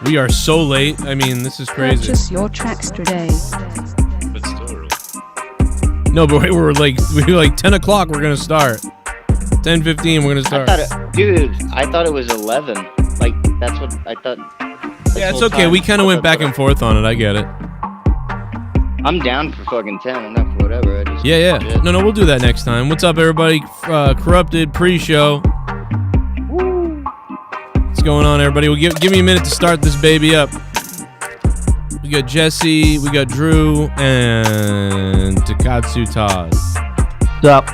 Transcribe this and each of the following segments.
We are so late. I mean, this is crazy. Purchase your tracks today. But still early. No, but we're like 10 o'clock. We're gonna start. 10:15. We're gonna start. I thought it was 11. Like that's what I thought. Yeah, it's okay. We kind of went back and forth on it. I get it. I'm down for fucking 10. I'm not for whatever. Yeah. No, we'll do that next time. What's up, everybody? Corrupted pre-show. What's going on, everybody? Well, give me a minute to start this baby up. We got Jesse, we got Drew, and Takatsu Todd. What's up?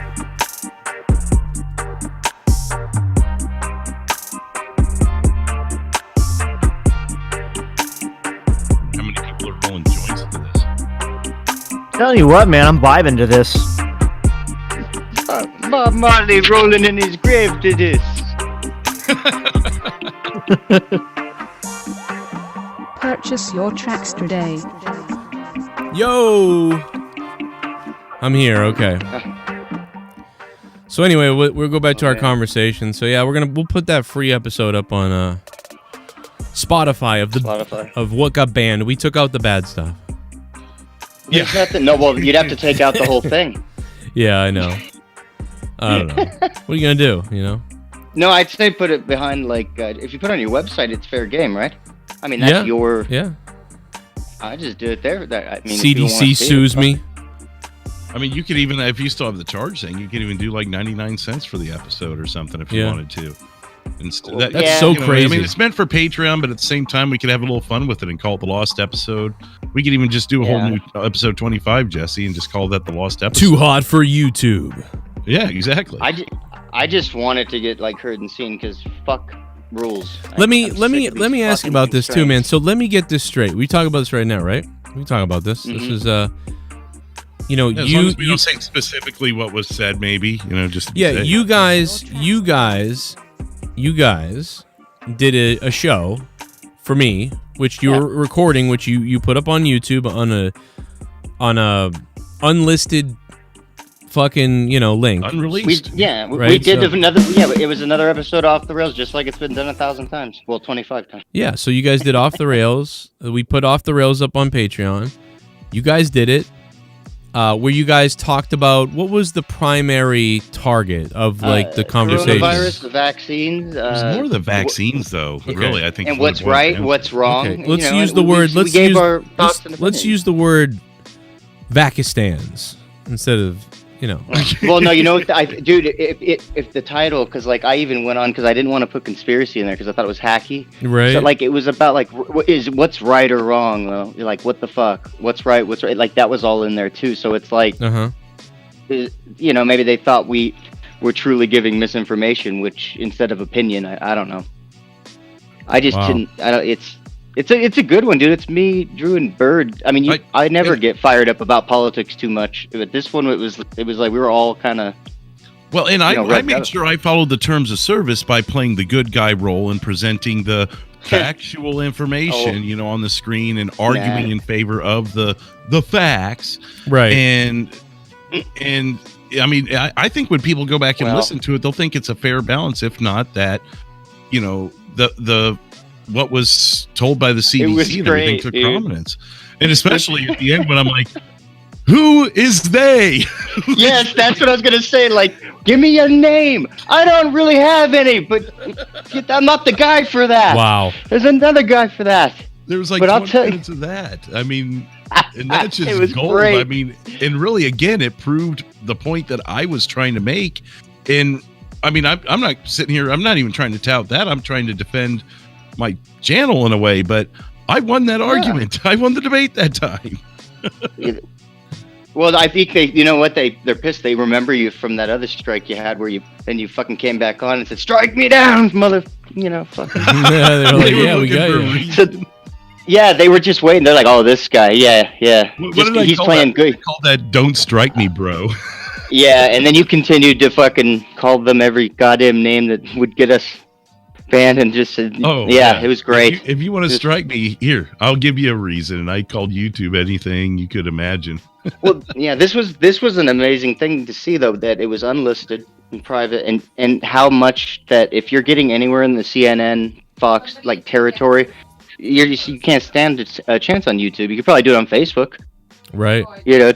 How many people are rolling joints into this? Telling you what, man, I'm vibing to this. Bob Marley rolling in his grave to this. Purchase your tracks today. Yo! I'm here, okay. So anyway, we'll go back to our conversation. So yeah, we'll put that free episode up on Spotify of what got banned. We took out the bad stuff. Yeah. Nothing. No, well, you'd have to take out the whole thing. Yeah, I know. I don't know. What are you gonna do? You know? No, I'd say put it behind if you put it on your website, it's fair game, right? I mean, that's your. Yeah. I just do it there. I mean, CDC sues me. I mean, you could even, if you still have the charge thing, you could even do like 99 cents for the episode or something if you wanted to. That's so crazy. I mean, it's meant for Patreon, but at the same time, we could have a little fun with it and call it the Lost Episode. We could even just do a whole new episode 25, Jesse, and just call that the Lost Episode. Too hot for YouTube. Yeah, exactly. I just wanted to get heard and seen because fuck rules. Let me ask you about this too, man. So let me get this straight. We talk about this right now, right? We talk about this. Mm-hmm. This is as long as we don't say specifically what was said, maybe just you guys did a show for me, which you were recording, which you put up on YouTube on a unlisted fucking link. Unreleased. We did another. Yeah, it was another episode off the rails, just like it's been done 1,000 times. Well, 25 times. Yeah, so you guys did Off the Rails. We put Off the Rails up on Patreon. You guys did it. Where you guys talked about what was the primary target of the conversation? Coronavirus, the vaccines. It was more the vaccines, though. Okay. Really, I think. And what's right, what's wrong. Okay. Let's use the word. Let's use the word Vakistans instead of. Well, no, dude, if the title, because I even went on because I didn't want to put conspiracy in there because I thought it was hacky. Right. So it was about what's right or wrong. Though. What the fuck? What's right? What's right? That was all in there too. So it's maybe they thought we were truly giving misinformation, which instead of opinion, I don't know. I just didn't. I don't. It's a good one, dude. It's me, Drew, and Bird. I mean, I never get fired up about politics too much, but this one it was like we were all kind of. Well, and I made sure I followed the terms of service by playing the good guy role and presenting the factual information, on the screen and arguing in favor of the facts. Right. And I mean, I think when people go back and listen to it, they'll think it's a fair balance. If not that, the what was told by the CDC and everything took prominence. And especially at the end when I'm like, who is they? Yes, that's what I was going to say. Give me a name. I don't really have any, but I'm not the guy for that. Wow. There's another guy for that. There was 20 minutes of that. I mean, and that's just gold. Great. I mean, and really, again, it proved the point that I was trying to make. And I mean, I'm not sitting here. I'm not even trying to tout that. I'm trying to defend my channel in a way, but I won that argument. I won the debate that time. Well, I think they're pissed. They remember you from that other strike you had where you fucking came back on and said, "Strike me down, mother," fucking. Yeah, they were we got you. So, yeah, they were just waiting. They're like, "Oh, this guy, yeah." He's playing good. I call that "Don't strike me, bro." Yeah, and then you continued to fucking call them every goddamn name that would get us banned and just said, it was great. If you want to strike me, here, I'll give you a reason. And I called YouTube anything you could imagine. Well, yeah, this was an amazing thing to see, though, that it was unlisted and private, and how much that if you're getting anywhere in the CNN, Fox, territory, you can't stand a chance on YouTube. You could probably do it on Facebook. Right. You know,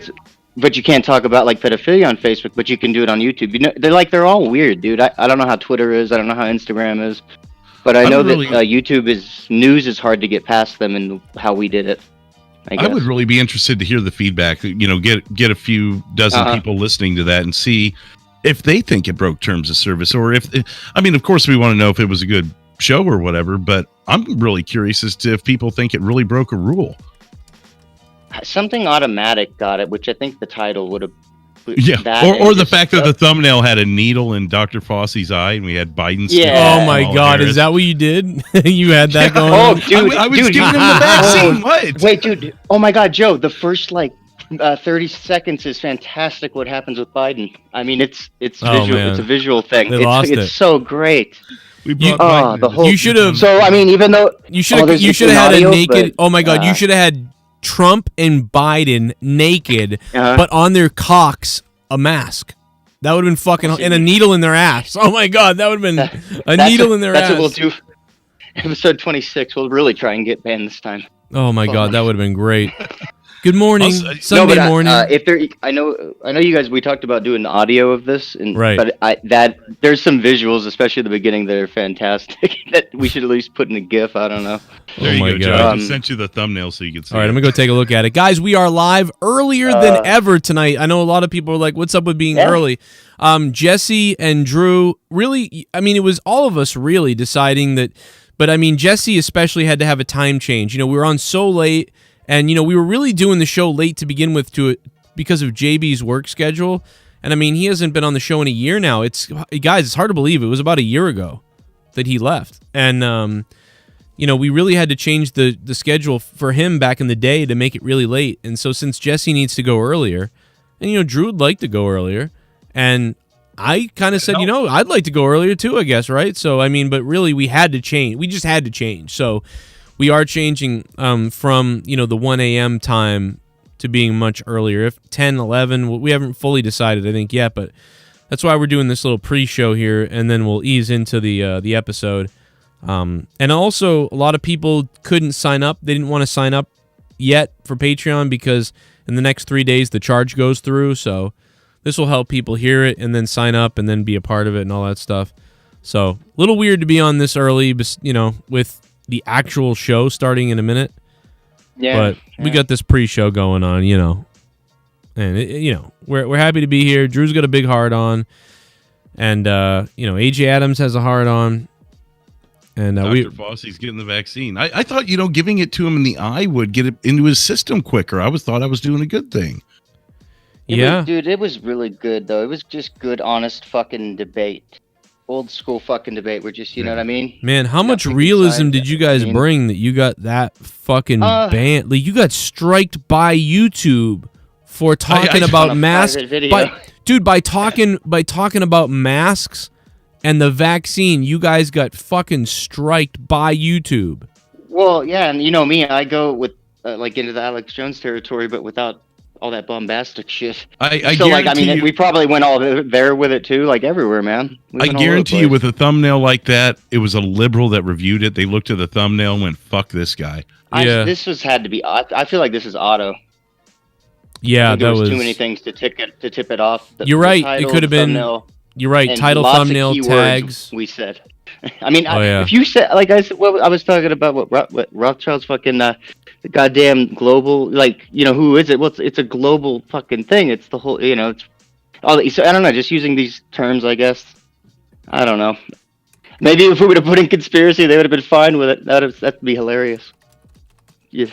but you can't talk about like pedophilia on Facebook, but you can do it on YouTube. You know, they're all weird, dude. I don't know how Twitter is. I don't know how Instagram is, but I know that YouTube is hard to get past them and how we did it. I would really be interested to hear the feedback. You know, get a few dozen people listening to that and see if they think it broke terms of service, or if I mean, of course, we want to know if it was a good show or whatever. But I'm really curious as to if people think it really broke a rule. Something automatic got it, which I think the title would have. Yeah, or the fact that the thumbnail had a needle in Dr. Fossey's eye, and we had Biden. Yeah. Oh my God, Harris. Is that what you did? You had that going on? Oh, dude, I was giving him the vaccine. What? Wait, dude. Oh my God, Joe. The first 30 seconds is fantastic. What happens with Biden? I mean, it's visual. Man. It's a visual thing. It's so great. The whole. You should have. So I mean, even though you should have had a naked. Oh my God, you should have had Trump and Biden naked, but on their cocks a mask. That would have been fucking, and a needle in their ass. Oh my God, that would have been a needle in their ass. That's what we'll do. Episode 26. We'll really try and get banned this time. Oh my God, that would have been great. Good morning, Sunday morning. I know you guys. We talked about doing audio of this, right? But there's some visuals, especially at the beginning, that are fantastic. That we should at least put in a GIF. I don't know. There you go, Joe. I just sent you the thumbnail so you can see. All right, I'm gonna go take a look at it, guys. We are live earlier than ever tonight. I know a lot of people are like, "What's up with being early?" Jesse and Drew, really. I mean, it was all of us really deciding that. But I mean, Jesse especially had to have a time change. You know, we were on so late. And, you know, we were really doing the show late to begin with because of JB's work schedule. And, I mean, he hasn't been on the show in a year now. Guys, it's hard to believe. It was about a year ago that he left. And, you know, we really had to change the schedule for him back in the day to make it really late. And so since Jesse needs to go earlier, and, you know, Drew would like to go earlier. And I kind of said, you know, I'd like to go earlier too, I guess, right? So, I mean, but really we had to change. We just had to change. So we are changing from, you know, the 1 a.m. time to being much earlier. If 10, 11, we haven't fully decided, I think, yet, but that's why we're doing this little pre-show here, and then we'll ease into the episode. And also, a lot of people couldn't sign up. They didn't want to sign up yet for Patreon because in the next 3 days the charge goes through, so this will help people hear it and then sign up and then be a part of it and all that stuff. So, a little weird to be on this early, you know, with the actual show starting in a minute. Yeah. But we got this pre-show going on, you know. And, you know, we're happy to be here. Drew's got a big heart on. And, you know, AJ Adams has a heart on. And Dr. Fossey's getting the vaccine. I thought, you know, giving it to him in the eye would get it into his system quicker. I thought I was doing a good thing. Dude, it was really good, though. It was just good, honest fucking debate. Old school fucking debate. We're just, you know what I mean? Man, how much realism did you guys bring that you got that fucking banned? Like, you got striked by YouTube for talking about masks. By talking about masks and the vaccine, you guys got fucking striked by YouTube. Well, yeah, and you know me, I go with like into the Alex Jones territory, but without all that bombastic shit. We probably went all there with it too, like everywhere, man. I guarantee you, with a thumbnail like that, it was a liberal that reviewed it. They looked at the thumbnail and went, "Fuck this guy." This had to be. I feel like this is auto. Yeah, there was too many things to tip it off. You're right. It could have been. You're right. Title, thumbnail, tags. We said. I mean, if you said, like I said, I was talking about what Rothschild's fucking the goddamn global, like, you know, who is it? Well, it's a global fucking thing. It's the whole, you know, it's all. So I don't know. Just using these terms, I guess. I don't know. Maybe if we would have put in conspiracy, they would have been fine with it. That'd be hilarious. Yeah.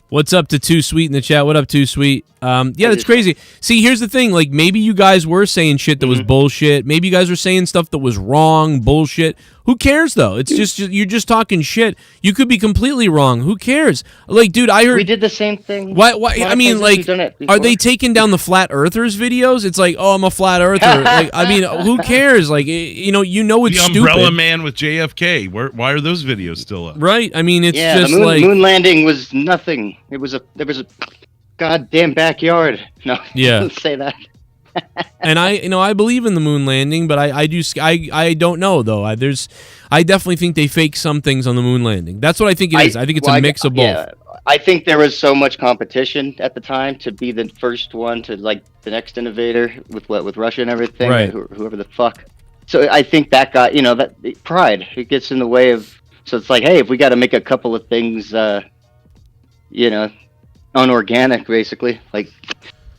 What's up to Too Sweet in the chat? What up, Too Sweet? Yeah, that's crazy. See, here's the thing. Like, maybe you guys were saying shit that was bullshit. Maybe you guys were saying stuff that was wrong, bullshit. Who cares, though? It's just you're just talking shit. You could be completely wrong. Who cares? Like, dude, I heard... We did the same thing. Why? I mean, like, are they taking down the Flat Earthers videos? It's like, oh, I'm a Flat Earther. Like, I mean, who cares? Like, you know it's stupid. The Umbrella Man with JFK. Why are those videos still up? Right. I mean, it's just the like... moon landing was nothing. There was a goddamn backyard. No, yeah. don't say that. And I believe in the moon landing, but I don't know though. I definitely think they faked some things on the moon landing. That's what I think it is. I think it's a mix of both. Yeah, I think there was so much competition at the time to be the first one to like the next innovator with Russia and everything, right? Whoever the fuck. So I think that got that pride. It gets in the way of. So it's like, hey, if we got to make a couple of things, unorganic, basically, like.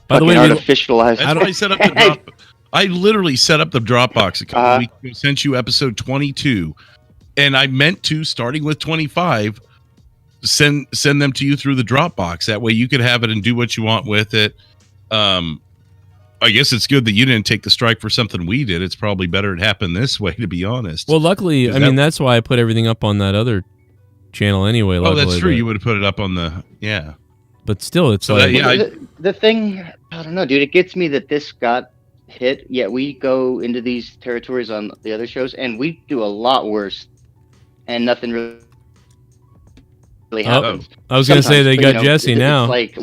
By the way, artificialized. That's why I set up the drop. I literally set up the Dropbox a couple weeks ago. Sent you episode 22, and I meant to, starting with 25, send them to you through the Dropbox. That way, you could have it and do what you want with it. I guess it's good that you didn't take the strike for something we did. It's probably better it happened this way, to be honest. Well, luckily, that's why I put everything up on that other channel anyway. Oh, that's true. You would have put it up on the But still, it's so like the thing. I don't know, dude. It gets me that this got hit. Yet we go into these territories on the other shows, and we do a lot worse, and nothing really happens. I was going to say they got Jesse now. Like,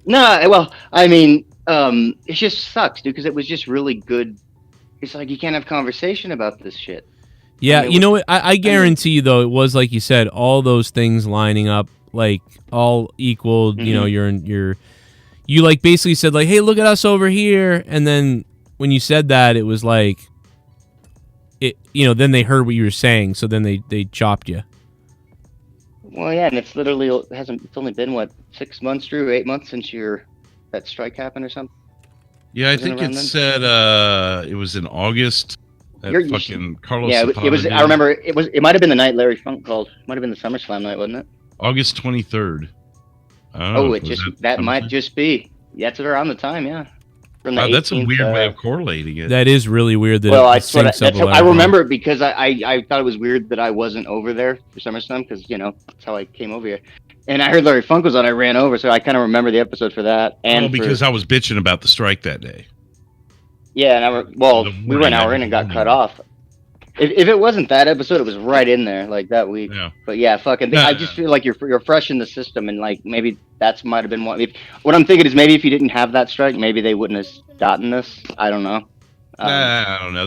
no, well, I mean, it just sucks, dude, because it was just really good. It's like you can't have conversation about this shit. Yeah, I mean, you know what? I guarantee you, though, it was like you said, all those things lining up. Like all equal, you like basically said like, hey, look at us over here, and then when you said that, it was like, then they heard what you were saying, so then they chopped you. Well, yeah, and it's literally it's only been what 6 months, Drew, 8 months since that strike happened or something. Yeah, I think it said it was in August. Fucking Carlos. Yeah, it was. I remember it was. It might have been the night Larry Funk called. Might have been the SummerSlam night, wasn't it? August 23rd. That might just be. That's around the time, yeah. From the 18th, that's a weird way of correlating it. That is really weird. That I remember it because I thought it was weird that I wasn't over there for SummerSlam because that's how I came over here. And I heard Larry Funk was on. I ran over, so I kind of remember the episode for that. And because I was bitching about the strike that day. Yeah, and we were an hour in and got cut off. If it wasn't that episode, it was right in there, like that week. Yeah. But yeah, I just feel like you're fresh in the system, and like maybe that's might have been one. What I'm thinking is maybe if you didn't have that strike, maybe they wouldn't have gotten this. I don't know. I don't know.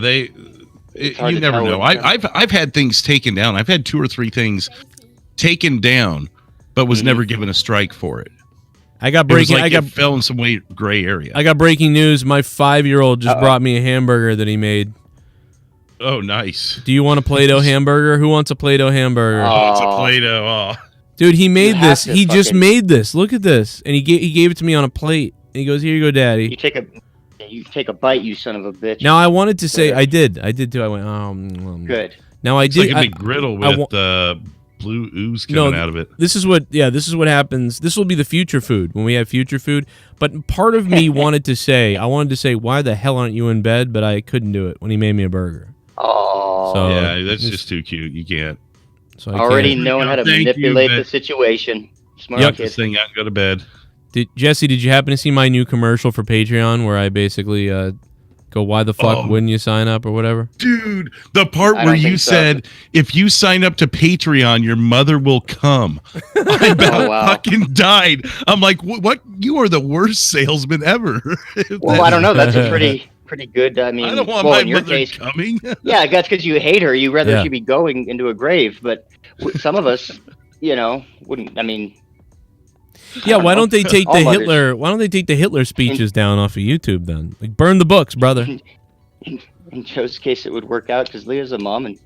You never know. I've had things taken down. I've had 2 or 3 things taken down, but was never given a strike for it. I got breaking. It fell in some gray area. I got breaking news. My 5-year-old just brought me a hamburger that he made. Oh, nice. Do you want a Play-Doh hamburger? Who wants a Play-Doh hamburger? Oh, it's a Play-Doh. Oh. Dude, he made this. He just made this. Look at this. And he gave it to me on a plate. And he goes, here you go, Daddy. You take a bite, you son of a bitch. Now, I wanted to say, I did too. I went, good. Now, I did. It's like a big griddle with blue ooze coming out of it. This is what happens. This will be the future food when we have future food. But part of me wanted to say, why the hell aren't you in bed? But I couldn't do it when he made me a burger. Oh, so, yeah, that's just too cute. You can't. So already knowing how to manipulate the situation. Smart kid. This thing out and go to bed. Jesse, did you happen to see my new commercial for Patreon where I basically go, why the fuck wouldn't you sign up or whatever? Dude, the part where you said, if you sign up to Patreon, your mother will come. I about fucking died. I'm like, what? You are the worst salesman ever. Well, I don't know. That's a pretty good. I mean, I don't want my mother coming. Yeah, that's because you hate her. You'd rather she be going into a grave. But some of us, wouldn't. I mean, yeah. Why don't they take the Hitler? Why don't they take the Hitler speeches down off of YouTube then? Like, burn the books, brother. In Joe's case, it would work out because Leah's a mom, and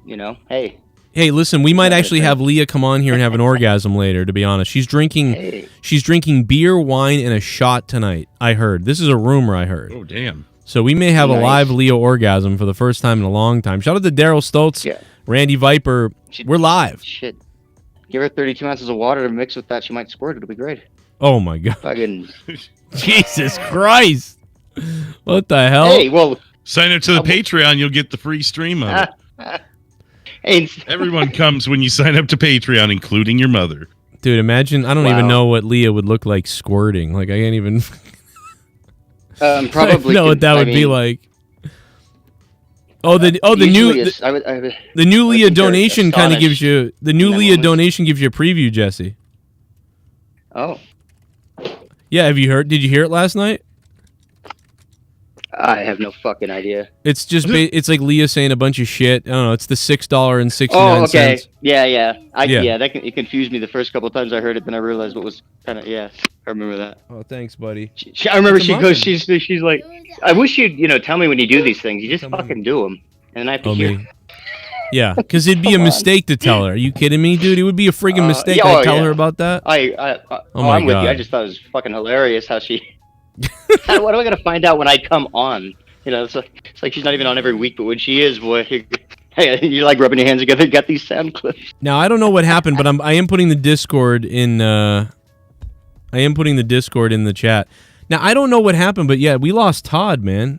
hey. Hey, listen, we might actually have Leah come on here and have an orgasm later, to be honest. She's drinking beer, wine, and a shot tonight, I heard. This is a rumor I heard. Oh, damn. So we may have a live Leah orgasm for the first time in a long time. Shout out to Daryl Stoltz, Randy Viper. We're live. Shit. Give her 32 ounces of water to mix with that. She might squirt. It'll be great. Oh, my God. Fucking Jesus Christ. What the hell? Hey, well. Sign up to the Patreon. You'll get the free stream of it. Hey, everyone comes when you sign up to Patreon, including your mother. Dude, imagine. I don't even know what Leah would look like squirting. Like, I can't even... Probably know what that would be like. The new Leah donation kind of gives you a preview, Jesse. Oh. Yeah, have you heard? Did you hear it last night? I have no fucking idea. It's just it's like Leah saying a bunch of shit. I don't know. It's the $6.69. Oh, okay. Yeah. It confused me the first couple of times I heard it. Then I realized what was kind of I remember that. Oh, thanks, buddy. I remember she goes. She's like, I wish you'd tell me when you do these things. You just fucking do them, and I have to hear. Yeah, because it'd be a mistake to tell her. Are you kidding me, dude? It would be a friggin' mistake. I'd tell her about that. I'm with you. I just thought it was fucking hilarious how she. What am I gonna find out when I come on? It's like she's not even on every week, but when she is, boy, you're like rubbing your hands together. Got these sound clips. Now I don't know what happened, but I am putting the Discord in. I am putting the Discord in the chat. Now I don't know what happened, but yeah, we lost Todd, man.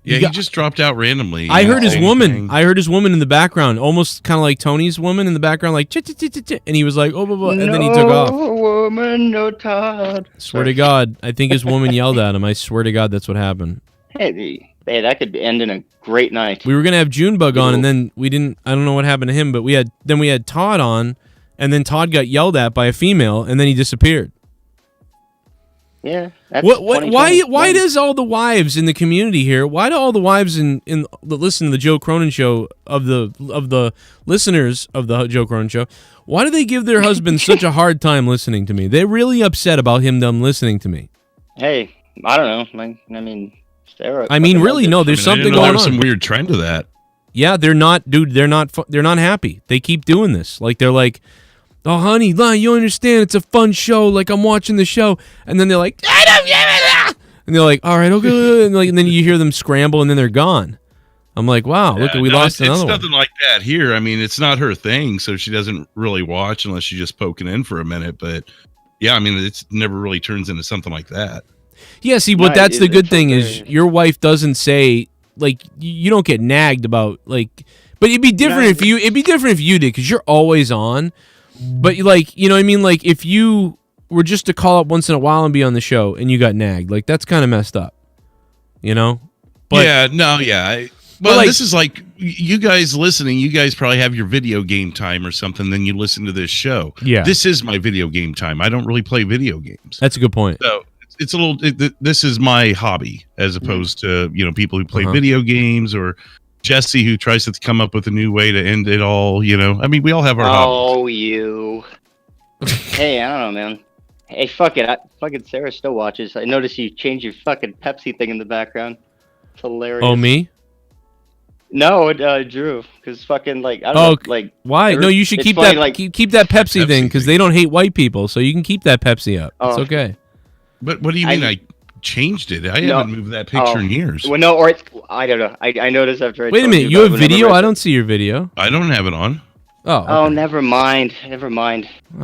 Yeah, he just dropped out randomly. I heard his woman. I heard his woman in the background, almost kind of like Tony's woman in the background, like and he was like, oh, blah, blah, and then he took off. No woman, no Todd. Swear to God, I think his woman yelled at him. I swear to God, that's what happened. Hey, that could end in a great night. We were gonna have Junebug on, and then we didn't. I don't know what happened to him, but we had Todd on, and then Todd got yelled at by a female, and then he disappeared. Yeah. Why does all the wives in the community here? Why do all the wives in listen to the Joe Cronin show of the listeners of the Joe Cronin show? Why do they give their husbands such a hard time listening to me? They're really upset about them listening to me. Hey, I don't know. I mean, Sarah. Really, no. There's something going on. There's some weird trend to that. Yeah, they're not, dude. They're not happy. They keep doing this. Like they're like, oh, honey, you understand? It's a fun show. Like I'm watching the show, and then they're like, and they're like, all right, okay, and then you hear them scramble, and then they're gone. I'm like, wow, look, we lost another one. It's nothing like that here. I mean, it's not her thing, so she doesn't really watch unless she's just poking in for a minute. But yeah, I mean, it's never really turns into something like that. Yeah, see, but that's the good thing is your wife doesn't say like you don't get nagged about like. But it'd be different if you did because you're always on. But like, you know what I mean? Like if you were just to call up once in a while and be on the show and you got nagged, like that's kind of messed up, you know? But, this is like you guys listening. You guys probably have your video game time or something. Then you listen to this show. Yeah. This is my video game time. I don't really play video games. That's a good point. So it's a little, this is my hobby as opposed to, people who play video games or Jesse, who tries to come up with a new way to end it all, I mean, we all have our hobbies. You. Hey, I don't know, man. Hey, fuck it. Fucking Sarah still watches. I noticed you changed your fucking Pepsi thing in the background. It's hilarious. Oh, me? No, Drew. Because fucking, like, I don't know, like... Why? No, you should keep that, like, keep that Pepsi thing, because they don't hate white people, so you can keep that Pepsi up. It's okay. But what do you mean I changed it? I haven't moved that picture in years. Well, no, I don't know. I noticed after I Wait a minute, you have video? I don't see your video. I don't have it on. Oh, okay. Oh, never mind. I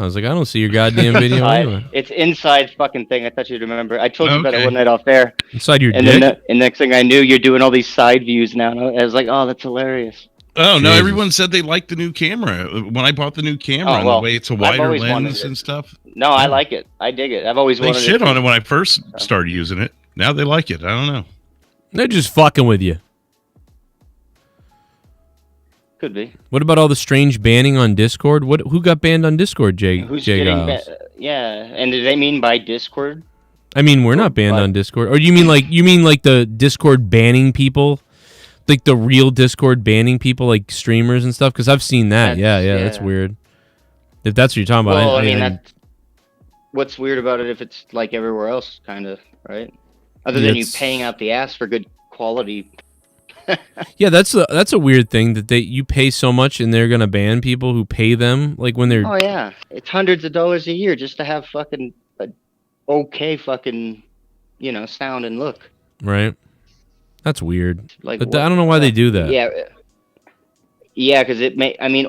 was like, I don't see your goddamn video anyway. It's inside fucking thing. I thought you'd remember. I told you about it one night off air. Inside your dick? Then and next thing I knew, you're doing all these side views now. And I was like, oh, that's hilarious. Oh, no, everyone said they liked the new camera. When I bought the new camera, and the way it's a wider lens and stuff. No, I like it. I dig it. I've always wanted it. They shit on it when I first started using it. Now they like it. I don't know. They're just fucking with you. Could be. What about all the strange banning on Discord? Who got banned on Discord, Jay? Who's getting yeah, and do they mean by Discord? I mean, we're not banned on Discord. Or you mean like the Discord banning people? Like the real Discord banning people, like streamers and stuff? Because I've seen that. Yeah, that's weird. If that's what you're talking about. Well, I mean, what's weird about it if it's like everywhere else, kind of, right? Other than you paying out the ass for good quality. Yeah, that's a weird thing that you pay so much and they're gonna ban people who pay them like when they're. Oh yeah, it's hundreds of dollars a year just to have fucking okay fucking, sound and look. Right. That's weird. Like, but I don't know why they do that. Yeah, because it may. I mean,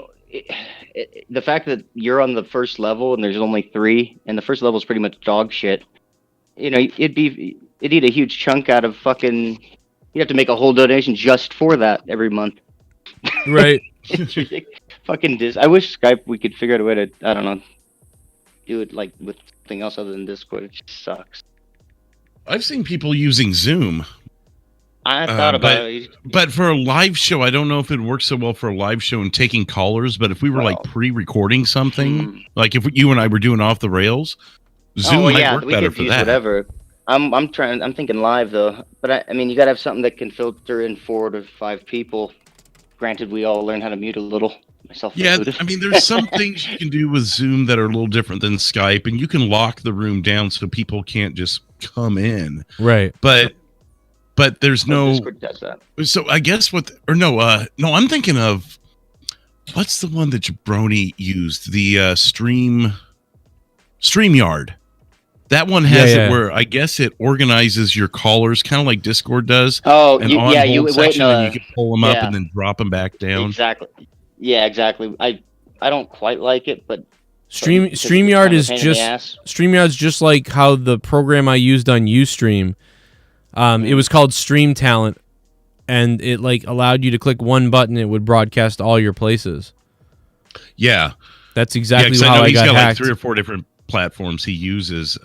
the fact that you're on the first level and there's only 3, and the first level is pretty much dog shit. It'd eat a huge chunk out of fucking. You have to make a whole donation just for that every month. Right. It's ridiculous. Fucking I wish Skype we could figure out a way to, I don't know, do it like with something else other than Discord. It just sucks. I've seen people using Zoom. I thought about it. But for a live show, I don't know if it works so well for a live show and taking callers. But if we were like pre-recording something, like if you and I were doing Off the Rails, Zoom might work better for that. Whatever. I'm thinking live though, but I mean, you gotta have something that can filter in 4 to 5 people. Granted, we all learn how to mute a little. Myself included. I mean, there's some things you can do with Zoom that are a little different than Skype, and you can lock the room down so people can't just come in. Right. But there's no. Discord does that. So I guess no, I'm thinking of what's the one that Jabroni used? The StreamYard. That one has it where I guess it organizes your callers, kind of like Discord does. Oh, and you wait, no, and you can pull them up and then drop them back down. Exactly. Yeah, exactly. I don't quite like it, but StreamYard's just like how the program I used on Ustream. It was called Stream Talent, and it like allowed you to click one button, it would broadcast all your places. Yeah, that's exactly how I got hacked. Like 3 or 4 different platforms he uses.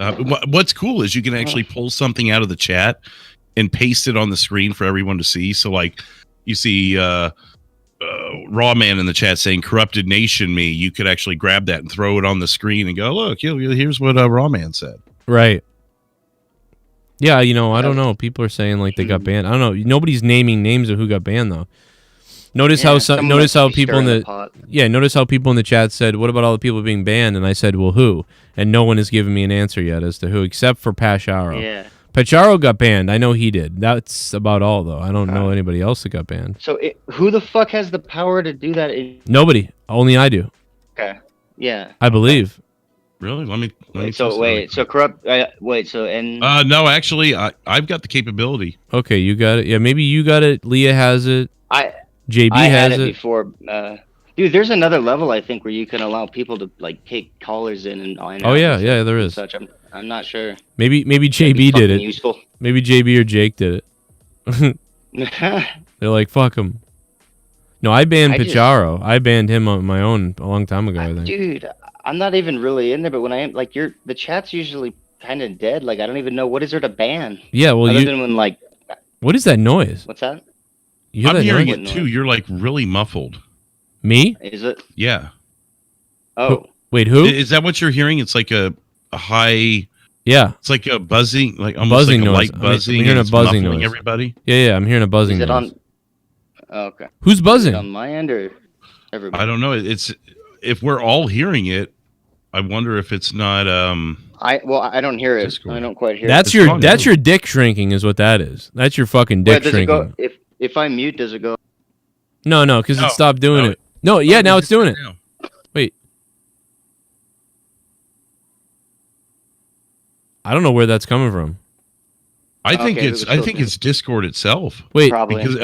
What's cool is you can actually pull something out of the chat and paste it on the screen for everyone to see. So like you see Raw Man in the chat saying corrupted nation me, you could actually grab that and throw it on the screen and go, look, here's what Raw Man said. Right. Yeah, I don't know. People are saying like they got banned. I don't know. Nobody's naming names of who got banned though. Notice how people in the chat said, "What about all the people being banned?" And I said, "Well, who?" And no one has given me an answer yet as to who, except for Pacharo. Yeah. Pacharo got banned. I know he did. That's about all though. I don't know anybody else that got banned. So who the fuck has the power to do that? Nobody. Only I do. Okay. Yeah. I believe. Really? Let me So corrupt. No, actually, I've got the capability. Okay, you got it. Yeah, maybe you got it. Leah has it. JB I has had it before. Dude, there's another level I think where you can allow people to like take callers in and. Oh yeah, there is. Such. I'm not sure. Maybe JB did it. Useful. Maybe JB or Jake did it. They're like, fuck him. No, I banned Pacharo. I banned him on my own a long time ago. I think. Dude, I'm not even really in there, but when I am like, the chat's usually kind of dead. Like I don't even know what is there to ban. Yeah, well, other than when like. What is that noise? What's that? I'm hearing it too. You're like really muffled. Me? Is it? Yeah. Oh. Wait, who? Is that what you're hearing? It's like a high. Yeah. It's like a buzzing, like almost buzzing like a noise. light buzzing. I'm hearing a buzzing noise. Everybody. Yeah, I'm hearing a buzzing noise. Is it on? Oh, okay. Who's buzzing? Is it on my end or everybody? I don't know. It's if we're all hearing it. I wonder if it's not. I don't hear it. Discord. I don't quite hear it. That's your dick shrinking, is what that is. That's your fucking dick shrinking. If I mute, does it go? No, because it stopped doing it. No, yeah, now it's doing it. Wait. I don't know where that's coming from. I think it's Discord itself. Wait, probably. Because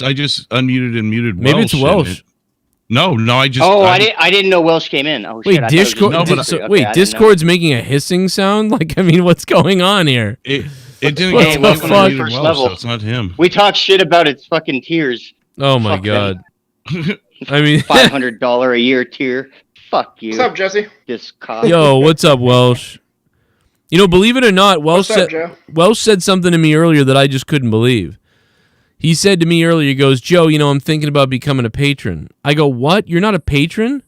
I just unmuted and muted. Maybe Welsh it's Welsh. No, I just. Oh, I didn't know Welsh came in. Oh, wait, shit, Discord. Discord's making a hissing sound. Like, I mean, what's going on here? It didn't. What the fuck? First level. So it's not him. We talk shit about its fucking tiers. Oh my god. I mean, $500 a year tier. Fuck you. What's up, Jesse? Yo, what's up, Welsh? Believe it or not, Welsh said something to me earlier that I just couldn't believe. He said to me earlier, he goes, Joe, I'm thinking about becoming a patron. I go, what? You're not a patron?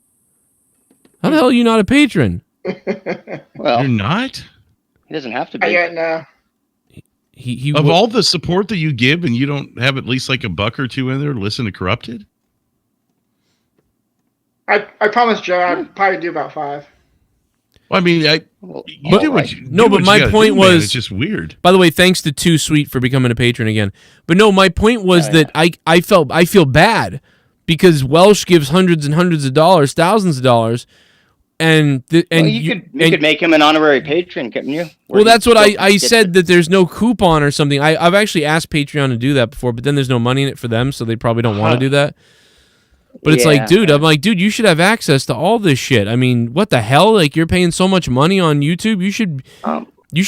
How the hell are you not a patron? Well, you're not? He doesn't have to be. No. He of all the support that you give and you don't have at least like a buck or two in there to listen to Corrupted? I promise, Joe, I'd probably do about 5. Well, I mean, but my point was, it's just weird. By the way, thanks to Too Sweet for becoming a patron again. But no, my point was that I feel bad because Welsh gives hundreds and hundreds of dollars, thousands of dollars, and you could make him an honorary patron, couldn't you? Well, that's what I said, that there's no coupon or something. I've actually asked Patreon to do that before, but then there's no money in it for them, so they probably don't want to do that. But it's like, dude, I'm like, dude, you should have access to all this shit. I mean, what the hell? Like, you're paying so much money on YouTube. You should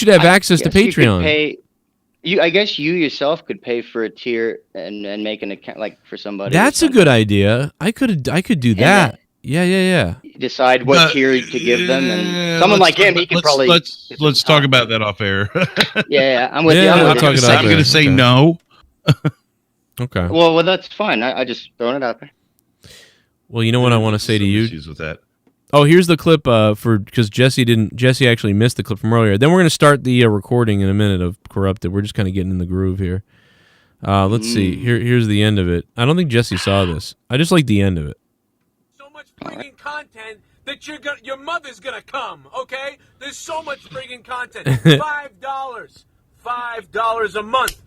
have access to Patreon. I guess you yourself could pay for a tier and make an account, like, for somebody. That's a good idea. I could do that. Yeah. Decide what tier to give them, and someone like him, he could probably. Let's talk about that off air. Yeah, I'm with you. I'm going to say no. Okay. Well, that's fine. I just throwing it out there. Well, you know what I want to say to you? Issues with that. Oh, here's the clip because Jesse actually missed the clip from earlier. Then we're going to start the recording in a minute of Corrupted. We're just kind of getting in the groove here. Let's see. Here's the end of it. I don't think Jesse saw this. I just like the end of it. So much friggin' content that your mother's gonna come, okay? There's so much friggin' content. $5 a month.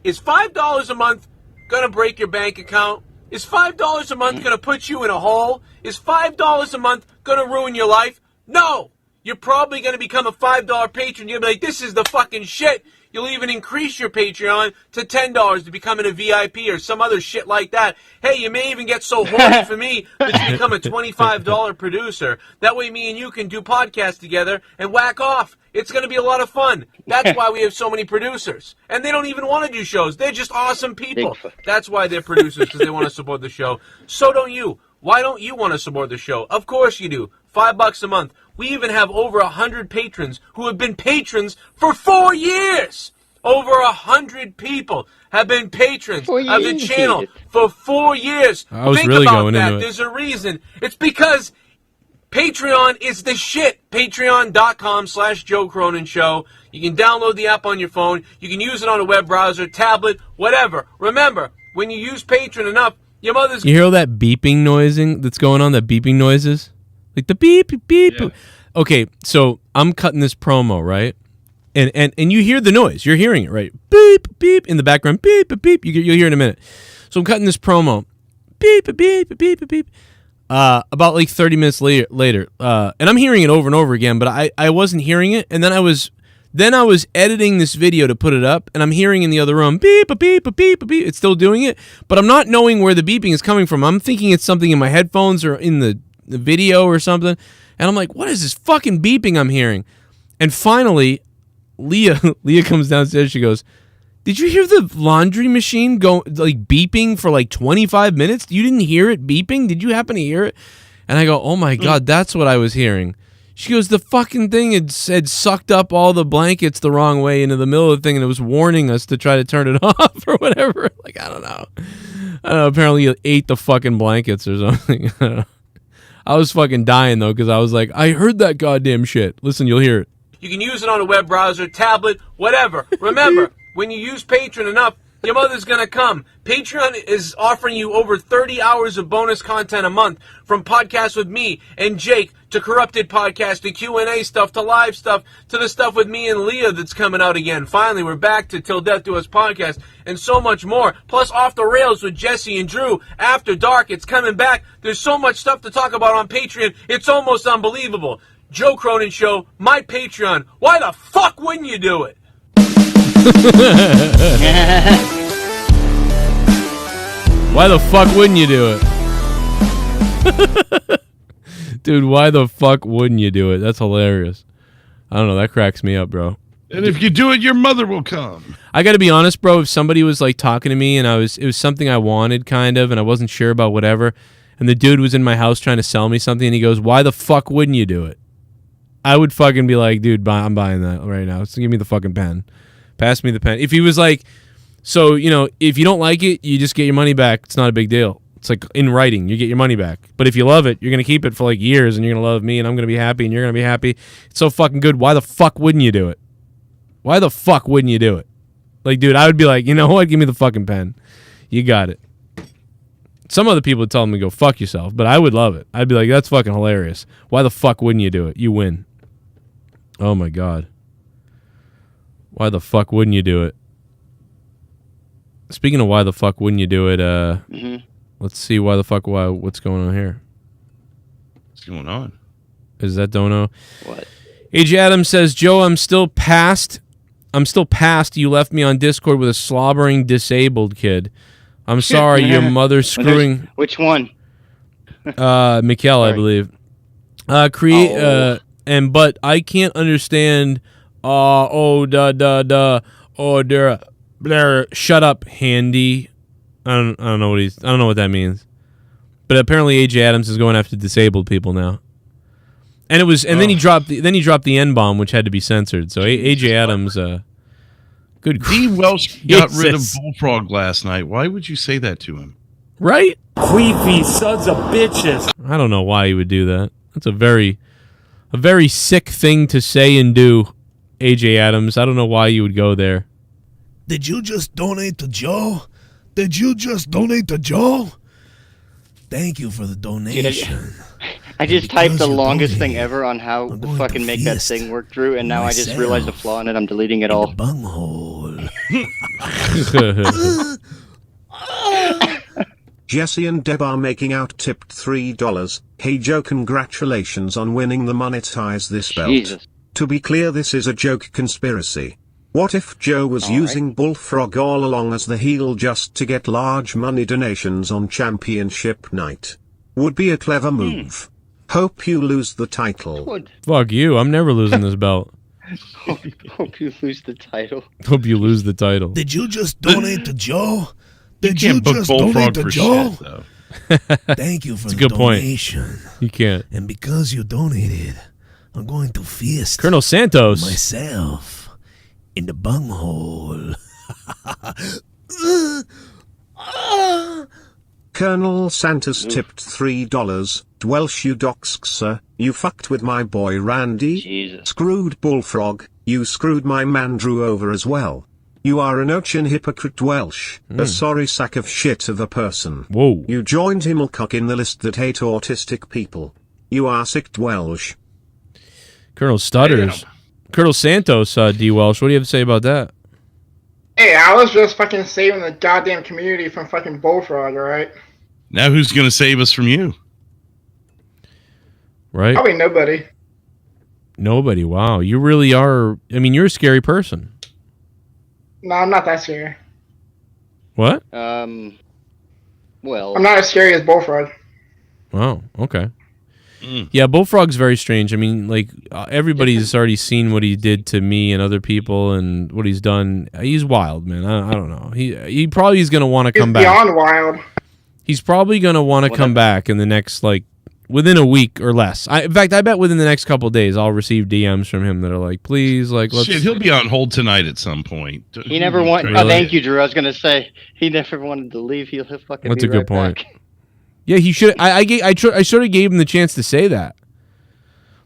Is $5 a month gonna break your bank account? Is $5 a month gonna put you in a hole? Is $5 a month gonna ruin your life? No! You're probably gonna become a $5 patron. You'll be like, this is the fucking shit. You'll even increase your Patreon to $10 to becoming a VIP or some other shit like that. Hey, you may even get so horny for me that you become a $25 producer. That way me and you can do podcasts together and whack off. It's going to be a lot of fun. That's why we have so many producers. And they don't even want to do shows. They're just awesome people. That's why they're producers, because they want to support the show. So don't you. Why don't you want to support the show? Of course you do. $5 a month. We even have over 100 patrons who have been patrons for 4 years. Over 100 people have been patrons of the channel for 4 years. I was Think really about going that. into it. There's a reason. It's because Patreon is the shit. Patreon.com/Joe Cronin Show. You can download the app on your phone. You can use it on a web browser, tablet, whatever. Remember, when you use Patreon enough, your mother's... You hear all that beeping noising that's going on, that beeping noises? Like the beep, beep, beep. Yeah. Okay, so I'm cutting this promo, right? And you hear the noise. You're hearing it, right? Beep, beep, in the background. Beep, beep, beep. You'll hear it in a minute. So I'm cutting this promo. Beep, beep, beep, beep, beep, beep. About like 30 minutes later. And I'm hearing it over and over again, but I wasn't hearing it. And then I was editing this video to put it up, and I'm hearing in the other room, beep, beep, beep, beep, beep. It's still doing it, but I'm not knowing where the beeping is coming from. I'm thinking it's something in my headphones or in the video or something. And I'm like, what is this fucking beeping I'm hearing? And finally, Leah comes downstairs. She goes, did you hear the laundry machine go like beeping for like 25 minutes? You didn't hear it beeping? Did you happen to hear it? And I go, oh my God, that's what I was hearing. She goes, the fucking thing had sucked up all the blankets the wrong way into the middle of the thing, and it was warning us to try to turn it off or whatever. Like, I don't know. Apparently you ate the fucking blankets or something. I don't know. I was fucking dying, though, because I was like, I heard that goddamn shit. Listen, you'll hear it. You can use it on a web browser, tablet, whatever. Remember, when you use Patreon enough, your mother's going to come. Patreon is offering you over 30 hours of bonus content a month, from podcasts with me and Jake to Corrupted podcast to Q&A stuff to live stuff to the stuff with me and Leah that's coming out again. Finally, we're back to Till Death Do Us podcast and so much more. Plus, Off the Rails with Jesse and Drew. After Dark, it's coming back. There's so much stuff to talk about on Patreon. It's almost unbelievable. Joe Cronin Show, my Patreon. Why the fuck wouldn't you do it? Why the fuck wouldn't you do it? Dude, why the fuck wouldn't you do it? That's hilarious. I don't know, that cracks me up, bro. And if you do it, your mother will come. I gotta be honest, bro, if somebody was like talking to me and it was something I wanted kind of and I wasn't sure about whatever, and the dude was in my house trying to sell me something and he goes, why the fuck wouldn't you do it? I would fucking be like, dude, I'm buying that right now. So give me the fucking pen. Pass me the pen. If he was like, so, you know, if you don't like it, you just get your money back. It's not a big deal. It's like in writing, you get your money back. But if you love it, you're going to keep it for like years and you're going to love me and I'm going to be happy and you're going to be happy. It's so fucking good. Why the fuck wouldn't you do it? Why the fuck wouldn't you do it? Like, dude, I would be like, you know what? Give me the fucking pen. You got it. Some other people would tell me to go fuck yourself, but I would love it. I'd be like, that's fucking hilarious. Why the fuck wouldn't you do it? You win. Oh my God. Why the fuck wouldn't you do it? Speaking of why the fuck wouldn't you do it, let's see what's going on here. What's going on? Is that Dono? What? AJ Adams says, Joe, I'm still past you left me on Discord with a slobbering disabled kid. I'm sorry, your mother's screwing. Which one? Mikkel, I believe. But I can't understand. Shut up, Handy. I don't know what that means. But apparently AJ Adams is going after disabled people now. And then he dropped the N-bomb, which had to be censored. So AJ Adams, good. D. Welsh got rid of Bullfrog last night. Why would you say that to him? Right? Queefy sons of bitches. I don't know why he would do that. That's a very sick thing to say and do, AJ Adams. I don't know why you would go there. Did you just donate to Joe? Did you just donate to Joe? Thank you for the donation. I just typed the longest thing ever on how to fucking make that thing work, Drew, and now I just realized the flaw in it. I'm deleting it all. Bunghole. Jesse and Deb are making out, tipped $3. Hey Joe, congratulations on winning the Monetize This belt. Jesus. To be clear, this is a joke conspiracy. What if Joe was using Bullfrog all along as the heel just to get large money donations on championship night? Would be a clever move. Hope you lose the title. Fuck you. I'm never losing this belt. Hope you lose the title. Hope you lose the title. Did you just donate to Joe? Did You you can't book just donate Bullfrog to for Joe? shit, though. Thank you for It's a the good point. donation. You can't. And because you donated, I'm going to feast Colonel Santos. myself in the bunghole. Colonel Santos tipped $3. Welsh you doxxer, you fucked with my boy Randy. Jesus. Screwed Bullfrog, you screwed my man Drew over as well. You are an Ochin hypocrite Welsh, a sorry sack of shit of a person. Whoa. You joined Himmelcock in the list that hate autistic people. You are sick Welsh. Colonel Stutters. Colonel Santos, D. Welsh. What do you have to say about that? Hey, I was just fucking saving the goddamn community from fucking Bullfrog, alright? Now who's going to save us from you? Right? Probably nobody. Nobody. Wow. You really are. I mean, you're a scary person. No, I'm not that scary. What? Well, I'm not as scary as Bullfrog. Wow. Okay. Yeah, Bullfrog's very strange. I mean, like, everybody's already seen what he did to me and other people and what he's done. He's wild, man. I don't know. He probably is going to want to come back. Beyond wild. He's probably going to want to come back in the next, like, within a week or less. In fact, I bet within the next couple of days I'll receive DMs from him that are like, please, like, let's... Shit, he'll be on hold tonight at some point. he never wanted. Really? Oh, thank you, Drew. I was gonna say he never wanted to leave. He'll fucking. That's be a good right point. back. Yeah, he should. I sort of gave him the chance to say that.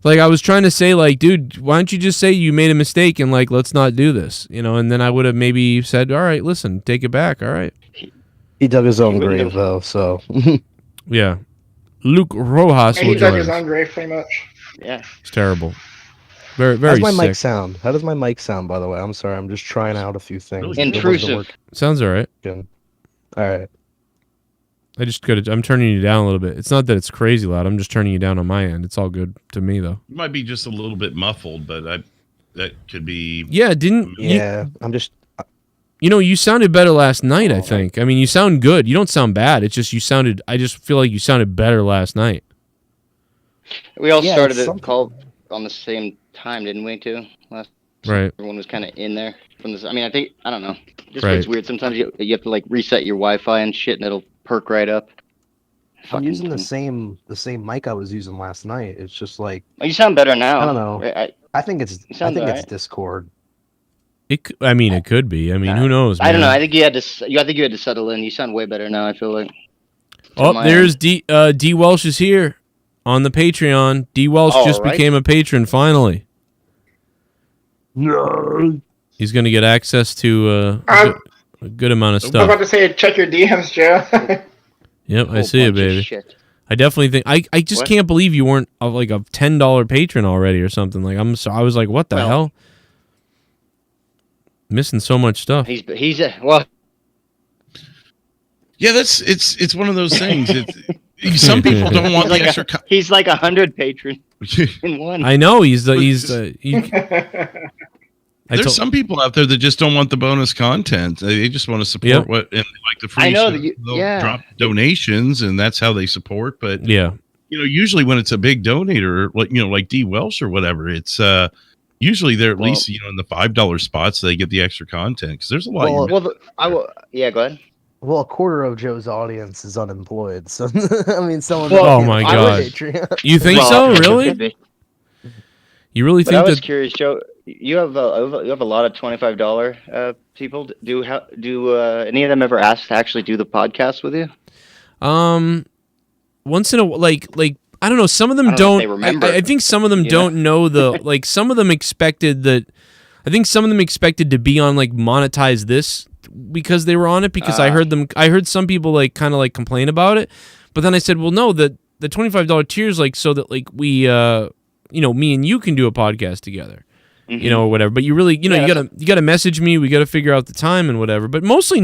Like, I was trying to say, like, dude, why don't you just say you made a mistake and, like, let's not do this, you know? And then I would have maybe said, all right, listen, take it back, all right. He dug his own grave, though, so. Yeah. Luke Rojas And will he dug join his us. own grave pretty much. Yeah. It's terrible. Very, How's very my mic sick. sound? How does my mic sound, by the way? I'm sorry, I'm just trying out a few things. Really It wasn't intrusive. working. Sounds all right. All right. I'm turning you down a little bit. It's not that it's crazy loud. I'm just turning you down on my end. It's all good to me, though. You might be just a little bit muffled, but that could be... Yeah, Yeah, I'm just. You know, you sounded better last night, I think. I mean, you sound good. You don't sound bad. It's just I just feel like you sounded better last night. We all Yeah, started it's the call on the same time, didn't we? Too last. Right. Everyone was kind of in there from this. I mean, I don't know. Just Right. gets weird. Sometimes you have to like reset your Wi-Fi and shit, and it'll perk right up. I'm Fucking using the thing. same mic I was using last night. It's just like Oh, you sound better now. I don't know. I I think it's sound alright. Discord. It could be. I mean, who knows? I don't know. man? I think you had to settle in. You sound way better now. I feel like. Oh, my there's D Welsh is here on the Patreon. D Welsh All just right. became a patron finally. No. He's going to get access to a good amount of I was stuff. about to say, check your DMs, Joe. Yep, I Whole see it, bunch of baby. shit. I definitely think I just What? can't believe you weren't like a $10 patron already or something. Like I was like, what the Well- hell? Missing so much stuff. He's well. Yeah, it's one of those things. Some people don't want the extra... He's like 100 patrons in one. I know he's There's some people out there that just don't want the bonus content. They just want to support Yep. what and like the free. I know stuff. that They'll yeah. drop donations, and that's how they support. But yeah. Usually when it's a big donator, like D Welsh or whatever, it's usually they're at least in the $5 spots, so they get the extra content because there's a lot. Yeah, go ahead. Well, a quarter of Joe's audience is unemployed, so I mean, someone. Well, might oh be my on God. Patreon. You think so? Really? You really But I think was that? curious, Joe. You have a lot of $25 people. Do any of them ever ask to actually do the podcast with you? Once in a like I don't know. Some of them I don't know if they remember. I think some of them don't know like some of them expected that. I think some of them expected to be on like monetize this because they were on it because I heard some people like kind of like complain about it, but then I said, well, no, the $25 tier is like so that like we me and you can do a podcast together. Or whatever. But you really, you gotta message me. We gotta figure out the time and whatever. But mostly,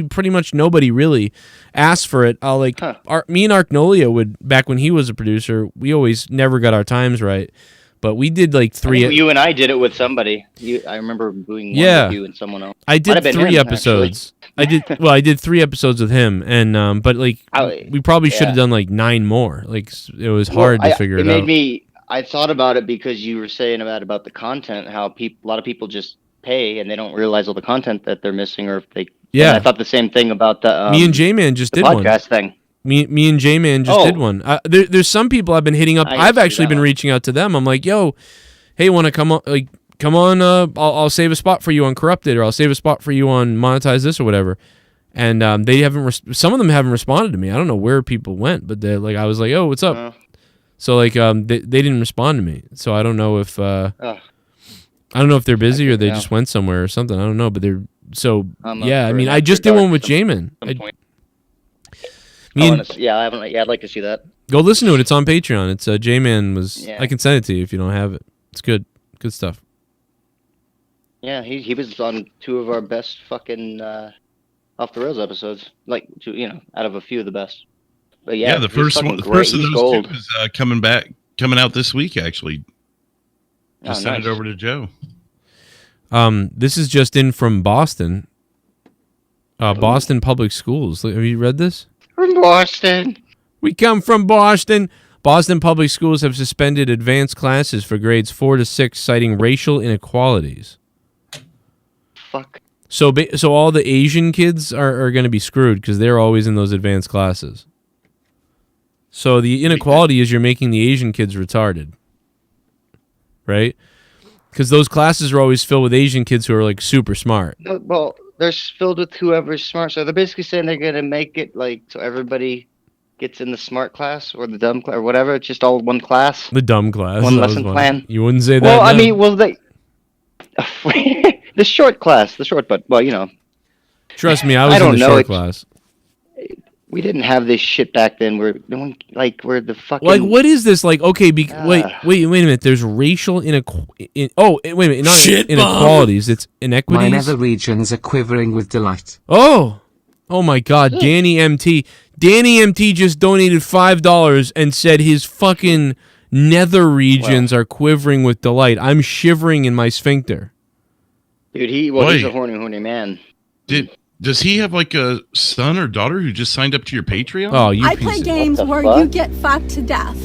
pretty much nobody really asked for it. Me and Arknolia would, back when he was a producer, we always never got our times right. But we did like 3. You and I did it with somebody. I remember doing one with you and someone else. I did 3 episodes. I did 3 episodes with him, and but like we probably should have done like 9 more. Like it was hard to figure it out. I thought about it because you were saying about the content, how a lot of people just pay and they don't realize all the content that they're missing, or if they. Yeah, I thought the same thing about the. Me and Jman just did podcast thing. Me and Jman just did one. There's some people I've been hitting up. I've actually been reaching out to them. I'm like, yo, hey, want to come on? Like, come on. I'll save a spot for you on Corrupted, or I'll save a spot for you on Monetize This or whatever. And they haven't. Some of them haven't responded to me. I don't know where people went, but they I was like, oh, what's up? So like they didn't respond to me. So I don't know if I don't know if they're busy or they just went somewhere or something. I don't know, but they're I mean, I just did one with Jman. I'd like to see that. Go listen to it. It's on Patreon. It's Jman was. I can send it to you if you don't have it. It's good stuff. Yeah, he was on 2 of our best fucking Off the Rails episodes. Like out of a few of the best. But the first of those 2 is coming out this week. Actually, just send it over to Joe. This is just in from Boston. Boston Public Schools. Have you read this? From Boston. We come from Boston. Boston Public Schools have suspended advanced classes for grades 4 to 6, citing racial inequalities. Fuck. So all the Asian kids are going to be screwed because they're always in those advanced classes. So the inequality is you're making the Asian kids retarded, right? Because those classes are always filled with Asian kids who are like super smart. Well, they're filled with whoever's smart. So they're basically saying they're going to make it like so everybody gets in the smart class or the dumb class or whatever. It's just all one class. The dumb class. One lesson plan. You wouldn't say that. Well, I mean, the short class, but Trust me, I was in the short class. We didn't have this shit back then. We're the fucking. Like, what is this? Like, okay, wait a minute. There's racial wait a minute. Not inequalities. It's inequities. My nether regions are quivering with delight. Oh my God, Danny MT. Danny MT just donated $5 and said his fucking nether regions are quivering with delight. I'm shivering in my sphincter. Dude, he's a horny man. Does he have like a son or daughter who just signed up to your Patreon? Oh, I play games where you get fucked to death.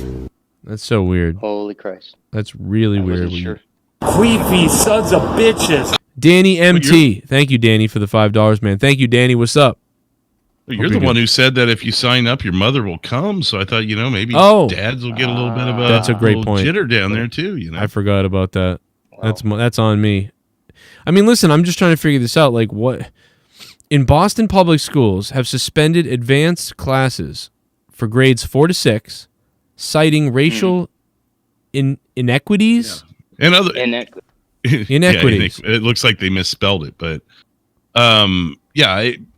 That's so weird. Holy Christ. That's really weird. Sure. Creepy sons of bitches. Danny MT. Thank you, Danny, for the $5, man. Thank you, Danny. What's up? You're the one who said that if you sign up, your mother will come. So I thought, maybe dads will get a little bit of that's a great point. Jitter down there too. I forgot about that. Wow. That's on me. I mean, listen, I'm just trying to figure this out. Like, what in Boston Public Schools have suspended advanced classes for grades 4 to 6, citing racial inequities and other inequities. It looks like they misspelled it, but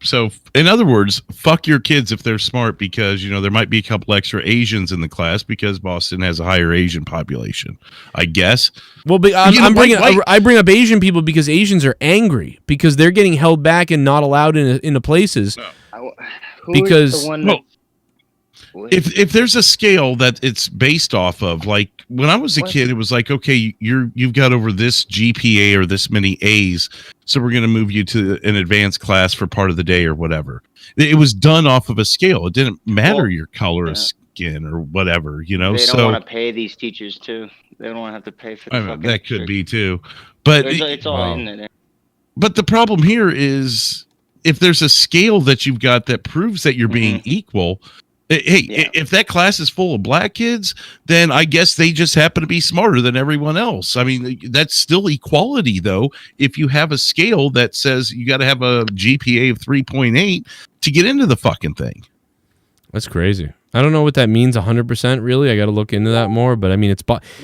so in other words, fuck your kids if they're smart, because there might be a couple extra Asians in the class because Boston has a higher Asian population, I guess. Well, but I bring up Asian people because Asians are angry because they're getting held back and not allowed into places. If there's a scale that it's based off of, like when I was a kid, it was like, okay, you've got over this GPA or this many A's, so we're going to move you to an advanced class for part of the day or whatever. It was done off of a scale. It didn't matter your color of skin or whatever, They don't want to pay these teachers too. They don't want to have to pay for that could be too, but it's all in there. But the problem here is if there's a scale that you've got that proves that you're being equal. Hey, if that class is full of black kids, then I guess they just happen to be smarter than everyone else. I mean, that's still equality, though. If you have a scale that says you got to have a GPA of 3.8 to get into the fucking thing. That's crazy. I don't know what that means 100%, really. I got to look into that more, but I mean,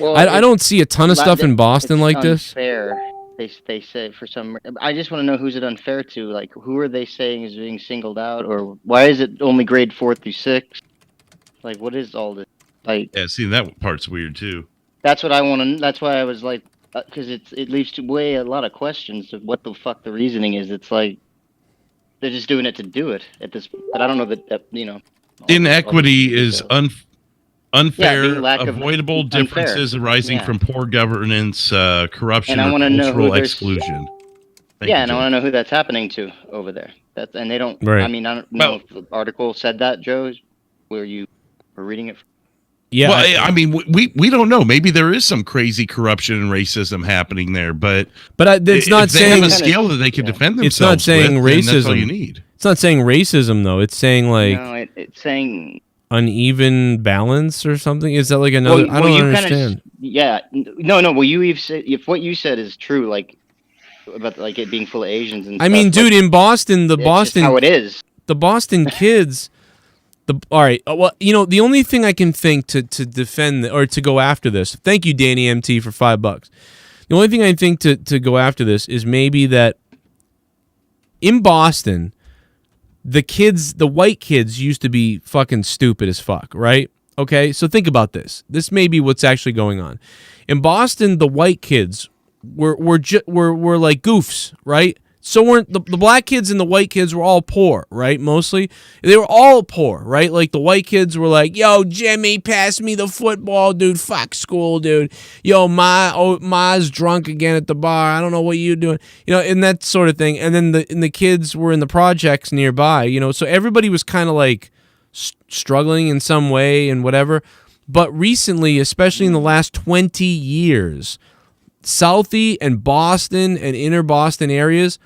I don't see a ton of stuff in Boston like this. Unfair. They say for some. I just want to know who's it unfair to. Like, who are they saying is being singled out, or why is it only grade 4 through 6? Like, what is all this? Like, yeah, see, that part's weird too. That's what I want to. That's why I was like, because it leaves to a lot of questions of what the fuck the reasoning is. It's like they're just doing it to do it at this. But I don't know that you know. Inequity is unfair, Yeah, avoidable differences arising from poor governance, corruption, and I or know cultural exclusion. I want to know who that's happening to over there. And they don't. Right. I mean, I don't know if the article said that, Joe. Where you were reading it from? Yeah. Well, I mean, we don't know. Maybe there is some crazy corruption and racism happening there, but it's not saying they have a scale that they can defend themselves. It's not saying racism. That's all you need. It's not saying racism though. It's saying like it's saying uneven balance or something. Is that like another? I don't understand. No. Well, if what you said is true, like about like it being full of Asians and I mean, dude, in Boston, how it is. The Boston kids. All right. Well, you know, the only thing I can think to defend or to go after this. Thank you, Danny MT, for $5. The only thing I think to go after this is maybe that in Boston, the white kids used to be fucking stupid as fuck, right? Okay, so think about this. This may be what's actually going on. In Boston, the white kids were like goofs, right? So weren't the black kids and the white kids were all poor, right? Mostly. They were all poor, right? Like the white kids were like, yo, Jimmy, pass me the football, dude. Fuck school, dude. Yo, Ma's drunk again at the bar. I don't know what you're doing. You know, and that sort of thing. And then the kids were in the projects nearby, you know. So everybody was kind of like struggling in some way and whatever. But recently, especially in the last 20 years, Southie and Boston and inner Boston areas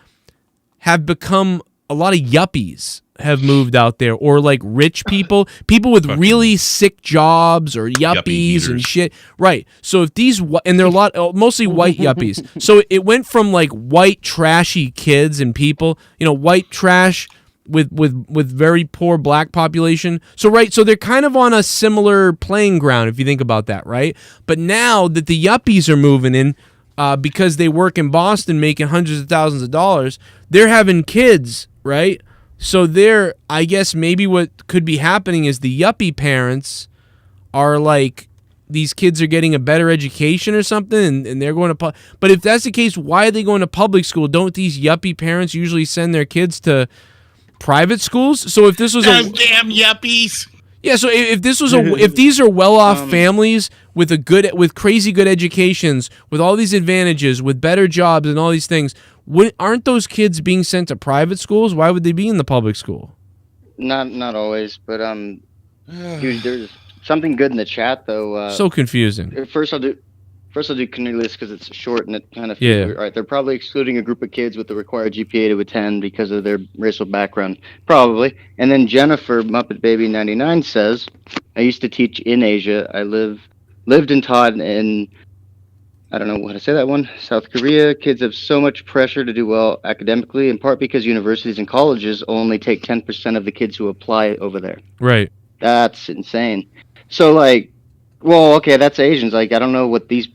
have become a lot of yuppies have moved out there, or like rich people with really sick jobs, or yuppies and shit. Right. So if these, and they're a lot, mostly white yuppies. So it went from like white trashy kids and people, you know, white trash with very poor black population. So so they're kind of on a similar playing ground if you think about that, right? But now that the yuppies are moving in, because they work in Boston making hundreds of thousands of dollars, they're having kids, right? So I guess maybe what could be happening is the yuppie parents are like, these kids are getting a better education or something, and they're going to but if that's the case, why are they going to public school? Don't these yuppie parents usually send their kids to private schools? So if this was those damn yuppies. Yeah, so if this was if these are well-off families with crazy good educations, with all these advantages, with better jobs and all these things, aren't those kids being sent to private schools? Why would they be in the public school? Not always, but dude, there's something good in the chat though. So confusing. First I'll do Cornelius because it's short and it kind of all right. They're probably excluding a group of kids with the required GPA to attend because of their racial background, probably. And then Jennifer Muppet Baby 99 says, "I used to teach in Asia. I lived and taught in, I don't know how to say that one, South Korea. Kids have so much pressure to do well academically, in part because universities and colleges only take 10% of the kids who apply over there." Right. That's insane. So like, well, okay, that's Asians. Like, I don't know what these.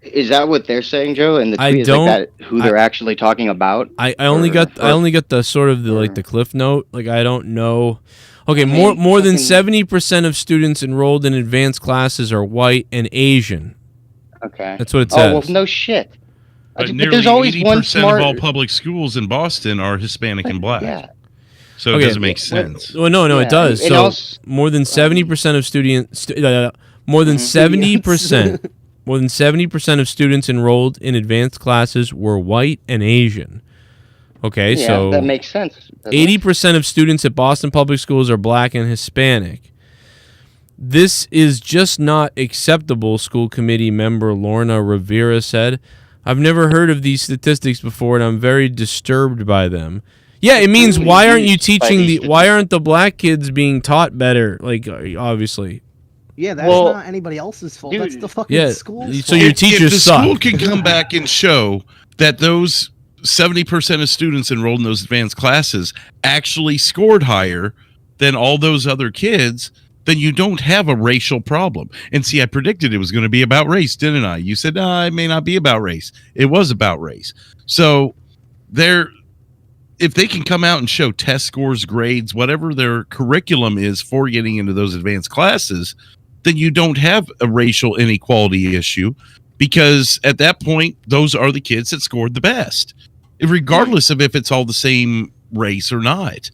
Is that what they're saying, Joe? And the tweet is like that who they're actually talking about? I only got the sort of the cliff note. Like, I don't know. Okay, more than 70% of students enrolled in advanced classes are white and Asian. Okay, that's what it says. Oh well, no shit. But nearly 80% of all public schools in Boston are Hispanic and black. Yeah. So it doesn't make sense. Well, no, it does. So more than 70% of more than 70%. More than 70% of students enrolled in advanced classes were white and Asian. Okay, so that makes sense. 80% of students at Boston public schools are black and Hispanic. This is just not acceptable, school committee member Lorna Rivera said. I've never heard of these statistics before, and I'm very disturbed by them. Yeah, it means why aren't the black kids being taught better? Like, obviously. Yeah, that's not anybody else's fault. That's the fucking school's fault. So your teachers suck. If the school can come back and show that those 70% of students enrolled in those advanced classes actually scored higher than all those other kids, then you don't have a racial problem. And see, I predicted it was going to be about race, didn't I? You said, no, it may not be about race. It was about race. So if they can come out and show test scores, grades, whatever their curriculum is for getting into those advanced classes, then you don't have a racial inequality issue, because at that point, those are the kids that scored the best, regardless of if it's all the same race or not.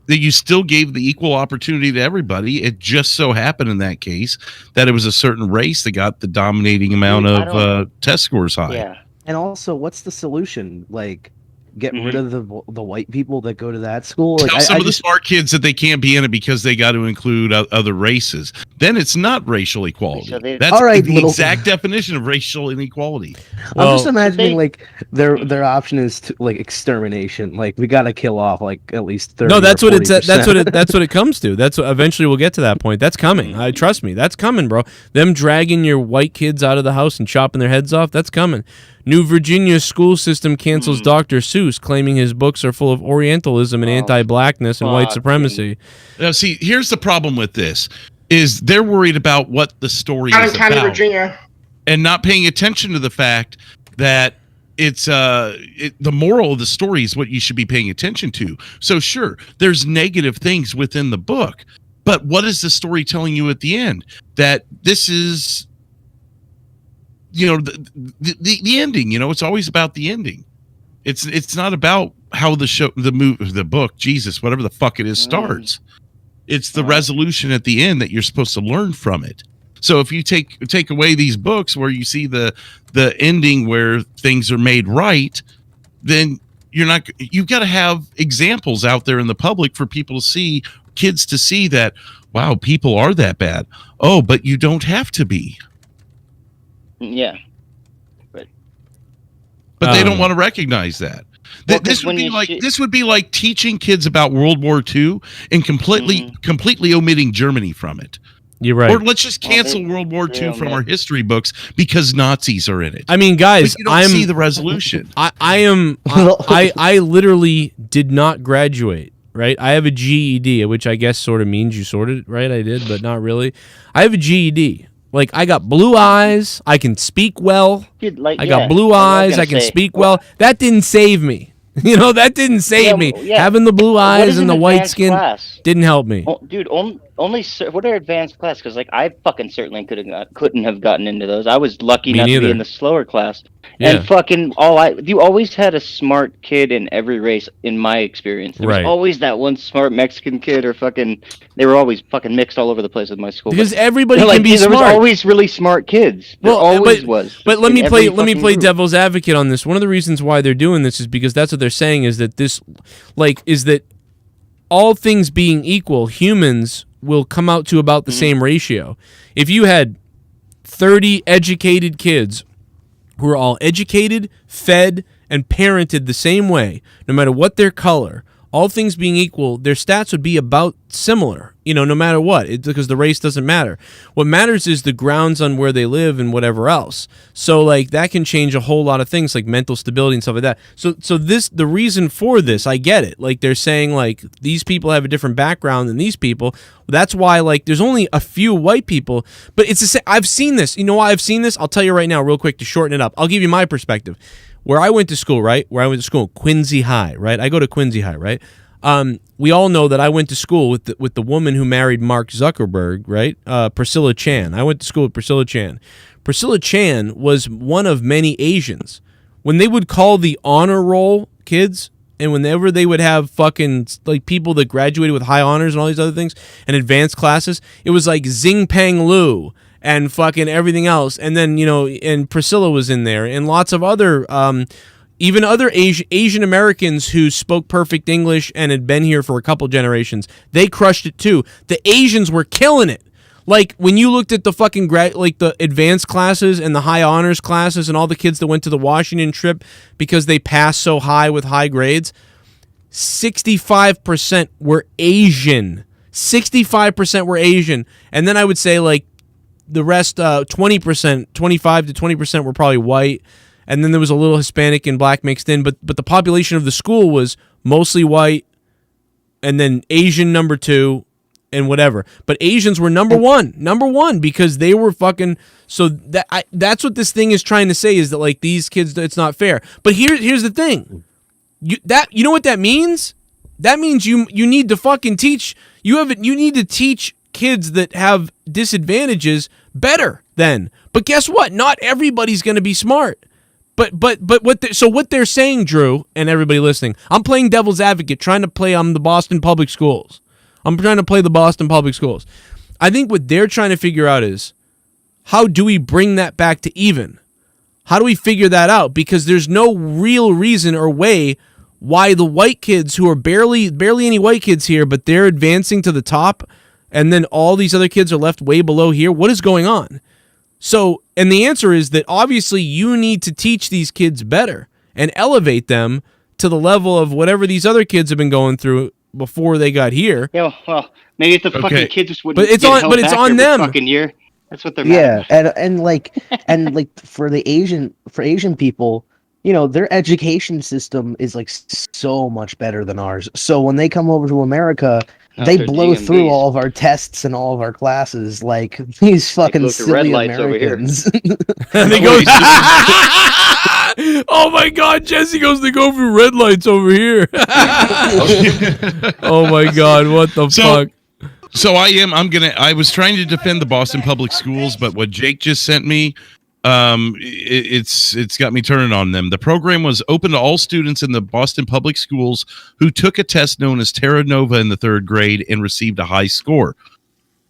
That you still gave the equal opportunity to everybody. It just so happened in that case that it was a certain race that got the dominating amount of test scores high. Yeah. And also, what's the solution? Like, get rid of the white people that go to that school? Like, Tell some of the smart kids that they can't be in it because they got to include other races. Then it's not racial equality. That's all right, the exact definition of racial inequality. I'm just imagining like their option is to, like, extermination. Like, we got to kill off like at least 30. No, that's what it's. 40%. That's what it comes to. That's what, eventually we'll get to that point. That's coming. Trust me, that's coming, bro. Them dragging your white kids out of the house and chopping their heads off. That's coming. New Virginia school system cancels Dr. Seuss, claiming his books are full of Orientalism and anti-blackness and white supremacy. Now, see, here's the problem with this: is they're worried about what the story is about, Virginia, and not paying attention to the fact that it's the moral of the story is what you should be paying attention to. So sure, there's negative things within the book, but what is the story telling you at the end? That this is, you know, the ending. You know, it's always about the ending. It's not about how the book, Jesus, whatever the fuck it is, starts. It's the resolution at the end that you're supposed to learn from it. So if you take away these books where you see the ending where things are made right, then you've got to have examples out there in the public for people to see, kids to see that, wow, people are that bad. Oh, but you don't have to be. Yeah. But they don't want to recognize that. Well, this would be like teaching kids about World War II and completely omitting Germany from it. You're right. Or let's just cancel World War II from our history books because Nazis are in it. I mean, guys, but you don't see the resolution. I literally did not graduate. Right, I have a GED, which I guess sort of means you sorted right. I did, but not really. I have a GED. Like, I got blue eyes. I can speak well. I got blue eyes. I can speak well. That didn't save me. You know, that didn't save me. Yeah. Having the blue eyes and the white skin didn't help me. Dude, only what are advanced class? Because like I fucking certainly couldn't have gotten into those. I was lucky enough to be in the slower class. Yeah. And fucking you always had a smart kid in every race. In my experience, there was always that one smart Mexican kid, or fucking. They were always fucking mixed all over the place with my school. Because everybody can be smart. There was always really smart kids. There always was. But let me play devil's advocate on this. One of the reasons why they're doing this is because that's what they're saying is that all things being equal, humans will come out to about the same ratio. If you had 30 educated kids who are all educated, fed, and parented the same way, no matter what their color, all things being equal, their stats would be about similar, you know, no matter what, because the race doesn't matter. What matters is the grounds on where they live and whatever else. So, like, that can change a whole lot of things, like mental stability and stuff like that. So the reason for this, I get it. Like, they're saying, like, these people have a different background than these people. That's why, like, there's only a few white people. But I've seen this. You know why I've seen this? I'll tell you right now, real quick, to shorten it up. I'll give you my perspective. Where I went to school, right? Quincy High, right? I go to Quincy High, right? We all know that I went to school with the woman who married Mark Zuckerberg, right? Priscilla Chan. I went to school with Priscilla Chan. Priscilla Chan was one of many Asians. When they would call the honor roll kids, and whenever they would have fucking like people that graduated with high honors and all these other things and advanced classes, it was like Xing Peng Lu and fucking everything else. And then, you know, and Priscilla was in there and lots of other even other Asian Americans who spoke perfect English and had been here for a couple generations. They crushed it too. The Asians were killing it. Like, when you looked at the fucking the advanced classes and the high honors classes and all the kids that went to the Washington trip because they passed so high with high grades, 65% were Asian. 65% were Asian. And then I would say, like, the rest, 20%, 25 to 20% were probably white. And then there was a little Hispanic and black mixed in. But the population of the school was mostly white, and then Asian number 2, and whatever. But Asians were number one because they were fucking. So that's what this thing is trying to say, is that like these kids, it's not fair. But here's the thing, you know what that means? That means you need to fucking teach. You need to teach kids that have disadvantages better then. But guess what? Not everybody's going to be smart. But what they're saying, Drew, and everybody listening, I'm playing devil's advocate, trying to play the Boston Public Schools. I'm trying to play the Boston Public Schools. I think what they're trying to figure out is, how do we bring that back to even? How do we figure that out? Because there's no real reason or way why the white kids, who are barely any white kids here, but they're advancing to the top, and then all these other kids are left way below here. What is going on? So, and the answer is that obviously you need to teach these kids better and elevate them to the level of whatever these other kids have been going through before they got here. Yeah, well, maybe if the fucking kids just wouldn't. But it's on them. Fucking year. That's what they're. Yeah, and like for Asian people, you know, their education system is like so much better than ours. So when they come over to America, they blow through all of our tests and all of our classes like these fucking silly Americans. And they go. Oh my God, Jesse goes to go through red lights over here. Oh my God, what the fuck? So I was trying to defend the Boston Public Schools, but what Jake just sent me, it's got me turning on them. The program was open to all students in the Boston Public Schools who took a test known as Terra Nova in the 3rd grade and received a high score.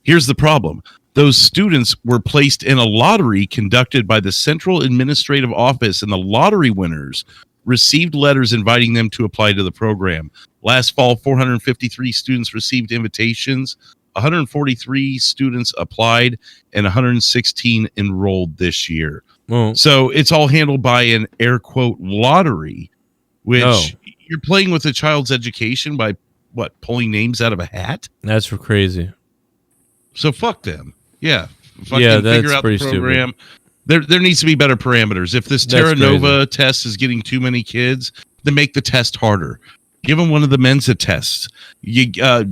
Here's the problem. Those students were placed in a lottery conducted by the Central Administrative Office, and the lottery winners received letters inviting them to apply to the program. Last fall, 453 students received invitations, 143 students applied, and 116 enrolled this year. Oh. So it's all handled by an air quote lottery, which you're playing with a child's education by pulling names out of a hat? That's for crazy. So fuck them. Yeah. That's figure out pretty the program. stupid. There needs to be better parameters. If this Terra Nova test is getting too many kids, then make the test harder. Give them one of the Mensa tests. You have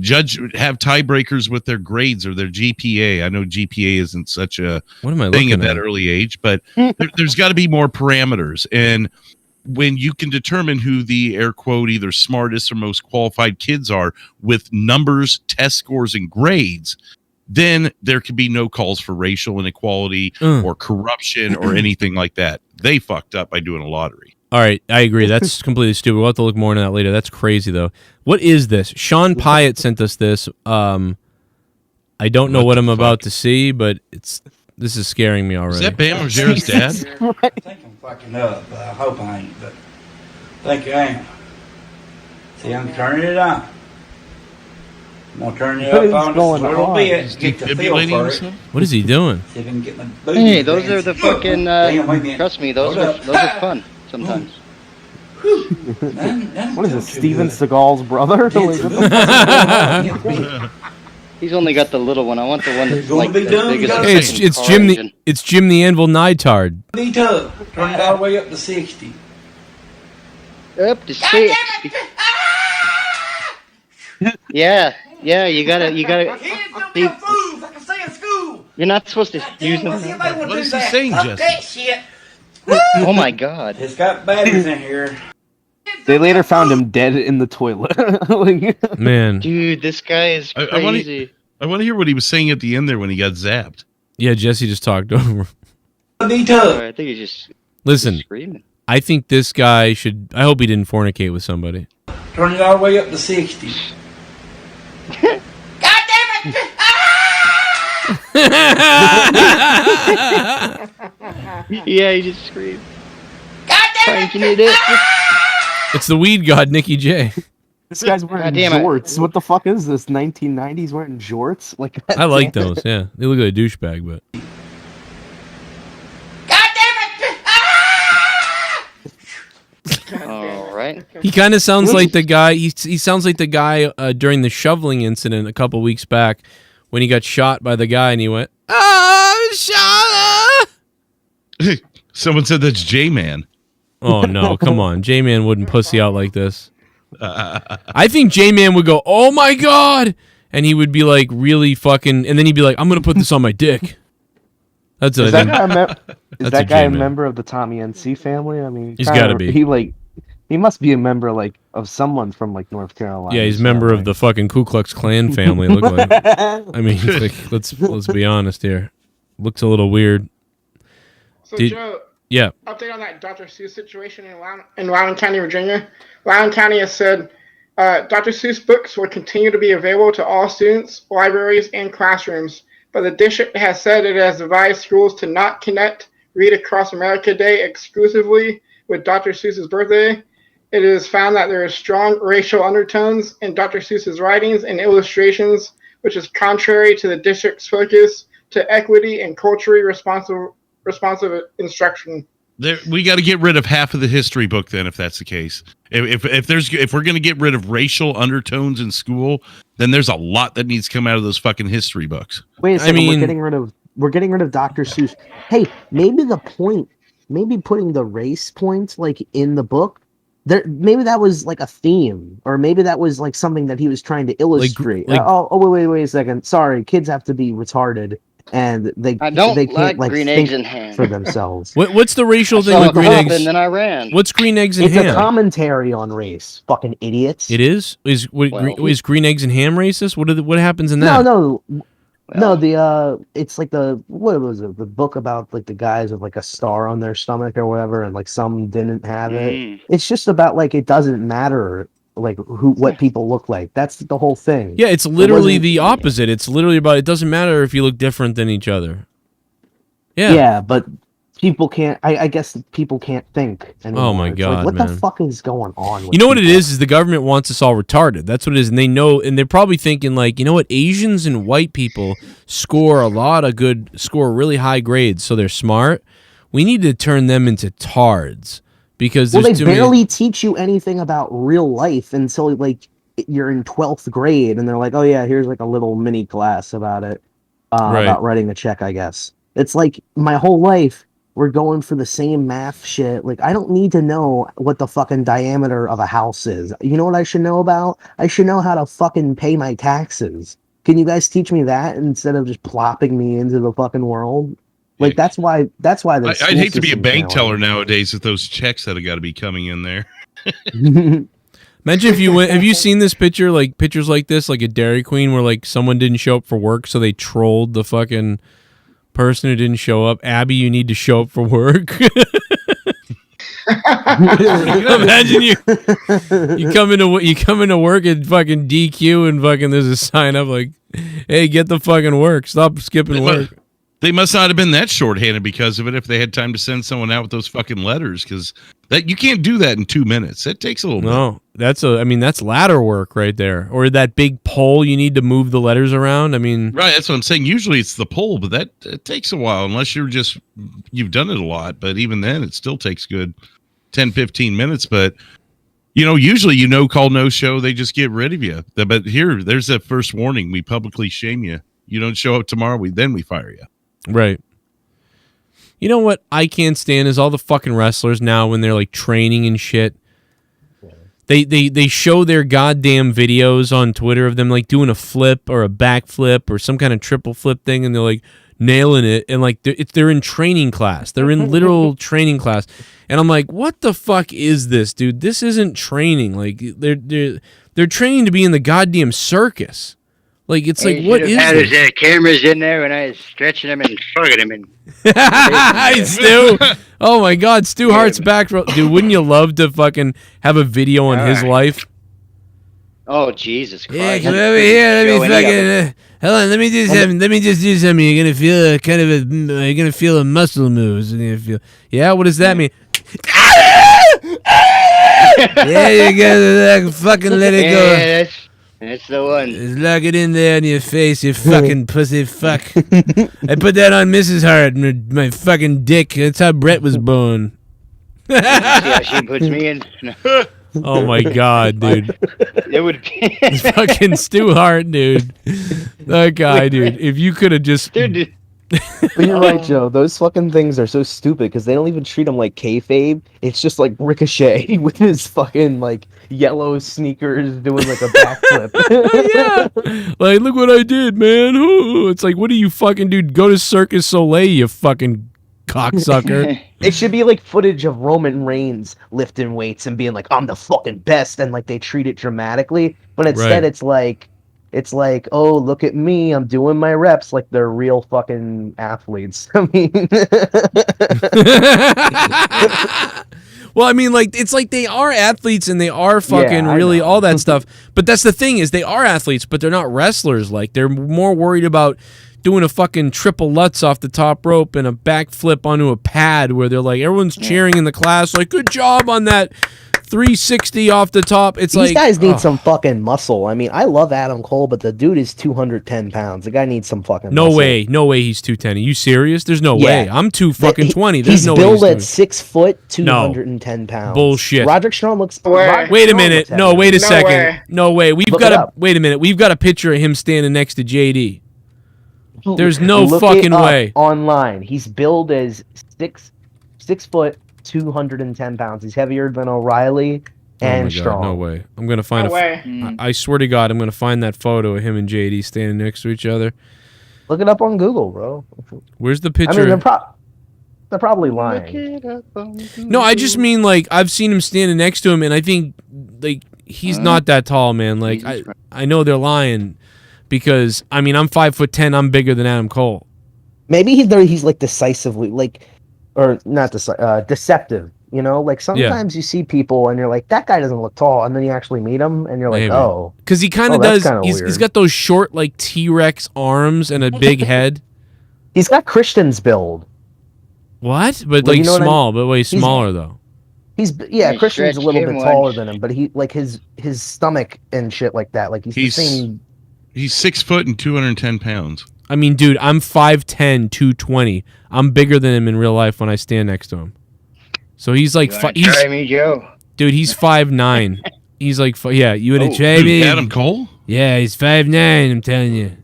tiebreakers with their grades or their GPA. I know GPA isn't such a thing at that early age, but there's got to be more parameters. And when you can determine who the air quote either smartest or most qualified kids are with numbers, test scores, and grades, then there could be no calls for racial inequality or corruption or anything like that. They fucked up by doing a lottery. All right, I agree. That's completely stupid. We'll have to look more into that later. That's crazy, though. What is this? Sean Pyatt sent us this. I don't know what I'm about to see, but this is scaring me already. Is that Bam Margera's dad? I think I'm fucking up, but I hope I ain't. But I think I am. See, I'm turning it on. I'm gonna turn it up on a little bit. Get the feel for it. What is he doing? See if I can get my Hey, those are the fucking. Trust me, those are fun sometimes. What is it, Steven Seagal's brother? He's only got the little one. I want the one that's like the biggest. Hey, it's Jim the Anvil Neidhart. Turn it all the way up to 60. Up to 60. Yeah, you gotta. See, you're not supposed to use them. What is he saying, Jesse? Oh my God! It's got batteries in here. They later found him dead in the toilet. Man, dude, this guy is crazy. I want to hear what he was saying at the end there when he got zapped. Yeah, Jesse just talked over. I think he's just listen. Screaming. I think this guy should. I hope he didn't fornicate with somebody. Turn it all the way up to 60. God damn it! Yeah, he just screamed. God damn it! It's the weed god, Nicky J. This guy's wearing jorts. What the fuck is this? 1990s wearing jorts? Like I like those. Yeah, they look like a douchebag, but. All right. He kind of sounds like the guy. He sounds like the guy during the shoveling incident a couple weeks back when he got shot by the guy and he went, "Ah, shot!" Someone said that's Jman. Oh no! Come on, Jman wouldn't pussy out like this. I think Jman would go, "Oh my god," and he would be like really fucking, and then he'd be like, "I'm gonna put this on my dick." That's Is what that guy a member of the Tommy NC family? I mean, he's got to be. He must be a member of someone from North Carolina. Yeah, he's a member of the fucking Ku Klux Klan family. Look like. I mean, let's be honest here. Looks a little weird. So Joe, yeah. Update on that Dr. Seuss situation in Loudoun County, Virginia. Loudoun County has said Dr. Seuss books will continue to be available to all students, libraries, and classrooms. But the district has said it has advised schools to not connect Read Across America Day exclusively with Dr. Seuss's birthday. It is found that there is strong racial undertones in Dr. Seuss's writings and illustrations, which is contrary to the district's focus to equity and culturally responsive instruction. We got to get rid of half of the history book then, if that's the case. If we're going to get rid of racial undertones in school, then there's a lot that needs to come out of those fucking history books. Wait a second, we're getting rid of Dr. Seuss. Hey, maybe putting the race points in the book. Maybe that was a theme, or maybe that was something that he was trying to illustrate. Wait a second. Sorry, kids have to be retarded, and they can't green think eggs in ham for themselves. What's the racial thing with green eggs? And then I ran. What's green eggs and ham? ham? It's a commentary on race. Fucking idiots. It is. Is green eggs and ham racist? What happens in that? No, it's what was it? The book about the guys with a star on their stomach or whatever, and some didn't have it. It's just about it doesn't matter what people look like. That's the whole thing. Yeah, it's literally the opposite. It's literally about it doesn't matter if you look different than each other. Yeah. Yeah, but people can't. I guess people can't think anymore. Oh my god, what man. the fuck is going on? With you know what people? it is the government wants us all retarded. That's what it is, and they know, and they're probably thinking you know what, Asians and white people score really high grades, so they're smart. We need to turn them into tards because they barely teach you anything about real life until you're in 12th grade, and they're like, oh yeah, here's a little mini class about it, about writing a check. I guess it's my whole life. We're going for the same math shit. I don't need to know what the fucking diameter of a house is. You know what I should know about? I should know how to fucking pay my taxes. Can you guys teach me that instead of just plopping me into the fucking world? That's why. I'd hate to be a bank teller nowadays with those checks that have got to be coming in there. Imagine if you went. Have you seen this picture? Pictures like this, at Dairy Queen, where someone didn't show up for work, so they trolled the fucking person who didn't show up. Abby, you need to show up for work. Imagine you come into work at fucking DQ and fucking there's a sign up hey, get the fucking work. Stop skipping work. They must not have been that shorthanded because of it if they had time to send someone out with those fucking letters, because that you can't do that in 2 minutes. It takes a little bit. No, that's ladder work right there. Or that big pole you need to move the letters around. Right, that's what I'm saying. Usually it's the pole, but it takes a while unless you've done it a lot. But even then, it still takes good 10, 15 minutes. But, usually call no show, they just get rid of you. But here, there's that first warning. We publicly shame you. You don't show up tomorrow, we fire you. Right. You know what I can't stand is all the fucking wrestlers now when they're training and shit. They show their goddamn videos on Twitter of them doing a flip or a backflip or some kind of triple flip thing, and they're nailing it, and they're in training class. They're in literal training class, and I'm like, what the fuck is this, dude? This isn't training. They're training to be in the goddamn circus. What is this? There's cameras in there, and I was stretching them and fucking them. Hi, Stu. Oh my God, Stu Hart's back. Dude, wouldn't you love to fucking have a video on his life? Oh Jesus Christ! Yeah, come over here. Let me fucking. Hold on. Let me just do something. You're gonna feel you're gonna feel a muscle moves. You're gonna feel. Yeah, what does that mean? Yeah, you gotta fucking let it go. Yeah, that's the one. Just lock it in there in your face, you fucking pussy fuck. I put that on Mrs. Hart, my fucking dick. That's how Brett was born. See how she puts me in? Oh my God, dude. It would be fucking Stu Hart, dude. That guy, dude. If you could have just But you're right, Joe. Those fucking things are so stupid because they don't even treat him like kayfabe. It's just like Ricochet with his fucking like yellow sneakers doing like a backflip. Yeah, like look what I did, man. Ooh. It's like, what do you fucking do? Go to Circus Soleil, you fucking cocksucker. It should be like footage of Roman Reigns lifting weights and being like, I'm the fucking best, and like they treat it dramatically. But instead, it's like, oh, look at me, I'm doing my reps like they're real fucking athletes. I mean, well, I mean, like it's like they are athletes and they are fucking really all that stuff. But that's the thing is they are athletes, but they're not wrestlers. Like they're more worried about doing a fucking triple Lutz off the top rope and a backflip onto a pad where they're like everyone's cheering in the class, like good job on that 360 off the top. It's these like guys need some fucking muscle. I mean, I love Adam Cole, but the dude is 210 pounds. The guy needs some fucking no muscle. no way he's 210. Are you serious? There's no way. I'm 220. There's He's no billed way. at 6 foot, 210 pounds. Bullshit. Roderick Strong looks. Wait a minute. No, wait a second. Way. No way. Wait a minute. We've got a picture of him standing next to JD. There's no fucking way. Online, he's billed as 6 foot, 210 pounds. He's heavier than O'Reilly and Strong. No way. I'm gonna find I swear to God, I'm gonna find that photo of him and JD standing next to each other. Look it up on Google, bro. Where's the picture? I mean, they're probably lying. No, I just mean like I've seen him standing next to him, and I think like he's not that tall, man. Like I know they're lying because I mean I'm 5'10", I'm bigger than Adam Cole. Maybe he's like decisively like, or not deceptive. You know, like sometimes you see people and you're like, that guy doesn't look tall, and then you actually meet him and you're like, oh, because he kind of does. He's got those short like T-Rex arms and a big head. He's got Christian's build. What? But like small, but way smaller though. Christian's a little bit taller than him, but he like his stomach and shit like that. Like he's the same. He's 6 foot and 210 pounds. I mean, dude, I'm 5'10", 220. I'm bigger than him in real life when I stand next to him. So he's like, try me, Joe. Dude, he's 5'9". He's like, you would have tried me. Adam Cole? Yeah, he's 5'9". I'm telling you.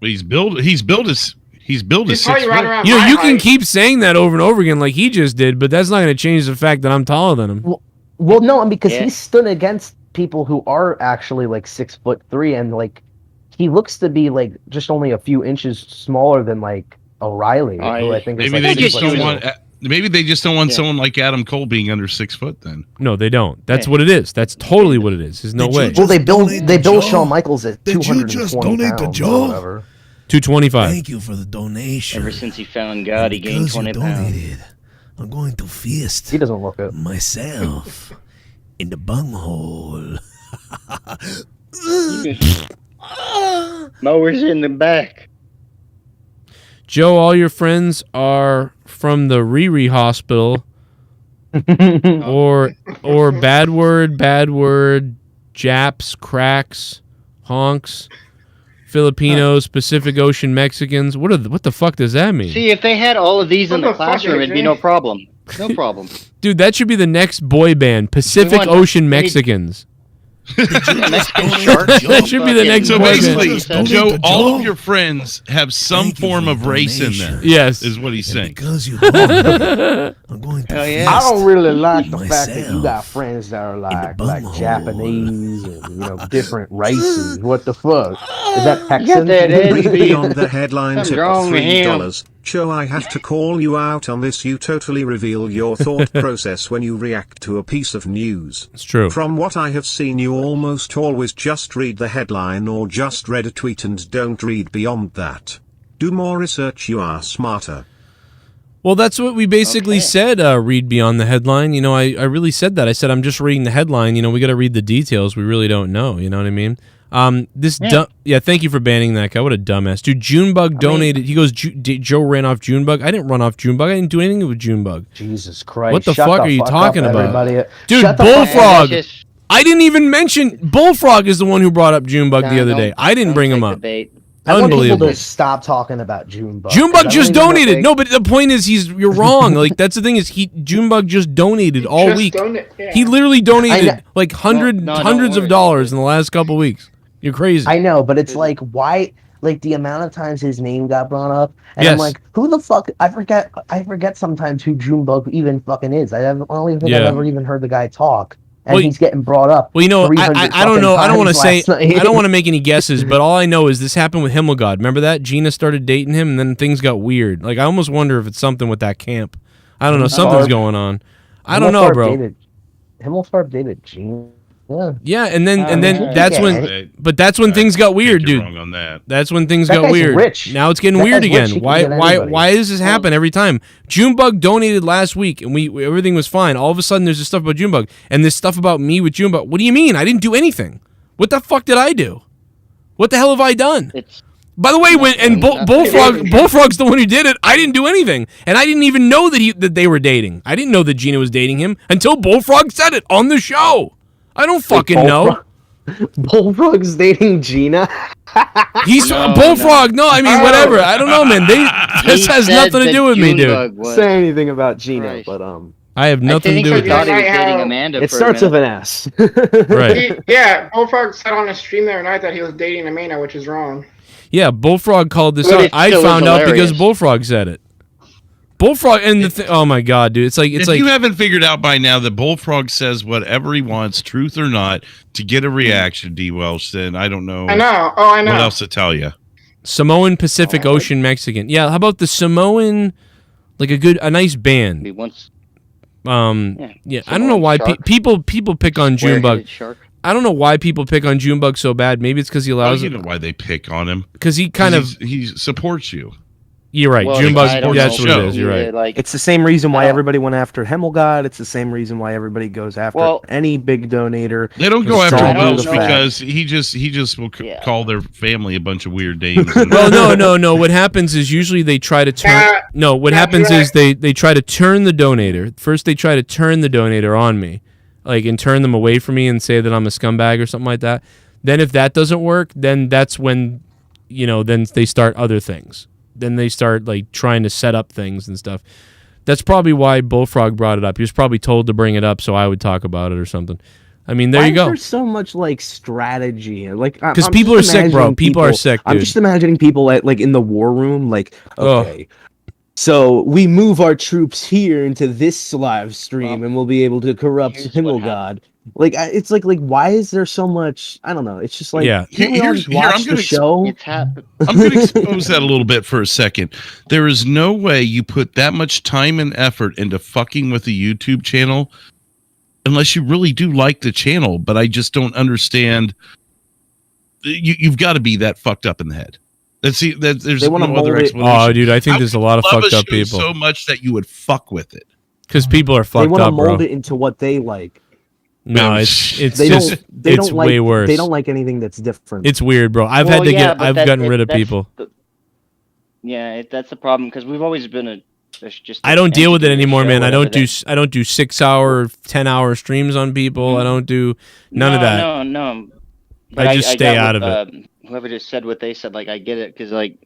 But he's built as 6 foot. Right, you know, you can keep saying that over and over again, like he just did, but that's not going to change the fact that I'm taller than him. Well, no, because he stood against people who are actually like 6'3", and like he looks to be like just only a few inches smaller than like O'Reilly, who I think maybe is they like just don't want. Maybe they just don't want someone like Adam Cole being under 6 foot. Then no, they don't. That's what it is. That's totally what it is. There's no way. Well, they bill Shawn Michaels at 220 just donate pounds to Joe? or whatever. 225. Thank you for the donation. Ever since he found God, he gained 20 pounds. I'm going to feast. He doesn't look it. Myself in the bunghole. Mowers in the back. Joe, all your friends are from the Riri Hospital, or bad word, Japs, cracks, honks, Filipinos, Pacific Ocean Mexicans. What the fuck does that mean? See, if they had all of these in the classroom, it'd be no problem. No problem. Dude, that should be the next boy band, Pacific Ocean Mexicans. That should be the next. So basically, Joe, all of your friends have some form of race in there. Yes, is what he's saying. Because you I'm going to. I don't really like the fact that you got friends that are like Japanese and different races. What the fuck is that Texan? Read beyond the headline tip of $3. Joe, I have to call you out on this. You totally reveal your thought process when you react to a piece of news. It's true. From what I have seen, you almost always just read the headline or just read a tweet and don't read beyond that. Do more research, you are smarter. Well, that's what we basically said, read beyond the headline. You know, I really said that. I said, I'm just reading the headline. You know, we got to read the details. We really don't know. You know what I mean? Thank you for banning that guy. What a dumbass. Dude, Junebug donated. He goes, Joe ran off Junebug. I didn't run off Junebug. I didn't do anything with Junebug. Jesus Christ. What the fuck are you talking about? Everybody. Dude, Bullfrog. I didn't even mention. Bullfrog is the one who brought up Junebug the other day. I didn't bring him up. I want people to stop talking about Junebug. Junebug just donated. No, but the point is, you're wrong. Like that's the thing is, Junebug just donated all week. He literally donated like hundreds of dollars in the last couple weeks. You're crazy. I know, but it's like why like the amount of times his name got brought up, and Yes. I'm like, who the fuck? I forget sometimes who Junebug even fucking is. I don't even think I've ever even heard the guy talk, and Well, he's getting brought up. Well, you know, 300 I don't know. I don't want to say. fucking times last I don't want to night. make any guesses, but all I know is this happened with Himmelgod. Remember that Gina started dating him, and then things got weird. Like I almost wonder if it's something with that camp. I don't know. Something's going on. I don't know, bro. Himmelsfarb dated Gina. Yeah, and then that's when, but that's when things got weird, dude. Wrong on that. That's when things That got guy's weird. rich. Now it's getting That weird guy's again. rich. He can Why get anybody. why does this happen every time? Junebug donated last week, and we everything was fine. All of a sudden, there's this stuff about Junebug, and this stuff about me with Junebug. What do you mean? I didn't do anything. What the fuck did I do? What the hell have I done? By the way, Bullfrog's the one who did it. I didn't do anything, and I didn't even know that they were dating. I didn't know that Gina was dating him until Bullfrog said it on the show. I don't fucking know. Bullfrog's dating Gina. He's Bullfrog. No, I mean whatever. I don't know, man. This has nothing to do with me, dude. Say anything about Gina, but I have nothing to do with he was this. dating Amanda. It starts with an S. Right. Bullfrog said on a stream the other night that he was dating Amanda, which is wrong. Yeah, Bullfrog called this But out. it I still found was out because hilarious. Bullfrog said it. Bullfrog and oh my god, dude! It's like If you haven't figured out by now that Bullfrog says whatever he wants, truth or not, to get a reaction, D. Welsh, then I don't know. I know. Oh, I know. What else to tell you? Samoan Pacific Ocean Mexican. Yeah, how about the Samoan? Like a nice band. He wants. Yeah, I don't know why people pick on Junebug. I don't know why people pick on Junebug so bad. Maybe it's because he allows. You know why they pick on him? Because he he supports you. You're right. Well, Junebug. I don't That's know. what it is. You're right. It's the same reason why everybody went after Himmelgod. It's the same reason why everybody goes after any big donator. They don't go It's after all due Welsh to the fact. because he just will call their family a bunch of weird names. Well, no. What happens is usually they try to turn. No, what happens is they try to turn the donator. First, they try to turn the donator on me, like and turn them away from me and say that I'm a scumbag or something like that. Then, if that doesn't work, then that's when, then they start other things. Then they start like trying to set up things and stuff. That's probably why Bullfrog brought it up. He was probably told to bring it up so I would talk about it or something. I mean, there you go. There's so much like strategy, like because people are sick, bro. People are sick. Dude. I'm just imagining people at like in the war room, like okay. So we move our troops here into this live stream, and we'll be able to corrupt Himmelgod. Like it's like why is there so much? I don't know. It's just like can't we all just watch the show? I'm going to expose that a little bit for a second. There is no way you put that much time and effort into fucking with a YouTube channel unless you really do like the channel. But I just don't understand. You've got to be that fucked up in the head. There's no other explanation. Oh, dude, I think there's a lot of fucked up people. So much that you would fuck with it because people are fucked up, bro. They want to mold it into what they like. No, it's don't way like, worse. They don't like anything that's different. It's weird, bro. I've gotten rid of people. That's the problem because we've always been I don't deal with it anymore, man. I don't do 6-hour, 10-hour streams on people. I don't do none of that. No. I just stay out of it. Whoever just said what they said, like I get it because like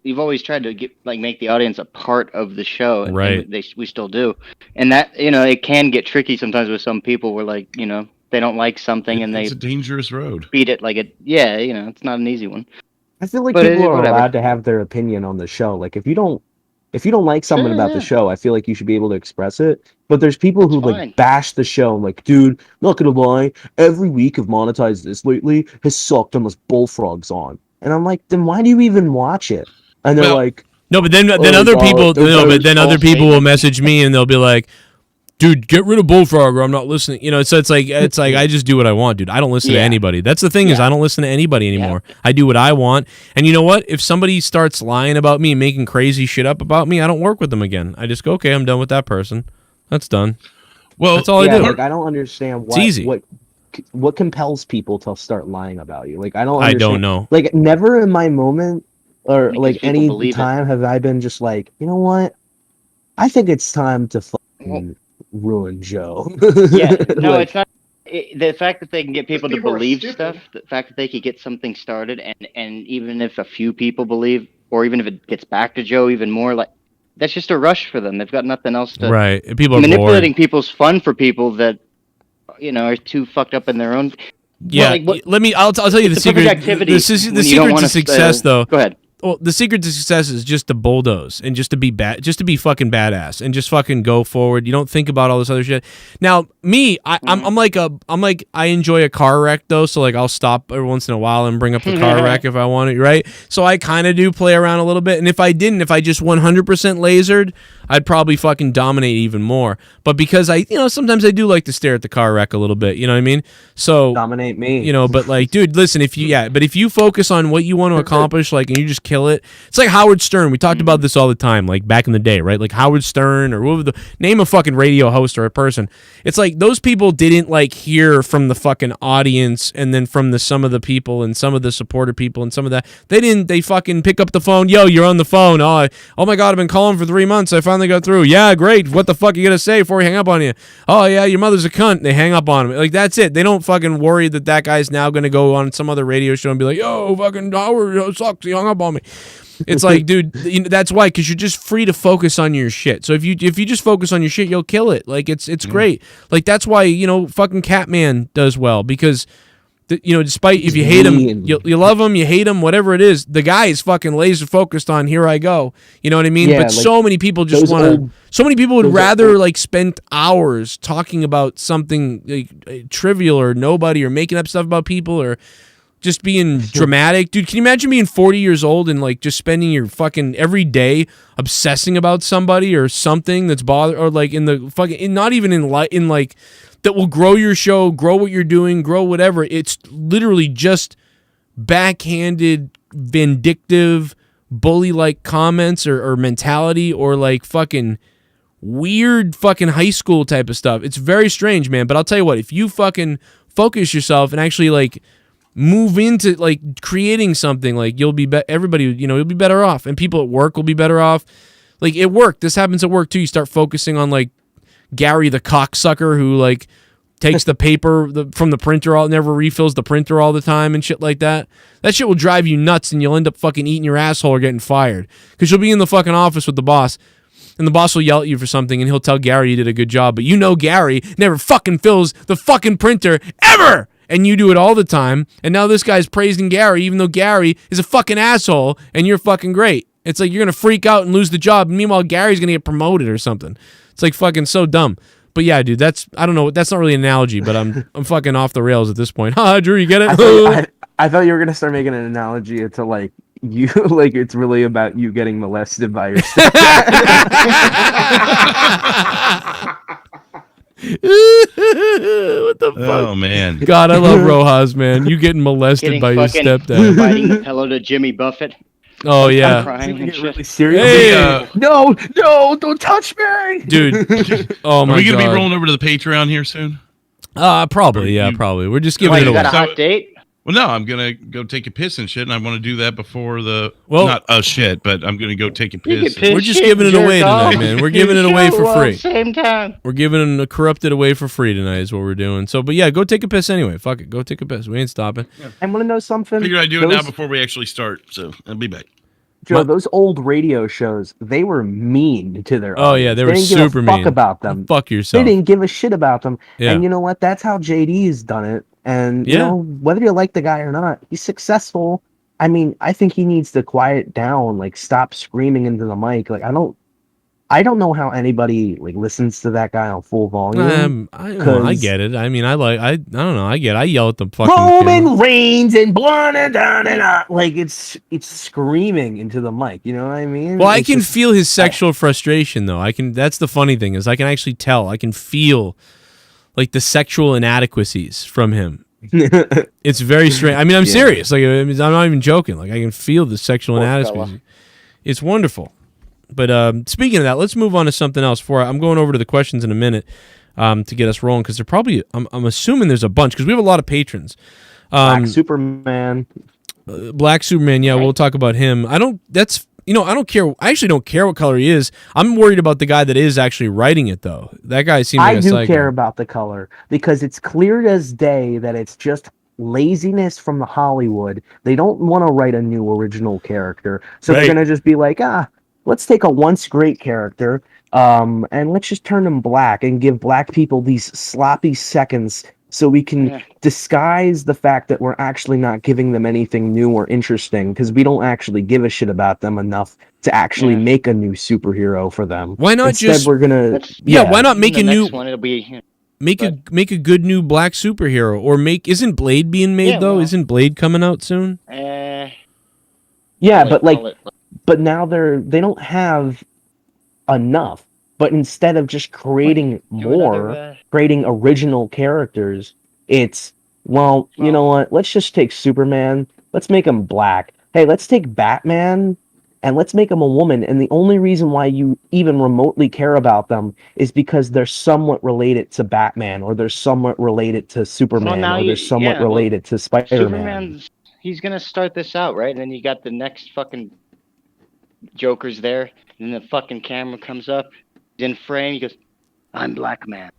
you've always tried to make the audience a part of the show, and right? We still do, and that it can get tricky sometimes with some people where like they don't like something and it's a dangerous road. Beat it like it. Yeah, it's not an easy one. I feel like people are allowed to have their opinion on the show. Like if you don't like something about the show, I feel like you should be able to express it. But there's people who like bash the show and like, dude, not gonna lie, every week of Monetize This lately has sucked unless Bullfrog's on. And I'm like, then why do you even watch it? And they're like, no, but then other people, other people will message me and they'll be like, dude, get rid of Bullfrog or I'm not listening. So it's like I just do what I want, dude. I don't listen to anybody. That's the thing is I don't listen to anybody anymore. I do what I want. And you know what? If somebody starts lying about me and making crazy shit up about me, I don't work with them again. I just go, okay, I'm done with that person. That's done. Well, that's all I do. Like, I don't understand it's easy. What compels people to start lying about you. Like I don't know. Like never in my moment or like any time have I been just like, you know what? I think it's time to fucking ruin Joe. No, it's not. The fact that they can get people to believe stuff, the fact that they could get something started, and even if a few people believe, or even if it gets back to Joe even more, like that's just a rush for them. They've got nothing else to. Right, people are manipulating people's fun for people that are too fucked up in their own. Yeah, let me. I'll tell you the secret. The secret to success, though. Go ahead. Well, the secret to success is just to bulldoze and just to be fucking badass and just fucking go forward. You don't think about all this other shit. Now, me, I'm like I enjoy a car wreck though, so like I'll stop every once in a while and bring up a car wreck if I want it, right? So I kind of do play around a little bit, and if I just 100% lasered, I'd probably fucking dominate even more. But because sometimes I do like to stare at the car wreck a little bit, you know what I mean? So dominate me, but like, dude, listen, if you focus on what you want to accomplish, like, and you just kill it, it's like Howard Stern. We talked about this all the time, like back in the day, right? Like Howard Stern or name a fucking radio host or a person. It's like those people didn't like hear from the fucking audience and then from some of the people and some of the supporter people and some of that. They fucking pick up the phone. Yo, you're on the phone. Oh my God, I've been calling for 3 months. I finally got through. Yeah, great. What the fuck are you gonna say before we hang up on you? Oh yeah, your mother's a cunt. They hang up on him. Like that's it. They don't fucking worry that guy's now gonna go on some other radio show and be like, yo, fucking Howard sucks. He hung up on me. It's like, dude, that's why, because you're just free to focus on your shit. So if you just focus on your shit, you'll kill it. Like it's great. Like that's why fucking Catman does well, because despite if you hate him, you love him, you hate him, whatever it is, the guy is fucking laser focused on here I go. You know what I mean? Yeah, but so many people just want to. So many people would rather like spend hours talking about something like trivial or nobody or making up stuff about people or just being dramatic. Dude, can you imagine being 40 years old and like just spending your fucking every day obsessing about somebody or something that's or like in the fucking not even in like that will grow your show, grow what you're doing, grow whatever. It's literally just backhanded, vindictive, bully-like comments or mentality or like fucking weird fucking high school type of stuff. It's very strange, man. But I'll tell you what, if you fucking focus yourself and actually like move into like creating something, like you'll be everybody, you'll be better off, and people at work will be better off. Like at work, this happens at work too. You start focusing on like Gary the cocksucker who like takes the paper from the printer, never refills the printer all the time and shit like that. That shit will drive you nuts, and you'll end up fucking eating your asshole or getting fired because you'll be in the fucking office with the boss. And the boss will yell at you for something, and he'll tell Gary you did a good job. But Gary never fucking fills the fucking printer ever! And you do it all the time. And now this guy's praising Gary, even though Gary is a fucking asshole, and you're fucking great. It's like you're going to freak out and lose the job. Meanwhile, Gary's going to get promoted or something. It's like fucking so dumb. But yeah, dude, I don't know. That's not really an analogy, but I'm fucking off the rails at this point. Ha, Drew, you get it? I thought you were going to start making an analogy to like, you like it's really about you getting molested by your stepdad. What the fuck? Oh man, God, I love Rojas, man. You getting molested by your stepdad? Providing a pillow to Jimmy Buffett. Oh yeah. Crying and shit. Really serious. Hey, no, don't touch me, dude. Oh my God. Are we gonna be rolling over to the Patreon here soon? Probably. Yeah, probably. We're just giving it away. You got a hot date? Well, no, I'm gonna go take a piss and shit, and I want to do that before not a shit, but I'm gonna go take a piss. We're just giving it away tonight, man. We're giving it away for free. Same time. We're giving it corrupted away for free tonight is what we're doing. So, but yeah, go take a piss anyway. Fuck it, go take a piss. We ain't stopping. Yeah. I want to know something. Figured I'd do it now before we actually start, so I'll be back. Joe, those old radio shows, they were mean to their audience. Yeah, they were super mean. Fuck about them. Fuck yourself. They didn't give a shit about them. Yeah. And you know what? That's how JD's done it. And you know, whether you like the guy or not, he's successful. I mean, I think he needs to quiet down, like stop screaming into the mic. Like I don't know how anybody like listens to that guy on full volume. I get it. I mean, I don't know. I get it. I yell at the fucking Roman Reigns and blah and down and up. Like it's screaming into the mic. You know what I mean? Well, I can feel his sexual frustration though. That's the funny thing is I can actually tell. I can feel like the sexual inadequacies from him. It's very strange. I mean, I'm serious. Like I'm not even joking. Like I can feel the sexual inadequacies. It's wonderful. But speaking of that, let's move on to something else. I'm going over to the questions in a minute to get us rolling because they're probably. I'm assuming there's a bunch because we have a lot of patrons. Black Superman. Black Superman. Yeah, we'll talk about him. I don't care. I actually don't care what color he is. I'm worried about the guy that is actually writing it, though. That guy seems like a psycho. I do care about the color because it's clear as day that it's just laziness from the Hollywood. They don't want to write a new original character, so they're gonna just be like, let's take a once great character, and let's just turn him black and give black people these sloppy seconds so we can disguise the fact that we're actually not giving them anything new or interesting because we don't actually give a shit about them enough to actually make a new superhero for them. Why not Instead, we're gonna why not make a new one, it'll be, make a good new black superhero, or isn't Blade being made though? Isn't Blade coming out soon? Yeah, but now they don't have enough. But instead of just creating creating original characters, it's, well, you know what? Let's just take Superman. Let's make him black. Hey, let's take Batman and let's make him a woman. And the only reason why you even remotely care about them is because they're somewhat related to Batman, or they're somewhat related to Superman, or they're somewhat related to Spider-Man. He's going to start this out, right? And then you got the next fucking Joker's there. And then the fucking camera comes up. In frame, he goes, "I'm Black Man."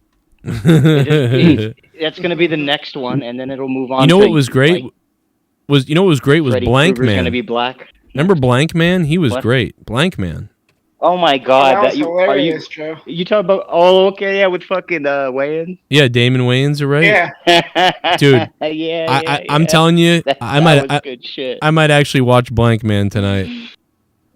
That's going to be the next one, and then it'll move on. You know what was great? Was Blank Man going to be black? Remember Blank Man? He was great. Blank Man. Oh my god, that was hilarious, Joe. You talking about? Oh, okay, yeah, with fucking Wayans. Yeah, Damon Wayans, right? Yeah, dude. I'm telling you, that was good shit. I might actually watch Blank Man tonight.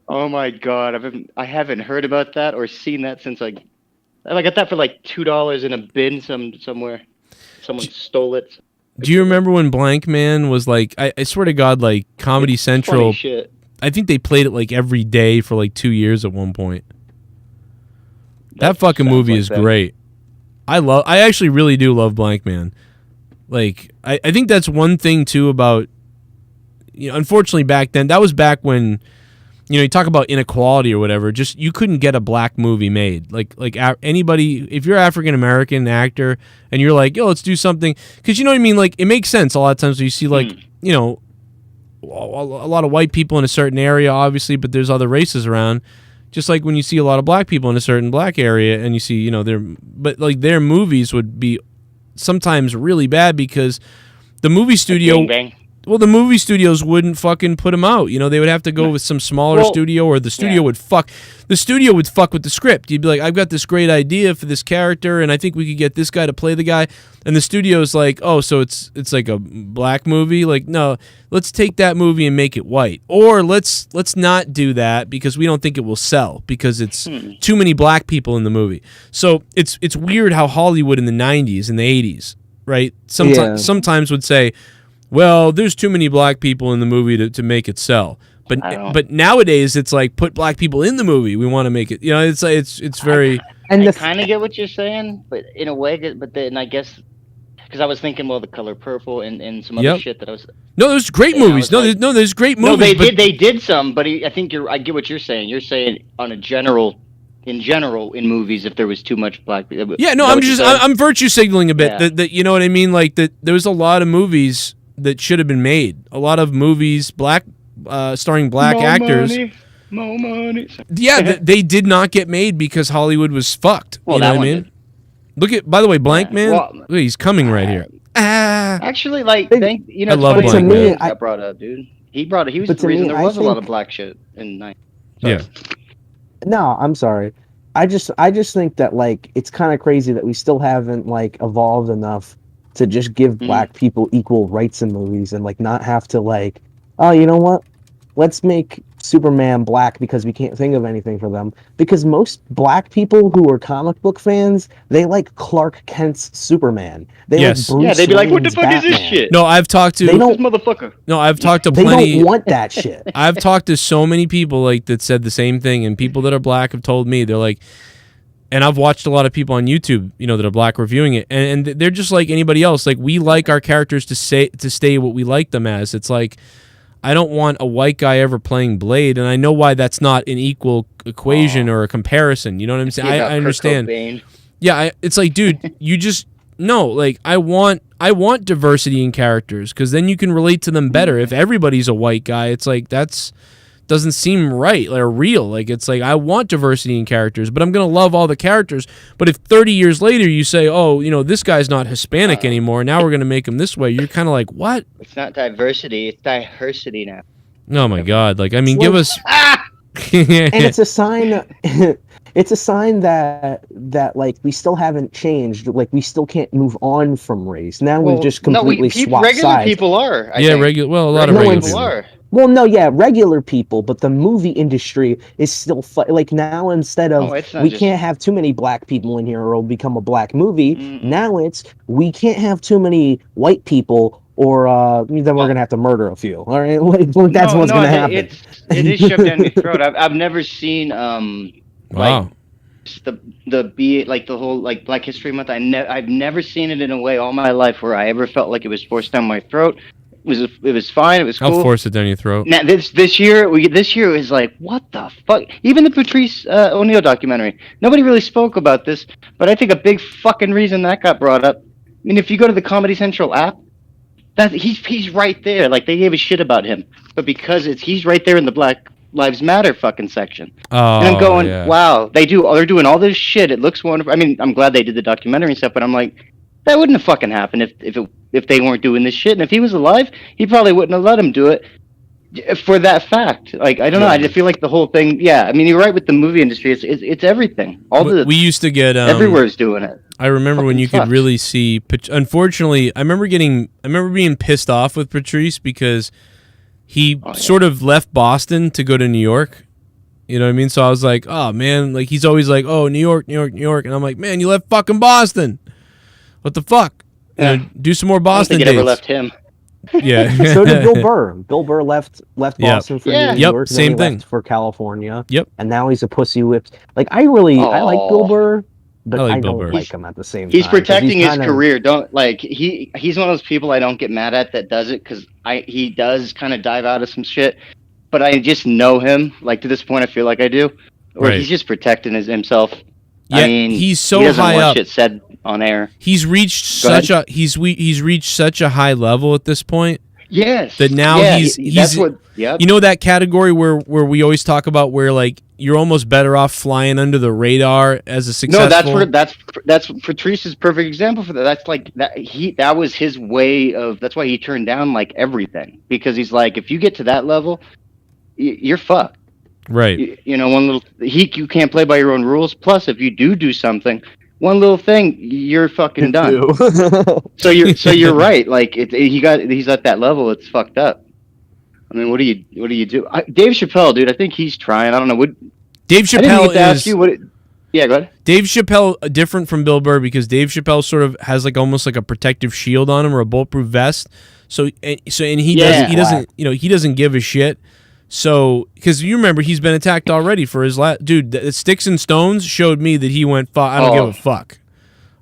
Oh my god, I haven't heard about that or seen that since I got that for like $2 in a bin somewhere. Someone stole it. Do you remember when Blank Man was like? I swear to God, like Comedy Central. Funny shit. I think they played it like every day for like 2 years at one point. That fucking movie is great. I actually really do love Blank Man. Like I think that's one thing too about, unfortunately back then, that was back when. You talk about inequality or whatever. Just you couldn't get a black movie made. Like anybody, if you're African American actor and you're like, yo, let's do something, because you know what I mean. Like it makes sense a lot of times when you see like a lot of white people in a certain area, obviously, but there's other races around. Just like when you see a lot of black people in a certain black area, and you see their movies would be sometimes really bad because the movie studio. Well, the movie studios wouldn't fucking put them out. They would have to go with some smaller studio, or the studio would fuck. The studio would fuck with the script. You'd be like, I've got this great idea for this character, and I think we could get this guy to play the guy. And the studio's like, oh, so it's like a black movie? Like, no, let's take that movie and make it white. Or let's not do that because we don't think it will sell because it's too many black people in the movie. So it's weird how Hollywood in the 90s and the 80s, right, sometimes would say, well, there's too many black people in the movie to make it sell. But nowadays it's like, put black people in the movie. We want to make it. It's very. I kind of get what you're saying, but in a way, but then I guess because I was thinking, well, The Color Purple and some other shit that I was. No, there's great movies. There's great movies. No, they did some, but I think I get what you're saying. You're saying in general in movies, if there was too much black people. Yeah, no, I'm virtue signaling a bit that you know what I mean. Like that, there was a lot of movies that should have been made. A lot of movies, starring black actors. More money. Yeah, they did not get made because Hollywood was fucked. Well, you know what I mean? Look at, by the way, Blank Man. Look, he's coming right here. Actually, like, I love Blank Man. Got brought up, dude. He was the reason there was a lot of black shit in the 90s. Yeah. No, I'm sorry. I just think that like it's kind of crazy that we still haven't like evolved enough to just give black people equal rights in movies and like not have to like, oh, you know what? Let's make Superman black because we can't think of anything for them. Because most black people who are comic book fans, they like Clark Kent's Superman. They like Bruce they'd be like, what the fuck Batman. is this shit? No, I've talked to this motherfucker. No, I've talked to they plenty. Don't want that shit. I've talked to so many people like that said the same thing, and people that are black have told me they're like, and I've watched a lot of people on YouTube, that are black reviewing it, and they're just like anybody else. Like, we like our characters to stay what we like them as. It's like, I don't want a white guy ever playing Blade, and I know why that's not an equal equation or a comparison. You know what I'm saying? I understand. Yeah, it's like, dude, you just no. Like, I want diversity in characters because then you can relate to them better. If everybody's a white guy, it's like doesn't seem right or real. Like, it's like, I want diversity in characters, but I'm gonna love all the characters. But if 30 years later you say, oh, this guy's not Hispanic anymore, now we're gonna make him this way, you're kind of like, what? It's not diversity, it's diversity now. Oh my god! Like, I mean, give us. And it's a sign. it's a sign that like we still haven't changed. Like we still can't move on from race. Now we've just completely swapped regular sides. people are. I yeah, think. regular. Well, a lot of regular people are. Well, no, yeah, regular people, but the movie industry is still like now instead of we can't have too many black people in here or it'll become a black movie. Now it's we can't have too many white people or then we're gonna have to murder a few. All right, like, that's what's gonna happen. It is shoved down your throat. I've never seen wow. like the whole like Black History Month. I've never seen it in a way all my life where I ever felt like it was forced down my throat. It was fine. It was cool. I'll force it down your throat. Now this year it was like, what the fuck? Even the Patrice O'Neal documentary. Nobody really spoke about this, but I think a big fucking reason that got brought up. I mean, if you go to the Comedy Central app, he's right there. Like they gave a shit about him, but because he's right there in the Black Lives Matter fucking section. Oh, and I'm going, wow, they're doing all this shit. It looks wonderful. I mean, I'm glad they did the documentary and stuff, but I'm like, that wouldn't have fucking happened if they weren't doing this shit. And if he was alive, he probably wouldn't have let him do it for that fact. Like, I don't know. I just feel like the whole thing. Yeah, I mean, you're right with the movie industry. It's everything. We used to get everywhere's doing it. I remember when you could really see. Unfortunately, I remember being pissed off with Patrice because he sort of left Boston to go to New York. You know what I mean? So I was like, oh man, like he's always like, oh New York, New York, New York, and I'm like, man, you left fucking Boston. What the fuck? Yeah. Do some more Boston dates. I don't think it ever left him. Yeah. So did Bill Burr. Bill Burr left Boston for New York. Same and thing. left for California. Yep. And now he's a pussy whipped. Like I like Bill Burr, but I don't like him at the same time. He's protecting his career. Don't like he's one of those people I don't get mad at that does it because he does kind of dive out of some shit. But I just know him. Like to this point, I feel like I do. Or he's just protecting himself. Yeah, I mean, he's so he doesn't high want up. Shit said on air. He's reached he's reached such a high level at this point. Yes. That now he's you know that category where we always talk about where like you're almost better off flying under the radar as a successful. No, that's Patrice's perfect example for that. That's like that was his way of. That's why he turned down like everything because he's like, if you get to that level, you're fucked. Right. You know, you can't play by your own rules. Plus, if you do something, one little thing, you're fucking done. so you're right. Like he's at that level. It's fucked up. I mean, what do you do? Dave Chappelle, dude. I think he's trying. I don't know. Dave Chappelle is. Ask you yeah, go ahead. Dave Chappelle different from Bill Burr because Dave Chappelle sort of has like almost like a protective shield on him or a bulletproof vest. So he doesn't give a shit. So, because you remember he's been attacked already for his last dude. Sticks and Stones showed me that he went. I don't give a fuck.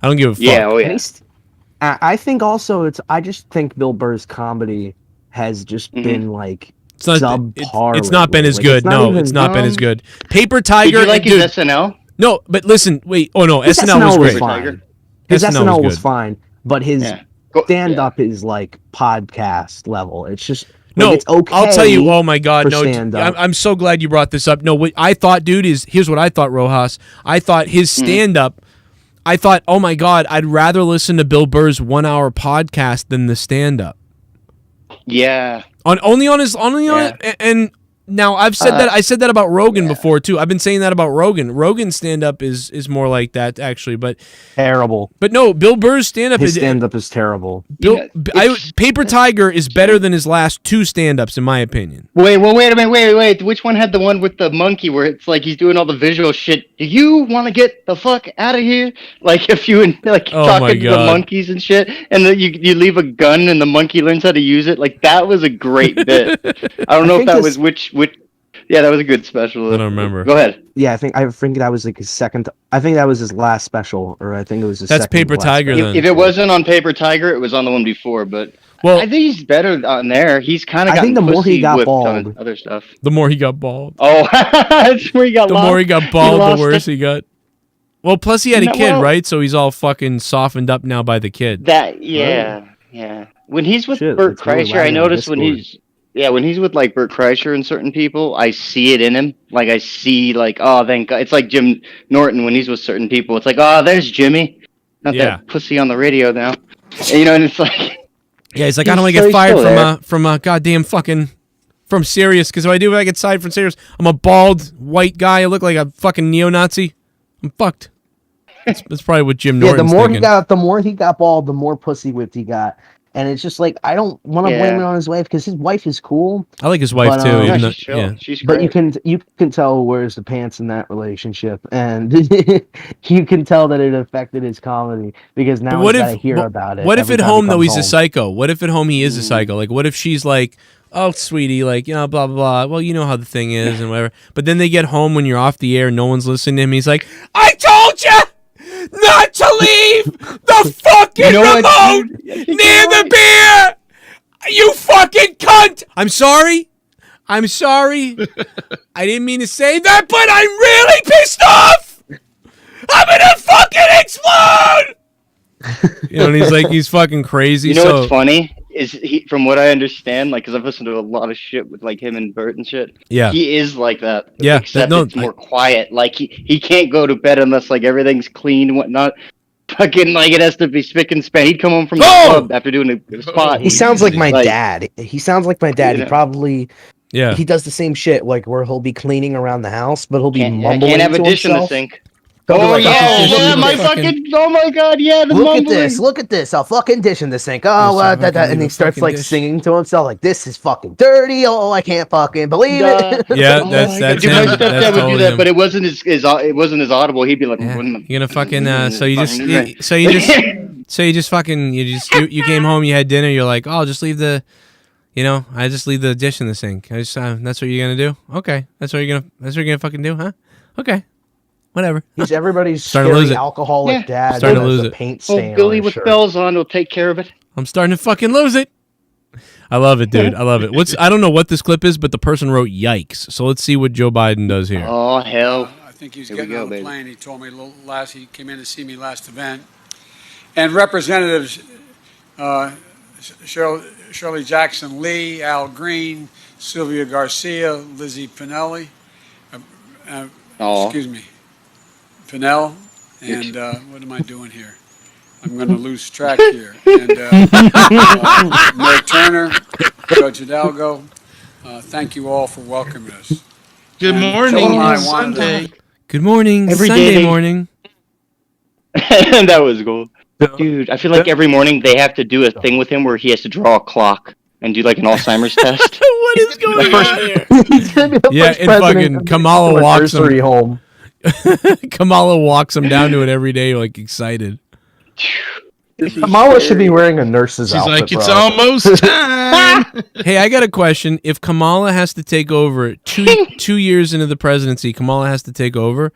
I don't give a fuck. Yeah, I think also I just think Bill Burr's comedy has just been like subpar. It's not been as good. No, it's not been as good. Paper Tiger. Did you like his SNL? No, but listen, wait. Oh no, SNL was great. Fine. His SNL was fine, but his stand-up is like podcast level. It's just. No, it's okay. I'll tell you. Oh my God, no! I'm so glad you brought this up. No, what I thought, dude, here's what I thought, Rojas. I thought his stand-up. I thought, oh my God, I'd rather listen to Bill Burr's 1 hour podcast than the stand-up. Yeah. Only on it, and now I've said that. I said that about Rogan before too. I've been saying that about Rogan. Rogan's stand-up is more like that actually, but terrible. But no, Bill Burr's stand-up is terrible. Paper Tiger is better than his last two stand-ups in my opinion. Wait a minute. Wait. Which one had the one with the monkey where it's like he's doing all the visual shit? Do you want to get the fuck out of here? Like if you talking to the monkeys and shit, and then you leave a gun and the monkey learns how to use it. Like that was a great bit. I don't know if that was which. Yeah, that was a good special. I don't remember. Go ahead. Yeah, I think that was like his second. I think that was his last special, or I think it was his. That's Paper Tiger. Then if it wasn't on Paper Tiger, it was on the one before. But I think he's better on there. He's kind of. I think the more he got bald, other stuff. The more he got bald. Oh, that's where he got. The more he got bald, the worse he got. Well, plus he had a kid, right? So he's all fucking softened up now by the kid. Yeah. When he's with Bert Kreischer, I noticed when he's with like Bert Kreischer and certain people, I see it in him. Like I see like, oh, thank God. It's like Jim Norton when he's with certain people. It's like, oh, there's Jimmy. Not that pussy on the radio now. And, and it's like. Yeah, he's like, I don't want to get fired from a goddamn fucking from Sirius because if I get fired from Sirius, I'm a bald white guy. I look like a fucking neo-Nazi. I'm fucked. That's probably what Jim Yeah, Norton's the more thinking. he got bald, the more pussy whipped he got. And it's just like I don't want to blame it on his wife because his wife is cool. I like his wife too. Even though, She's but great. you can tell who wears the pants in that relationship, and you can tell that it affected his comedy because now he's got to hear about it. What if every at time he home though comes he's a home. psycho? What if at home he is a psycho? Like what if she's like, oh sweetie, like blah blah blah. Well, you know how the thing is and whatever. But then they get home when you're off the air, no one's listening to him. He's like, I told you not to leave the fucking remote near the beer. You fucking cunt! I'm sorry. I didn't mean to say that, but I'm really pissed off. I'm gonna fucking explode. And he's like, he's fucking crazy. You know what's funny is he, from what I understand, like, because I've listened to a lot of shit with like him and Bert and shit. Yeah, he is like that. Yeah, except it's more quiet. Like he can't go to bed unless like everything's clean and whatnot. Fucking like it has to be spick and span. He'd come home from the club after doing a spot. He sounds like my dad. He sounds like my dad. He probably he does the same shit, like where he'll be cleaning around the house, but he'll be mumbling can't have a to dish in the himself. sink. Oh yeah, my fucking. Oh my god, yeah. The look mumbling. at this! Look at this! I'll fucking dish in the sink. Oh, and he starts like singing to himself, like this is fucking dirty. Oh, I can't fucking believe it. Yeah, that's Dude, him. my stepdad That's would do totally that, him. but it wasn't as audible. He'd be like, You're gonna fucking so you just fucking you came home, you had dinner, you're like, oh, I'll just leave the I just leave the dish in the sink. That's what you're gonna do? Okay. That's what you're gonna fucking do, huh? Okay. Whatever. He's everybody's starting to lose scary it. alcoholic dad. Starting to lose a it. paint stain. Billy on his with shirt. bells on will take care of it. I'm starting to fucking lose it. I love it, dude. I love it. I don't know what this clip is, but the person wrote yikes. So let's see what Joe Biden does here. Oh hell. I think he was getting on the plane. He told me he came in to see me last event. And Representatives Shirley Jackson Lee, Al Green, Sylvia Garcia, Lizzie Pinelli, excuse me, Pinell, and what am I doing here? I'm going to lose track here. And Mayor Turner, Judge Hidalgo, thank you all for welcoming us. Good morning, Sunday. Good morning, Every Sunday day morning. That was cool. Dude, I feel like every morning they have to do a thing with him where he has to draw a clock and do like an Alzheimer's test. What is going on here? He's gonna be the Yeah, first and president fucking to Kamala go to a walks nursery him home. Kamala walks him down to it every day, like excited. Kamala should be wearing a nurse's She's outfit. like, it's bro. almost time. Hey, I got a question. If Kamala has to take over 2 years into the presidency, Kamala has to take over.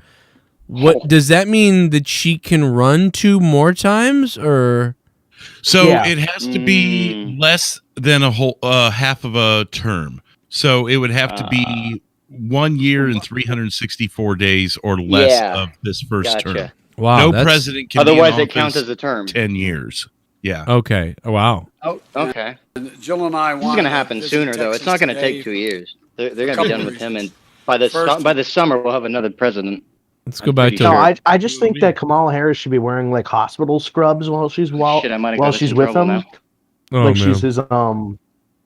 What does that mean? That she can run 2 more times, or So it has to be less than a whole half of a term. So it would have to be 1 year and 364 days or less of this first term. Wow, no president can otherwise be in it counts office as a term. 10 years. Yeah. Okay. Oh, wow. Oh, okay. And Jill and I This is going to happen sooner, though. It's not going to take 2 years. They're going to be done with him, and by the summer we'll have another president. Let's go back to. No, I just think that Kamala Harris should be wearing like hospital scrubs while she's she's with him, Oh,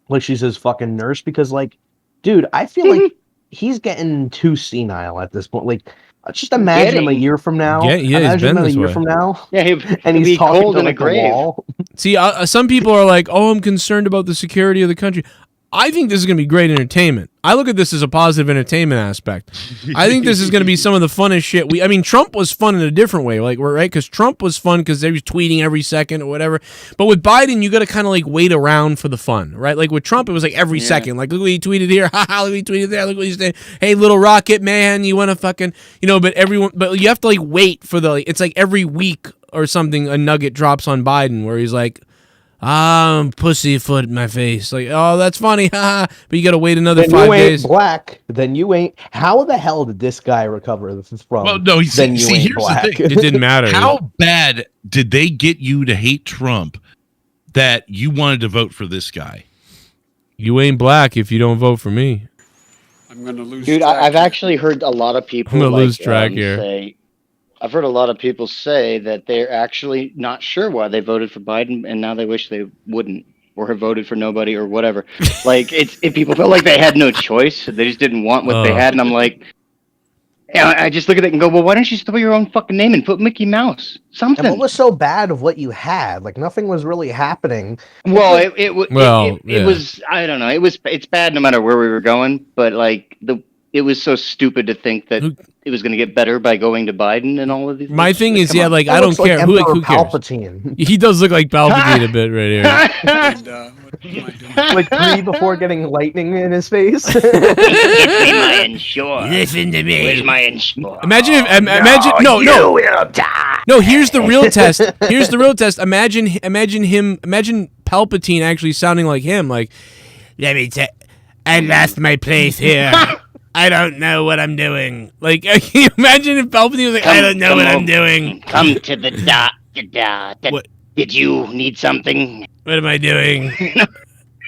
like she's his fucking nurse. Because like, dude, I feel like he's getting too senile at this point. Like, just imagine him a year from now. Yeah, he's imagine been him a this year way. from now. Yeah, and he'll he's be talking cold to in a like the grave. wall. See, some people are like, "Oh, I'm concerned about the security of the country." I think this is going to be great entertainment. I look at this as a positive entertainment aspect. I think this is going to be some of the funnest shit. I mean, Trump was fun in a different way, like right? Because Trump was fun because they was tweeting every second or whatever. But with Biden, you got to kind of like wait around for the fun, right? Like with Trump, it was like every second. Like, look what he tweeted here, haha, look what he tweeted there, look what he's saying. Hey, little rocket man, you want to fucking, but you have to like wait for it's like every week or something, a nugget drops on Biden where he's like, pussyfoot in my face. Like, oh, that's funny. Haha. But you got to wait another 5 days. Black. Then you ain't. How the hell did this guy see, here's the thing. It didn't matter. How bad did they get you to hate Trump that you wanted to vote for this guy? You ain't black if you don't vote for me. I'm going to lose Dude, track. I've actually heard a lot of people I'm gonna lose track here. say, I've heard a lot of people say that they're actually not sure why they voted for Biden, and now they wish they wouldn't, or have voted for nobody, or whatever. Like, if people felt like they had no choice, they just didn't want what they had, and I'm like, And I just look at it and go, well, why don't you throw your own fucking name and put Mickey Mouse? Something. And what was so bad of what you had? Like nothing was really happening. Well, it was. I don't know. It's bad no matter where we were going, but like it was so stupid to think that it was going to get better by going to Biden and all of these. My thing is, I don't care who cares. Palpatine. He does look like Palpatine a bit right here. Like 3 before getting lightning in his face. Get me my insure. Listen to me. Where's my insure? Imagine if no. You will die. No, here's the real test. Here's the real test. Imagine Palpatine actually sounding like him. Like, let me tell. I lost my place here. I don't know what I'm doing. Like, can you imagine if Palpatine was like, I don't know what I'm doing. Come to the doctor. What? Did you need something? What am I doing?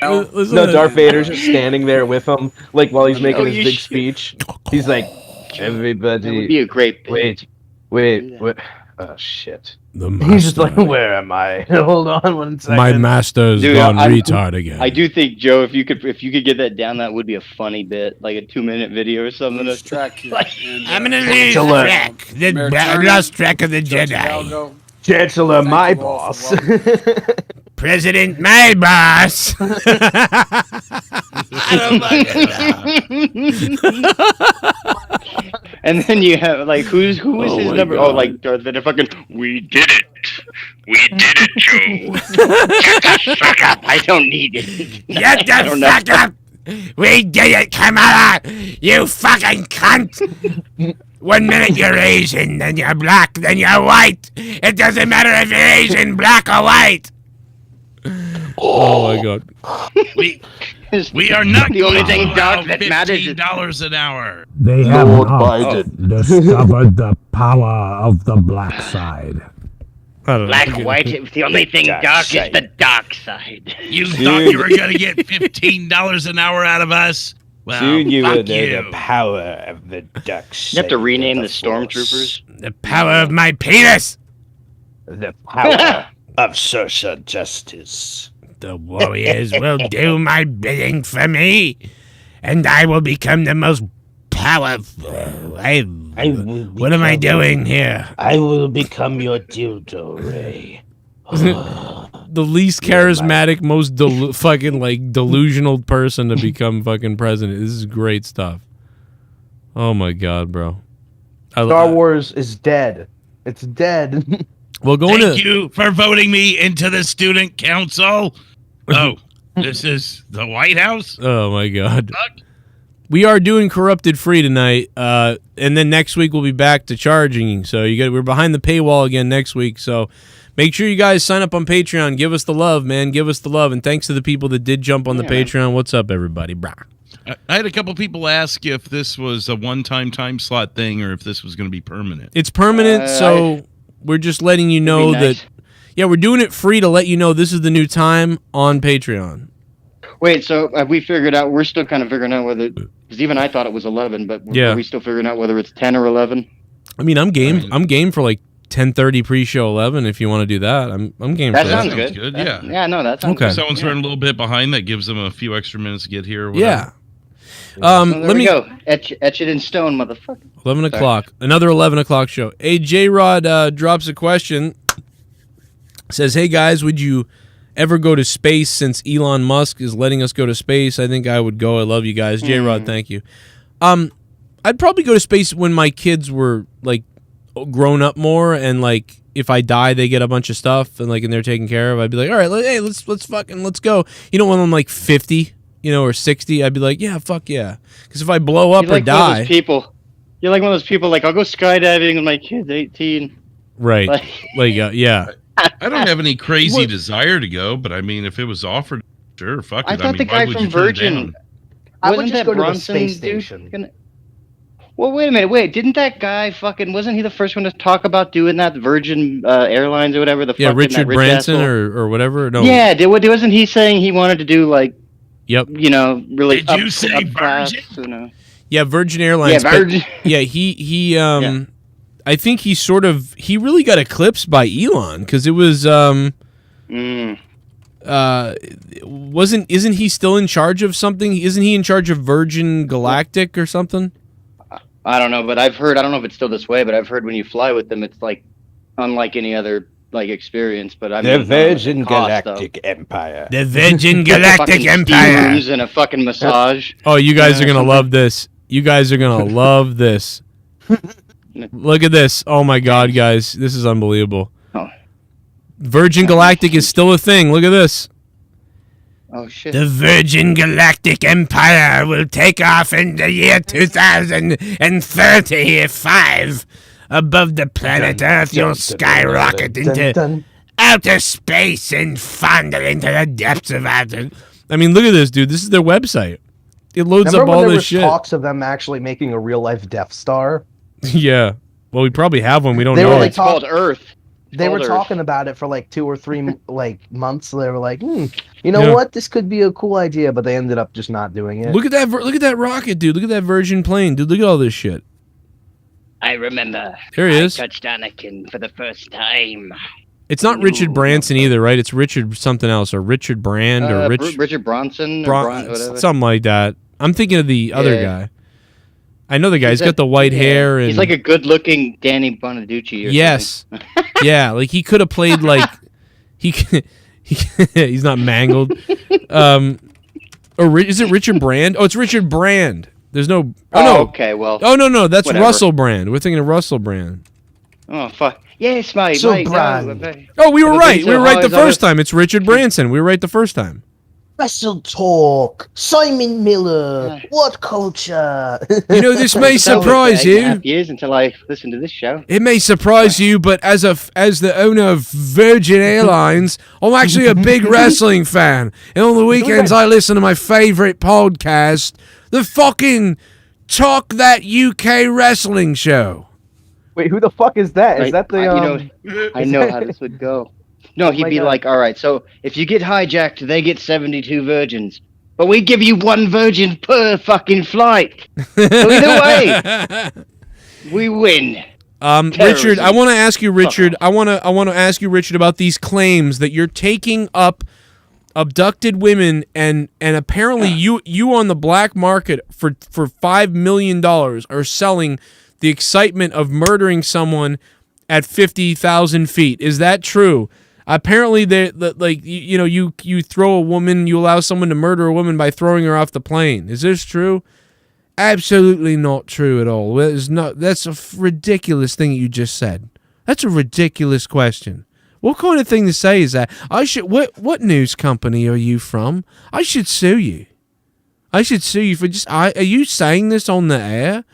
No, Darth Vader's just standing there with him, like while he's making his big speech. He's like, everybody. That would be a great. Wait. Oh shit. He's just like, where am I? Hold on 1 second. My master's gone retard again. I do think, Joe, if you could get that down, that would be a funny bit, like a 2-minute video or something. Track here. I'm gonna lose track. I lost track of the Jedi. Chancellor, my boss. President, my boss. I don't And then you have like who is his number? God. Oh, like Darth Vader, fucking. We did it, Joe. Shut the fuck up! I don't need it. Shut the fuck up! We did it, Kamala! You fucking cunt! 1 minute you're Asian, then you're black, then you're white. It doesn't matter if you're Asian, black or white. Oh my God. We are not the only thing dark that matters. $15 an hour. They have discovered the power of the black side. Black, white, the only thing dark is the dark side. You thought you were going to get $15 an hour out of us? Well, soon you will know the power of the dark side. You have to rename the stormtroopers. The power of my penis. The power of social justice. The warriors will do my bidding for me, and I will become the most powerful. What am I doing here? I will become your dildo, Ray. The least charismatic, most fucking like delusional person to become fucking president. This is great stuff. Oh my God, bro. Star Wars is dead. It's dead. Well, Thank you for voting me into the student council. Oh, this is the White House? Oh my God. We are doing Corrupted free tonight, and then next week we'll be back to charging. So we're behind the paywall again next week. So make sure you guys sign up on Patreon. Give us the love, man. Give us the love. And thanks to the people that did jump on the Patreon. What's up, everybody? Brah. I had a couple people ask if this was a one-time time slot thing or if this was going to be permanent. It's permanent, so we're just letting you know that. Yeah, we're doing it free to let you know this is the new time on Patreon. Wait, so have we figured out? We're still kind of figuring out whether, because even I thought it was 11, but are we still figuring out whether it's 10 or 11? I mean, I'm game. Right. I'm game for like 10:30 pre-show 11. If you want to do that, I'm game. That for sounds that. good. Yeah. Yeah. No, that sounds okay. If someone's running a little bit behind, that gives them a few extra minutes to get here. Or yeah. So let me go. Etch it in stone, motherfucker. 11 o'clock. Another 11 o'clock show. Hey, J-Rod drops a question. Says, hey guys, would you ever go to space since Elon Musk is letting us go to space? I think I would go. I love you guys. J-Rod, thank you. I'd probably go to space when my kids were like grown up more, and like if I die, they get a bunch of stuff and like and they're taken care of. I'd be like, all right, hey, let's go. You know, when I'm like 50, or 60, I'd be like, yeah, fuck yeah. Because if I blow up or die, you're like one of those people. Like, I'll go skydiving when my kid's 18. Right. Yeah. I don't have any crazy desire to go, but I mean, if it was offered, sure, fuck it. I thought the guy from Virgin. I would just go to the space station. Well, wait a minute. Didn't that guy wasn't he the first one to talk about doing that? Virgin Airlines or whatever. Richard Branson or whatever. No. Yeah, wasn't he saying he wanted to do like? Yep. Really. Did you say Virgin? Yeah, Virgin Airlines. Yeah, Virgin. He I think he really got eclipsed by Elon because it was isn't he still in charge of something? Isn't he in charge of Virgin Galactic or something? I don't know, but I've heard. I don't know if it's still this way, but I've heard when you fly with them, it's like unlike any other like experience. But I mean, the Virgin Galactic Empire. The Virgin Galactic Empire. And a fucking massage. Oh, you guys are gonna love this. You guys are gonna love this. Look at this. Oh my God, guys, this is unbelievable. Oh. Virgin Galactic is still a thing. Look at this. Oh shit. The Virgin Galactic Empire will take off in the year 2035. Above the planet Earth, you'll skyrocket into outer space and fondle into the depths of outer. I mean, look at this, dude. This is their website. It loads up all this shit. There was talks of them actually making a real-life Death Star. Yeah. Well, we probably have one. We don't know. It's called Earth. They were talking about it for like 2 or 3 months. So they were like, you know what? This could be a cool idea, but they ended up just not doing it. Look at that! Look at that rocket, dude! Look at that Virgin plane, dude! Look at all this shit. I remember. There he is. I touched Anakin for the first time. It's not Richard Branson either, right? It's Richard something else, or Richard Brand, or Richard Bronson, or whatever. Something like that. I'm thinking of the other guy. I know the guy. He's got the white hair, and he's like a good-looking Danny Bonaducci. Yes, yeah, like he could have played like he's not mangled. Or is it Richard Brand? Oh, it's Richard Brand. There's no. Oh no. Okay. Well. Oh no, that's whatever. Russell Brand. We're thinking of Russell Brand. Oh fuck. Yes, mate. Brand. Oh, we were right. We were right the first time. It's Richard Branson. We were right the first time. Wrestle Talk, Simon Miller, What Culture. You know, this may surprise you. 8.5 years until I listen to this show. It may surprise you, but as the owner of Virgin Airlines, I'm actually a big wrestling fan. And on the weekends, I listen to my favorite podcast, the fucking Talk That UK Wrestling Show. Wait, who the fuck is that? Is that the? I know how this would go. No, he'd be like, all right, so if you get hijacked, they get 72 virgins. But we give you 1 virgin per fucking flight. So either way, we win. Richard, I want to ask you, Richard. I want to ask you, Richard, about these claims that you're taking up abducted women and apparently you on the black market for $5 million are selling the excitement of murdering someone at 50,000 feet. Is that true? Apparently, you throw a woman, you allow someone to murder a woman by throwing her off the plane. Is this true? Absolutely not true at all. That's a ridiculous thing that you just said. That's a ridiculous question. What kind of thing to say is that? What news company are you from? I should sue you. I should sue you for just. Are you saying this on the air?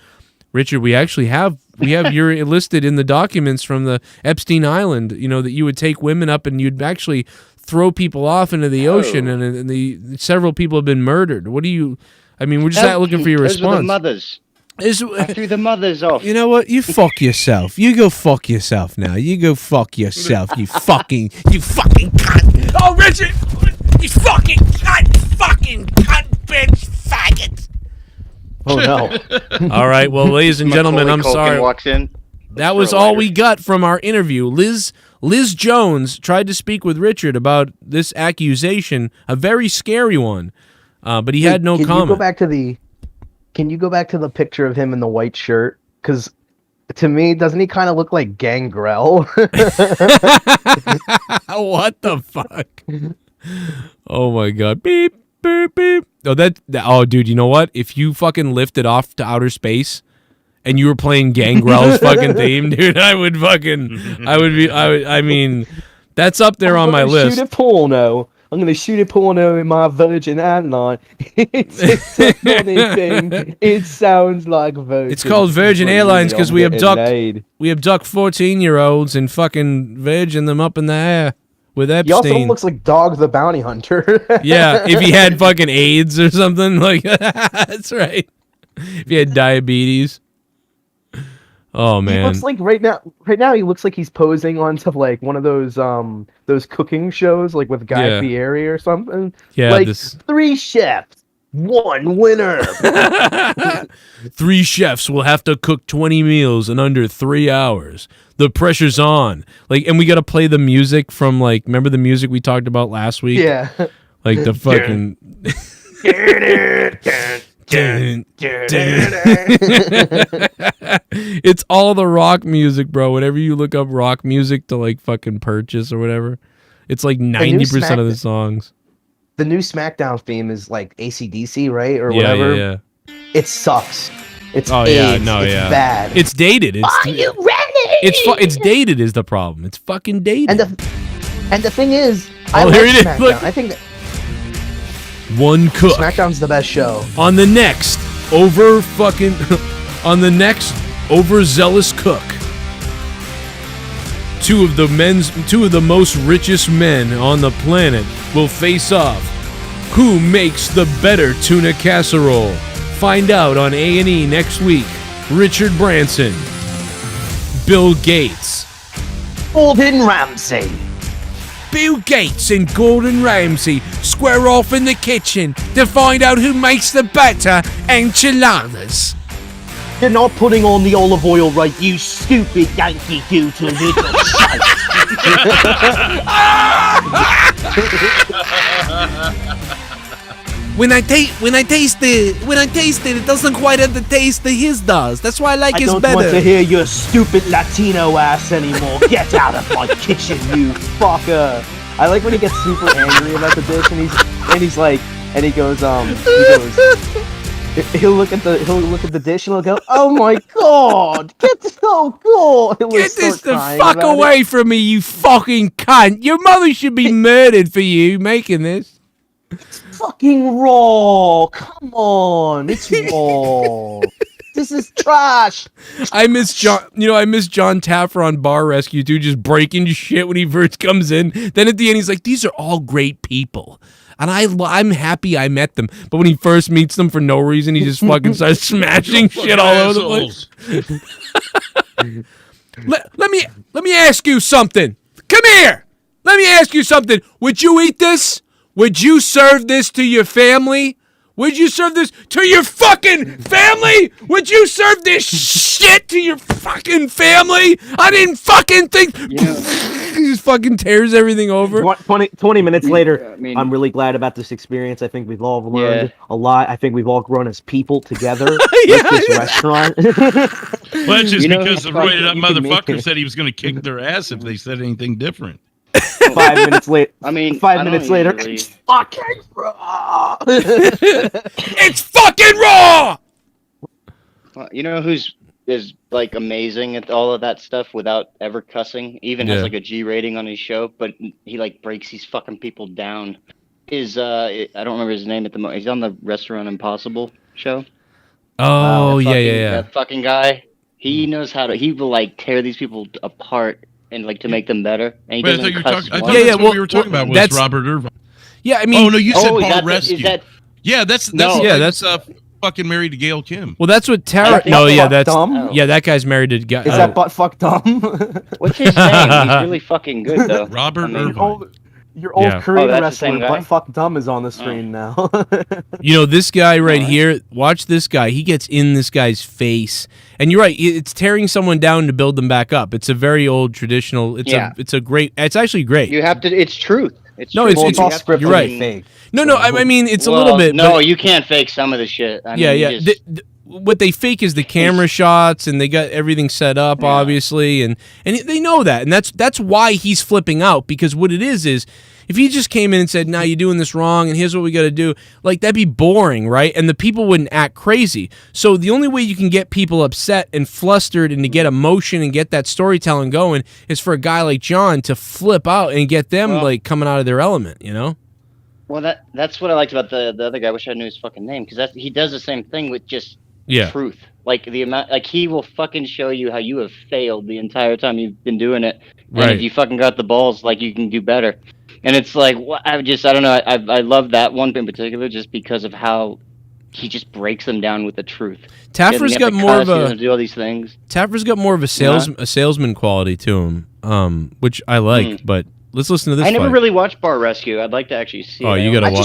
Richard, we actually have you're listed in the documents from the Epstein Island, that you would take women up and you'd actually throw people off into the ocean, and several people have been murdered. What do you? I mean, we're just not looking for your response. Those were the mothers. I threw the mothers off. You know what? You fuck yourself. You go fuck yourself now. You go fuck yourself. You fucking cunt. Oh, Richard, you fucking cunt, bitch, faggot. Oh no! All right, well, ladies and gentlemen, I'm sorry. Walks in. That was all we got from our interview. Liz Jones tried to speak with Richard about this accusation, a very scary one, but he had no comment. Can you go back to the picture of him in the white shirt? Because to me, doesn't he kind of look like Gangrel? What the fuck? Oh my god! Beep. Beep, beep. Oh, dude, you know what? If you fucking lifted off to outer space and you were playing Gangrel's fucking theme, dude, I mean, that's up there on my list. Shoot a porno. I'm gonna shoot a porno in my Virgin Airline. It's a funny thing. It sounds like Virgin. It's called Virgin Airlines because we abduct 14-year-olds and fucking Virgin them up in the air. With Epstein. He also looks like Dog the Bounty Hunter. Yeah, if he had fucking AIDS or something like that's right. If he had diabetes. Oh man. He looks like right now he looks like he's posing onto like one of those cooking shows like with Guy Fieri or something. Yeah, like 3 chefs, 1 winner. 3 chefs will have to cook 20 meals in under 3 hours. The pressure's on. And we got to play the music from remember the music we talked about last week? Yeah. Like the fucking It's all the rock music, bro. Whenever you look up rock music to like fucking purchase or whatever, it's like 90% of the songs. The new SmackDown theme is like AC/DC, right, or whatever. Yeah. It sucks. It's bad. It's dated. Are you ready? It's dated is the problem. It's fucking dated. And the thing is, I like SmackDown. Look. I think that one cook. SmackDown's the best show. On the next overzealous cook. Two of the most richest men on the planet will face off. Who makes the better tuna casserole? Find out on A&E next week. Richard Branson, Bill Gates, Gordon Ramsay. Bill Gates and Gordon Ramsay square off in the kitchen to find out who makes the better enchiladas. You're not putting on the olive oil right, you stupid Yankee Doodle little shite. When I taste it, it doesn't quite have the taste that his does. That's why I like his better. I don't want to hear your stupid Latino ass anymore. Get out of my kitchen, you fucker. I like when he gets super angry about the dish, and he goes, he'll look at the dish and he'll go, "Oh my god, get this the fuck away from me, you fucking cunt! Your mother should be murdered for you making this." It's fucking raw. Come on, it's raw. This is trash. I miss John Taffer on Bar Rescue, dude, just breaking shit when he first comes in. Then at the end, he's like, "These are all great people, and I'm happy I met them." But when he first meets them for no reason, he just fucking starts smashing shit all over the place. Let me ask you something. Come here. Let me ask you something. Would you eat this? Would you serve this to your family? Would you serve this to your fucking family? Would you serve this shit to your fucking family? I didn't fucking think. He just fucking tears everything over. 20 minutes later, I'm really glad about this experience. I think we've all learned a lot. I think we've all grown as people together with this restaurant. Well, that's just because the roided up motherfucker said he was going to kick their ass if they said anything different. 5 minutes later. 5 minutes later. Really... It's fucking raw. It's fucking raw. Well, you know who's like amazing at all of that stuff without ever cussing? Even has like a G rating on his show, but he like breaks these fucking people down. I don't remember his name at the moment. He's on the Restaurant Impossible show. Oh yeah. That fucking guy. He knows how to. He will like tear these people apart. And like to make them better. And he doesn't cuss. I thought what we were talking about was Robert Irvine. Yeah, I mean. Oh no, you said Bar Rescue. That's fucking married to Gail Kim. Well, that's what Tara. That guy's married to. Is that butt fuck dumb? What's his name? He's really fucking good though. Robert Irvine. Your old Korean wrestler, butt fuck dumb, is on the screen now. You know this guy right here. Watch this guy. He gets in this guy's face, and you're right. It's tearing someone down to build them back up. It's a very old traditional. It's actually great. You have to. It's truth. It's all scripted. You're right. Fake. No. I mean, it's a little bit. No, you can't fake some of the shit. What they fake is the camera shots, and they got everything set up, obviously, and they know that, and that's why he's flipping out, because what it is if he just came in and said, "Nah, you're doing this wrong, and here's what we got to do," like that'd be boring, right? And the people wouldn't act crazy. So the only way you can get people upset and flustered and to get emotion and get that storytelling going is for a guy like John to flip out and get them like coming out of their element, you know? Well, that's what I liked about the other guy. I wish I knew his fucking name, because he does the same thing with just truth. Like the amount, like he will fucking show you how you have failed the entire time you've been doing it, and if you fucking got the balls, like you can do better. And it's like, I don't know. I love that one in particular just because of how he just breaks them down with the truth. Taffer's got more of a do all these things. Taffer's got more of a salesman quality to him, which I like. But let's listen to this. I never really watched Bar Rescue. I'd like to actually see. Oh, you gotta watch. I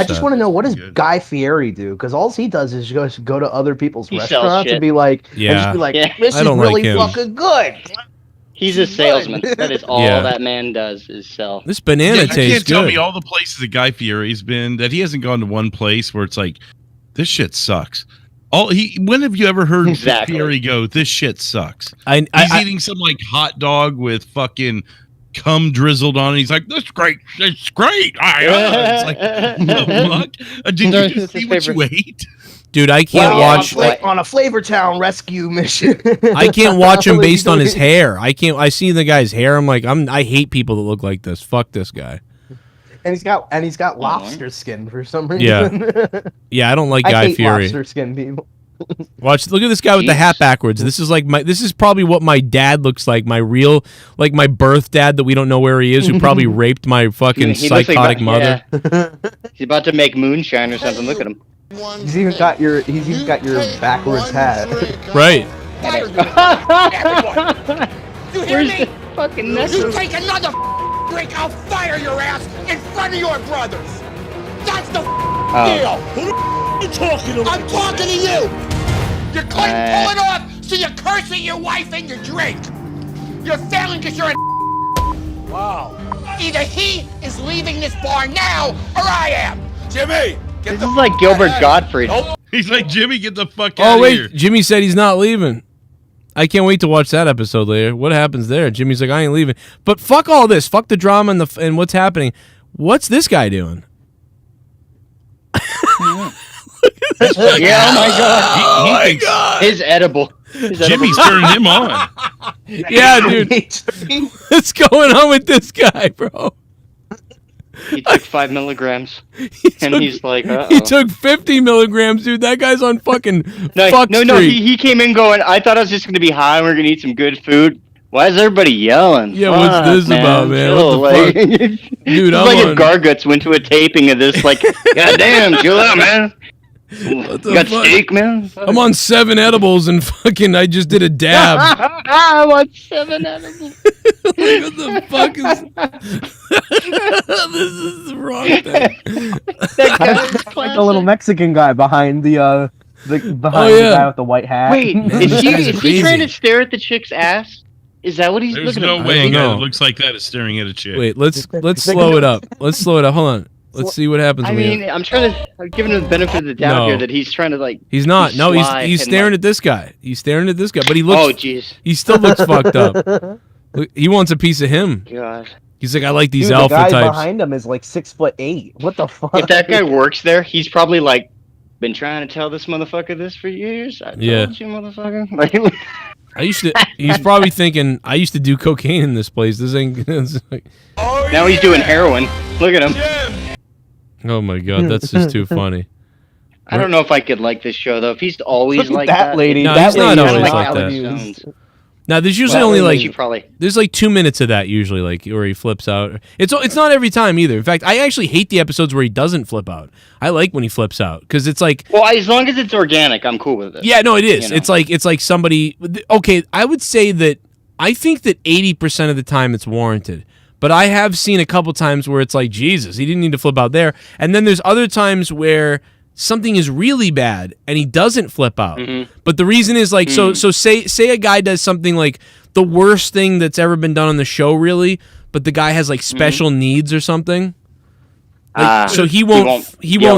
just want to know, what does Guy Fieri do? Because all he does is go to other people's restaurants and be like, this is really fucking good. He's a salesman. That is all that man does is sell. This banana tastes good. You can't tell me all the places that Guy Fieri's been, that he hasn't gone to one place where it's like, this shit sucks. When have you ever heard Fury go, this shit sucks? He's eating some like hot dog with fucking cum drizzled on it. He's like, this is great. It's great. It's like, the fuck? Did you just see what you ate? Dude, I can't watch on a Flavortown rescue mission. I can't watch him based on his hair. I see the guy's hair. I'm like, I hate people that look like this. Fuck this guy. And he's got lobster skin for some reason. Yeah, I don't like I Guy hate Fieri. lobster skin people. Look at this guy with the hat backwards. This is probably what my dad looks like. My birth dad that we don't know where he is, who probably raped my fucking psychotic mother. Yeah. He's about to make moonshine or something. Look at him. He's even got your backwards hat. Right. You hear me? Fucking You take another drink, I'll fire your ass in front of your brothers. That's the deal. Who the you talking to? I'm talking to you. You couldn't pull it off, so you're cursing your wife and your drink. You're failing because you're a wow. Either he is leaving this bar now, or I am. Jimmy, this is like Gilbert Gottfried. He's like, Jimmy, get the fuck out of here. Oh wait, Jimmy said he's not leaving. I can't wait to watch that episode later. What happens there? Jimmy's like, I ain't leaving. But fuck all this. Fuck the drama and what's happening. What's this guy doing? Oh my god. He thinks his edible. Jimmy's turning him on. Yeah, dude. What's going on with this guy, bro? He took 5 milligrams. He's like, He took 50 milligrams, dude. That guy's on fucking fuck No, street. he came in going, I thought I was just going to be high and we are going to eat some good food. Why is everybody yelling? Yeah, what's this about, man? What the fuck? Dude, it's like if Garguts went to a taping of this, like, goddamn, chill out, man. What the got fuck? steak, man? I'm on 7 edibles and fucking I just did a dab. I'm on 7 edibles. What the fuck is this is the wrong thing. Like the little Mexican guy behind the guy with the white hat. Wait, is he trying to stare at the chick's ass? Is that what he's There's looking no at? way a guy that looks like that is staring at a chick. Wait, let's slow it up. Let's slow it up. Hold on. Let's see what happens. I mean, I'm giving him the benefit of the doubt here that he's trying to like. He's not. No, he's staring at this guy. He's staring at this guy, but he looks. Oh, jeez. He still looks fucked up. Look, he wants a piece of him. God. He's like, I like these Dude, alpha the guy types. behind him is like 6'8". What the fuck? If that guy works there, he's probably like been trying to tell this motherfucker this for years. I told you, motherfucker. Like, He's probably thinking, I used to do cocaine in this place. This ain't. Now he's doing heroin. Look at him. Oh my god, that's just too funny. I don't know if I could like this show though. If he's always like that lady. No, that he's not lady always like like that. that. Now there's usually only like there's like 2 minutes of that usually, like where he flips out. It's not every time either. In fact, I actually hate the episodes where he doesn't flip out. I like when he flips out because it's like, well, as long as it's organic, I'm cool with it. Yeah, no, it is. You know? It's like somebody. Okay, I would say that I think that 80% of the time it's warranted. But I have seen a couple times where it's like, Jesus, he didn't need to flip out there. And then there's other times where something is really bad and he doesn't flip out. Mm-hmm. But the reason is like, so say a guy does something like the worst thing that's ever been done on the show, really, but the guy has like special needs or something. Like, so he won't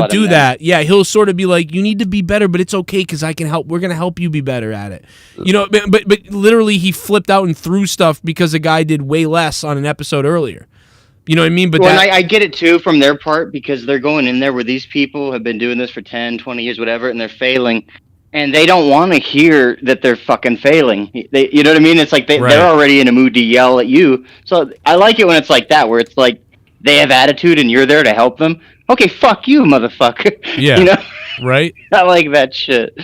do that. Yeah, he'll sort of be like, you need to be better, but it's okay because I can help. We're gonna help you be better at it. You know, but literally he flipped out and threw stuff because a guy did way less on an episode earlier. You know what I mean? But I get it too from their part because they're going in there where these people have been doing this for 10, 20 years, whatever, and they're failing. And they don't want to hear that they're fucking failing. You know what I mean? It's like they're already in a mood to yell at you. So I like it when it's like that, where it's like, they have attitude and you're there to help them. Okay, fuck you, motherfucker. Yeah. You know? Right? I like that shit.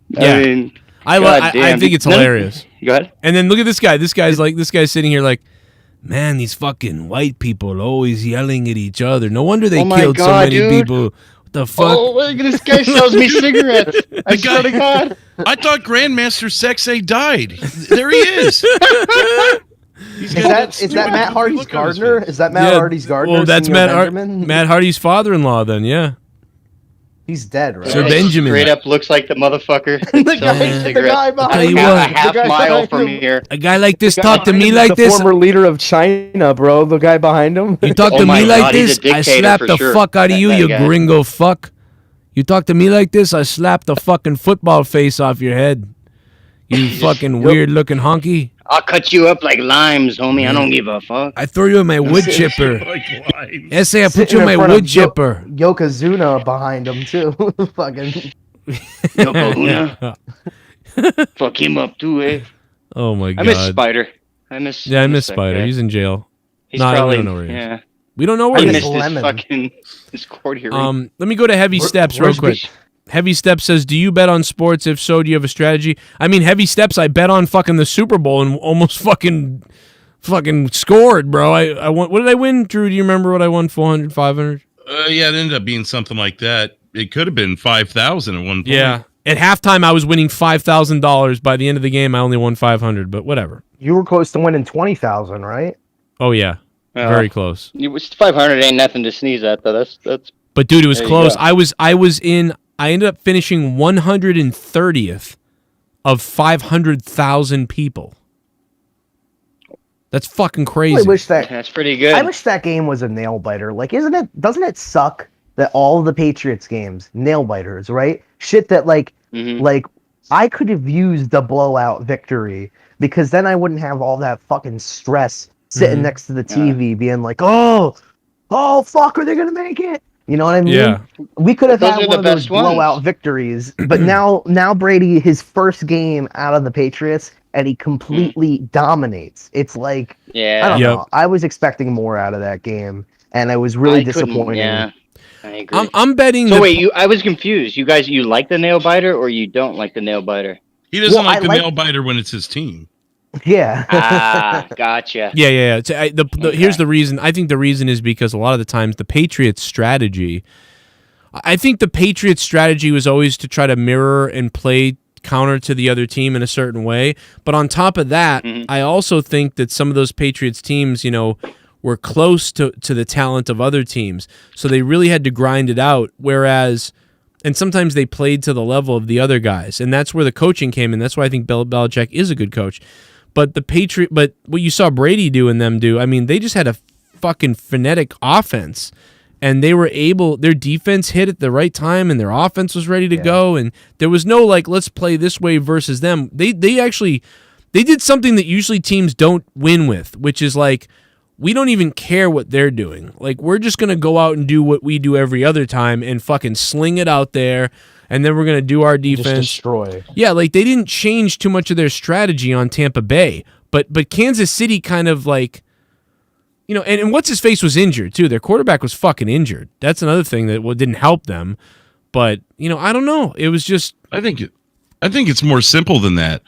Yeah. I mean, I think it's hilarious. Go ahead. And then look at this guy. This guy's sitting here like, man, these fucking white people always yelling at each other. No wonder they killed so many people. What the fuck? Oh, look, this guy sells me cigarettes. I swear to God. I thought Grandmaster Sexay died. There he is. Is that Matt Hardy's gardener? Is that Matt Hardy's gardener? Well, that's Matt Hardy's father-in-law then, yeah. He's dead, right? Sir Benjamin. Straight up looks like the motherfucker. the guy behind a half mile from here. A guy like this talk to me like this? The former leader of China, bro. The guy behind him. You talk to me like this? I slap the fuck out of you, you gringo fuck. You talk to me like this, I slap the fucking football face off your head. You fucking weird looking honky. I'll cut you up like limes, homie. I don't give a fuck. I throw you in my wood chipper. Essay, I put you in my wood chipper. Yokozuna behind him too. Fucking Yokozuna. Fuck him up too, eh? Oh my god. I miss Spider. I miss Spider. He's in jail. He's probably, we don't know where he is. yeah. We don't know where he is. I missed his court hearing. Let me go to Heavy Steps real quick. Heavy Steps says, do you bet on sports? If so, do you have a strategy? I mean, Heavy Steps, I bet on fucking the Super Bowl and almost fucking scored, bro. I won. What did I win, Drew? Do you remember what I won? 400, 500? Yeah, it ended up being something like that. It could have been 5,000 at one point. Yeah. At halftime, I was winning $5,000. By the end of the game, I only won 500, but whatever. You were close to winning 20,000, right? Oh, yeah. Very close. It was 500 ain't nothing to sneeze at, though. That's. But, dude, it was close. I ended up finishing 130th of 500,000 people. That's fucking crazy. That's pretty good. I wish that game was a nail biter. Like, doesn't it suck that all of the Patriots games, nail biters, right? Shit that like I could have used the blowout victory because then I wouldn't have all that fucking stress sitting next to the TV being like, oh fuck, are they gonna make it? You know what I mean? Yeah. We could have had one of those blowout victories, but now Brady, his first game out of the Patriots, and he completely dominates. It's like, I don't know. I was expecting more out of that game, and I was really disappointed. Yeah, I agree. I'm betting. So wait, I was confused. You guys, you like the nail biter or you don't like the nail biter? He doesn't like the nail biter when it's his team. Yeah. Gotcha. Yeah. Here's the reason. I think the reason is because a lot of the times the Patriots strategy, I think the Patriots strategy was always to try to mirror and play counter to the other team in a certain way. But on top of that, I also think that some of those Patriots teams, were close to the talent of other teams. So they really had to grind it out. And sometimes they played to the level of the other guys. And that's where the coaching came in. That's why I think Belichick is a good coach. But but what you saw Brady do and them do, I mean, they just had a fucking frenetic offense. And they were their defense hit at the right time and their offense was ready to go. And there was no let's play this way versus them. They did something that usually teams don't win with, which is we don't even care what they're doing. We're just going to go out and do what we do every other time and fucking sling it out there. And then we're going to do our defense. Just destroy. Yeah, they didn't change too much of their strategy on Tampa Bay. But Kansas City kind of and what's his face was injured too. Their quarterback was fucking injured. That's another thing that didn't help them. But, I don't know. It was just I think it's more simple than that.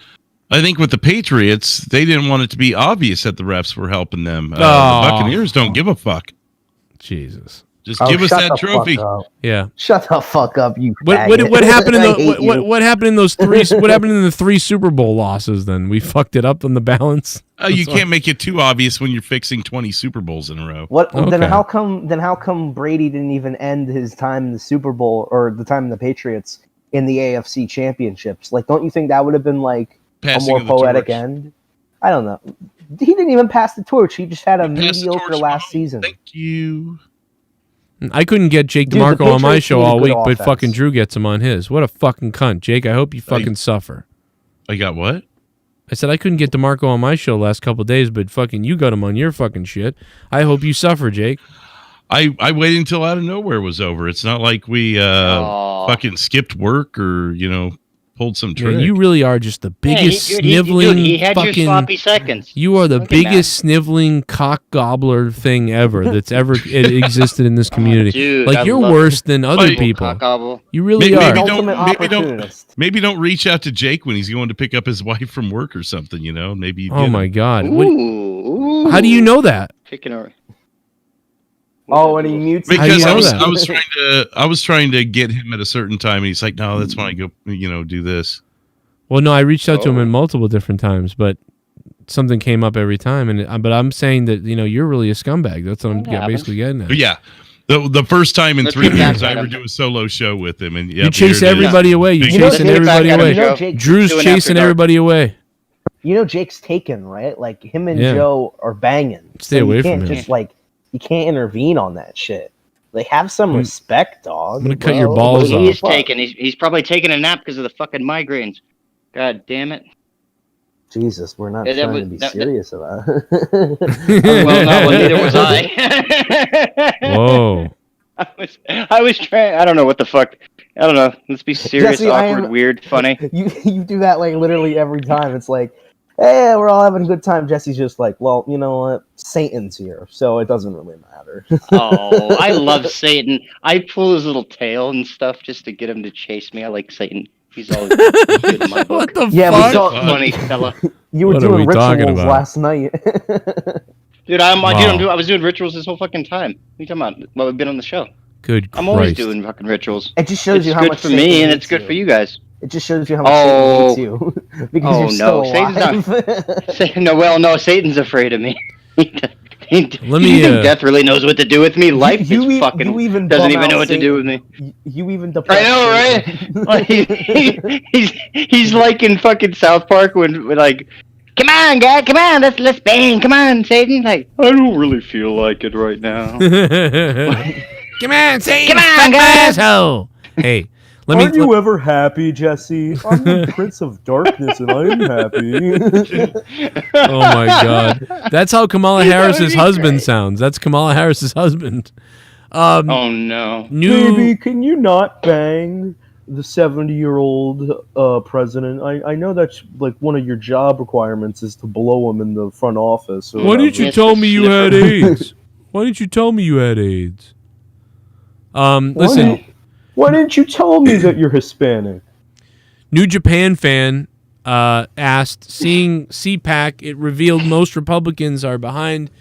I think with the Patriots, they didn't want it to be obvious that the refs were helping them. The Buccaneers don't give a fuck. Jesus. Just give us that trophy. Yeah. Shut the fuck up, you. What happened in what happened in those three? What happened in the 3 Super Bowl losses? Then we fucked it up on the balance. You can't make it too obvious when you're fixing 20 Super Bowls in a row. What? Okay. Then how come Brady didn't even end his time in the Super Bowl or the time in the Patriots in the AFC championships? Don't you think that would have been Passing a more poetic end? I don't know. He didn't even pass the torch. He just had a mediocre last season. Thank you. I couldn't get Jake DeMarco on my show all week, but fucking Drew gets him on his. What a fucking cunt. Jake, I hope you fucking suffer. I got what? I said I couldn't get DeMarco on my show last couple of days, but fucking you got him on your fucking shit. I hope you suffer, Jake. I waited until out of nowhere was over. It's not like we fucking skipped work or, pulled some trick. Yeah, you really are just the biggest sniveling he had fucking... your sloppy seconds. You are the biggest sniveling cock gobbler thing ever that's ever existed in this community. Dude, you're worse than other people. You really are. Maybe don't reach out to Jake when he's going to pick up his wife from work or something, Maybe. Oh my God. Ooh. How do you know that? Picking her. Oh, and he mutes. Because I was trying to get him at a certain time, and he's like, "No, that's when I go, do this." Well, no, I reached out to him in multiple different times, but something came up every time. But I'm saying that you're really a scumbag. That's what I'm basically getting at. Yeah, the first time in 3 years I ever do a solo show with him, and you chase everybody away. You're chasing everybody away. Drew's chasing everybody away. Jake's taken, right? Him and Joe are banging. Stay away from him. You can't intervene on that shit. Like, have some respect, dog. I'm gonna cut your balls off. He's probably taking a nap because of the fucking migraines. God damn it. Jesus, we're not trying to be serious about it. Well, neither was I. Whoa. I was trying. I don't know what the fuck. I don't know. Let's be serious, Jesse, awkward, weird, funny. You do that like literally every time. It's like, hey, we're all having a good time. Jesse's just like, well, you know what? Satan's here, so it doesn't really matter. Oh, I love Satan. I pull his little tail and stuff just to get him to chase me. I like Satan. He's always good in my book. What the fuck? He's a funny fella. You were doing rituals last night. Dude, I was doing rituals this whole fucking time. What are you talking about? Well, we've been on the show. Good I'm always doing fucking rituals. It just shows you how much It's good for me, and it's good for you guys. It just shows you how much Satan hates you. Because you're still alive. No, Satan's afraid of me. Let me. You think death really knows what to do with me? Life is fucking doesn't even know what to do with me. You even I know, right? Like, he's like in fucking South Park when like, come on, guy, come on, let's bang, come on, Satan. Like, I don't really feel like it right now. Come on, Satan, come on, guys. Asshole. Hey. Aren't you ever happy, Jesse? I'm the Prince of Darkness, and I'm happy. Oh my God, that's how Kamala Harris's husband sounds. That's Kamala Harris's husband. Oh no, Baby, can you not bang the 70-year-old president? I know that's like one of your job requirements is to blow him in the front office. Why didn't you tell me you had AIDS? Why didn't you tell me you had AIDS? Listen. Why didn't you tell me that you're Hispanic? New Japan fan asked, seeing CPAC, it revealed most Republicans are behind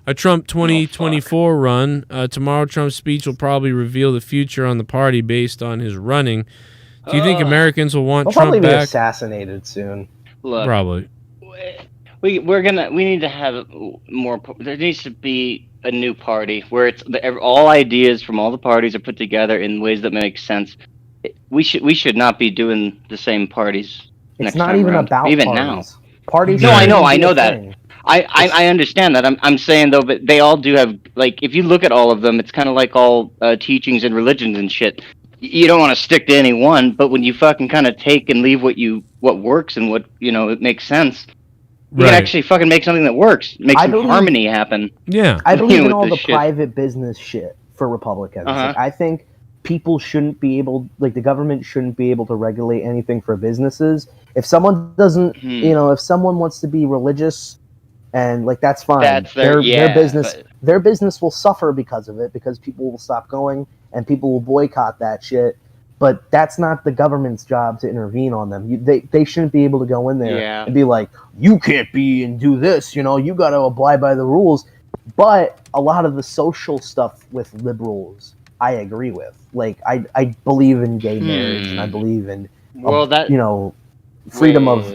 a Trump 2024 run. Tomorrow, Trump's speech will probably reveal the future on the party based on his running. Do you think Americans will want Trump probably back? Be assassinated soon. Look, probably. We need to have more. There needs to be a new party where it's all ideas from all the parties are put together in ways that make sense. We should not be doing the same parties. It's not even about even parties. now. Parties. No, I know that. I understand that. I'm saying though, but they all do have like if you look at all of them, it's kind of like all teachings and religions and shit. You don't want to stick to any one, but when you fucking kind of take and leave what works and what it makes sense. You can actually fucking make something that works. Make some harmony happen. Yeah. I believe in all the private business shit for Republicans. Like, I think people shouldn't be able, like the government shouldn't be able to regulate anything for businesses. If someone doesn't, if someone wants to be religious and like that's fine. That's their business. Their business will suffer because of it because people will stop going and people will boycott that shit. But that's not the government's job to intervene on them. They shouldn't be able to go in there and be like, you can't be and do this, you got to abide by the rules. But a lot of the social stuff with liberals, I agree with. Like, I believe in gay marriage and I believe in, freedom of,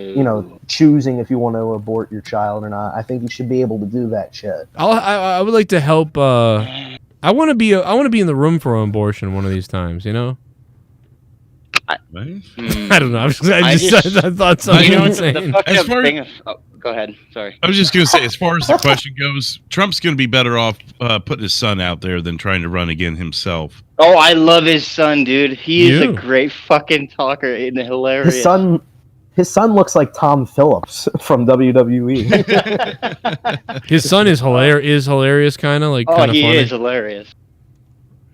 choosing if you want to abort your child or not. I think you should be able to do that shit. I would like to help. I want to be in the room for an abortion one of these times, I don't know. I thought something insane. Go ahead. Sorry. I was just going to say, as far as the question goes, Trump's going to be better off putting his son out there than trying to run again himself. Oh, I love his son, dude. He is a great fucking talker and hilarious. His son looks like Tom Phillips from WWE. His son is hilarious, kind of like. Oh, he funny. is hilarious.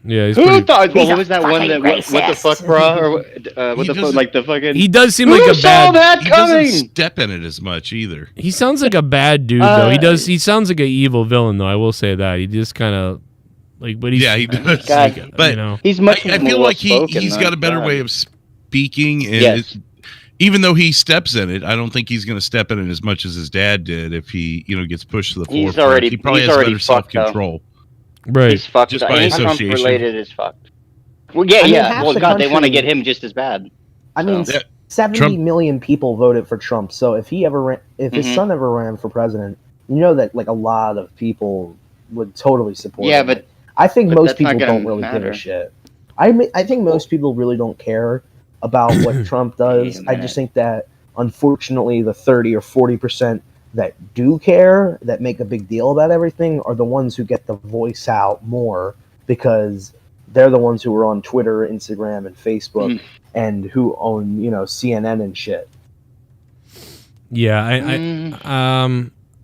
Yeah, who thought? What was that one that? What the fuck, bro? Or what the fuck? Like the fucking. He does seem like a saw bad. That he doesn't step in it as much either. He sounds like a bad dude though. He does. He sounds like an evil villain though. I will say that. He just kind of like, but he's he does. God, but he's much. I feel like he's got a better way of speaking, and even though he steps in it, I don't think he's going to step in it as much as his dad did. If he gets pushed to the forefront, he probably has better self-control. Right. He's fucked. Just by association. Related is fucked. Well, yeah. Well, God, they want to get him just as bad. I mean, 70 million people voted for Trump. So if his son ever ran for president, that like a lot of people would totally support him. Yeah, but I think most people don't really give a shit. I think most people really don't care about what Trump does. I just think that unfortunately the 30 or 40% that do care, that make a big deal about everything, are the ones who get the voice out more because they're the ones who are on Twitter, Instagram, and Facebook, and who own, you know, CNN and shit. Yeah,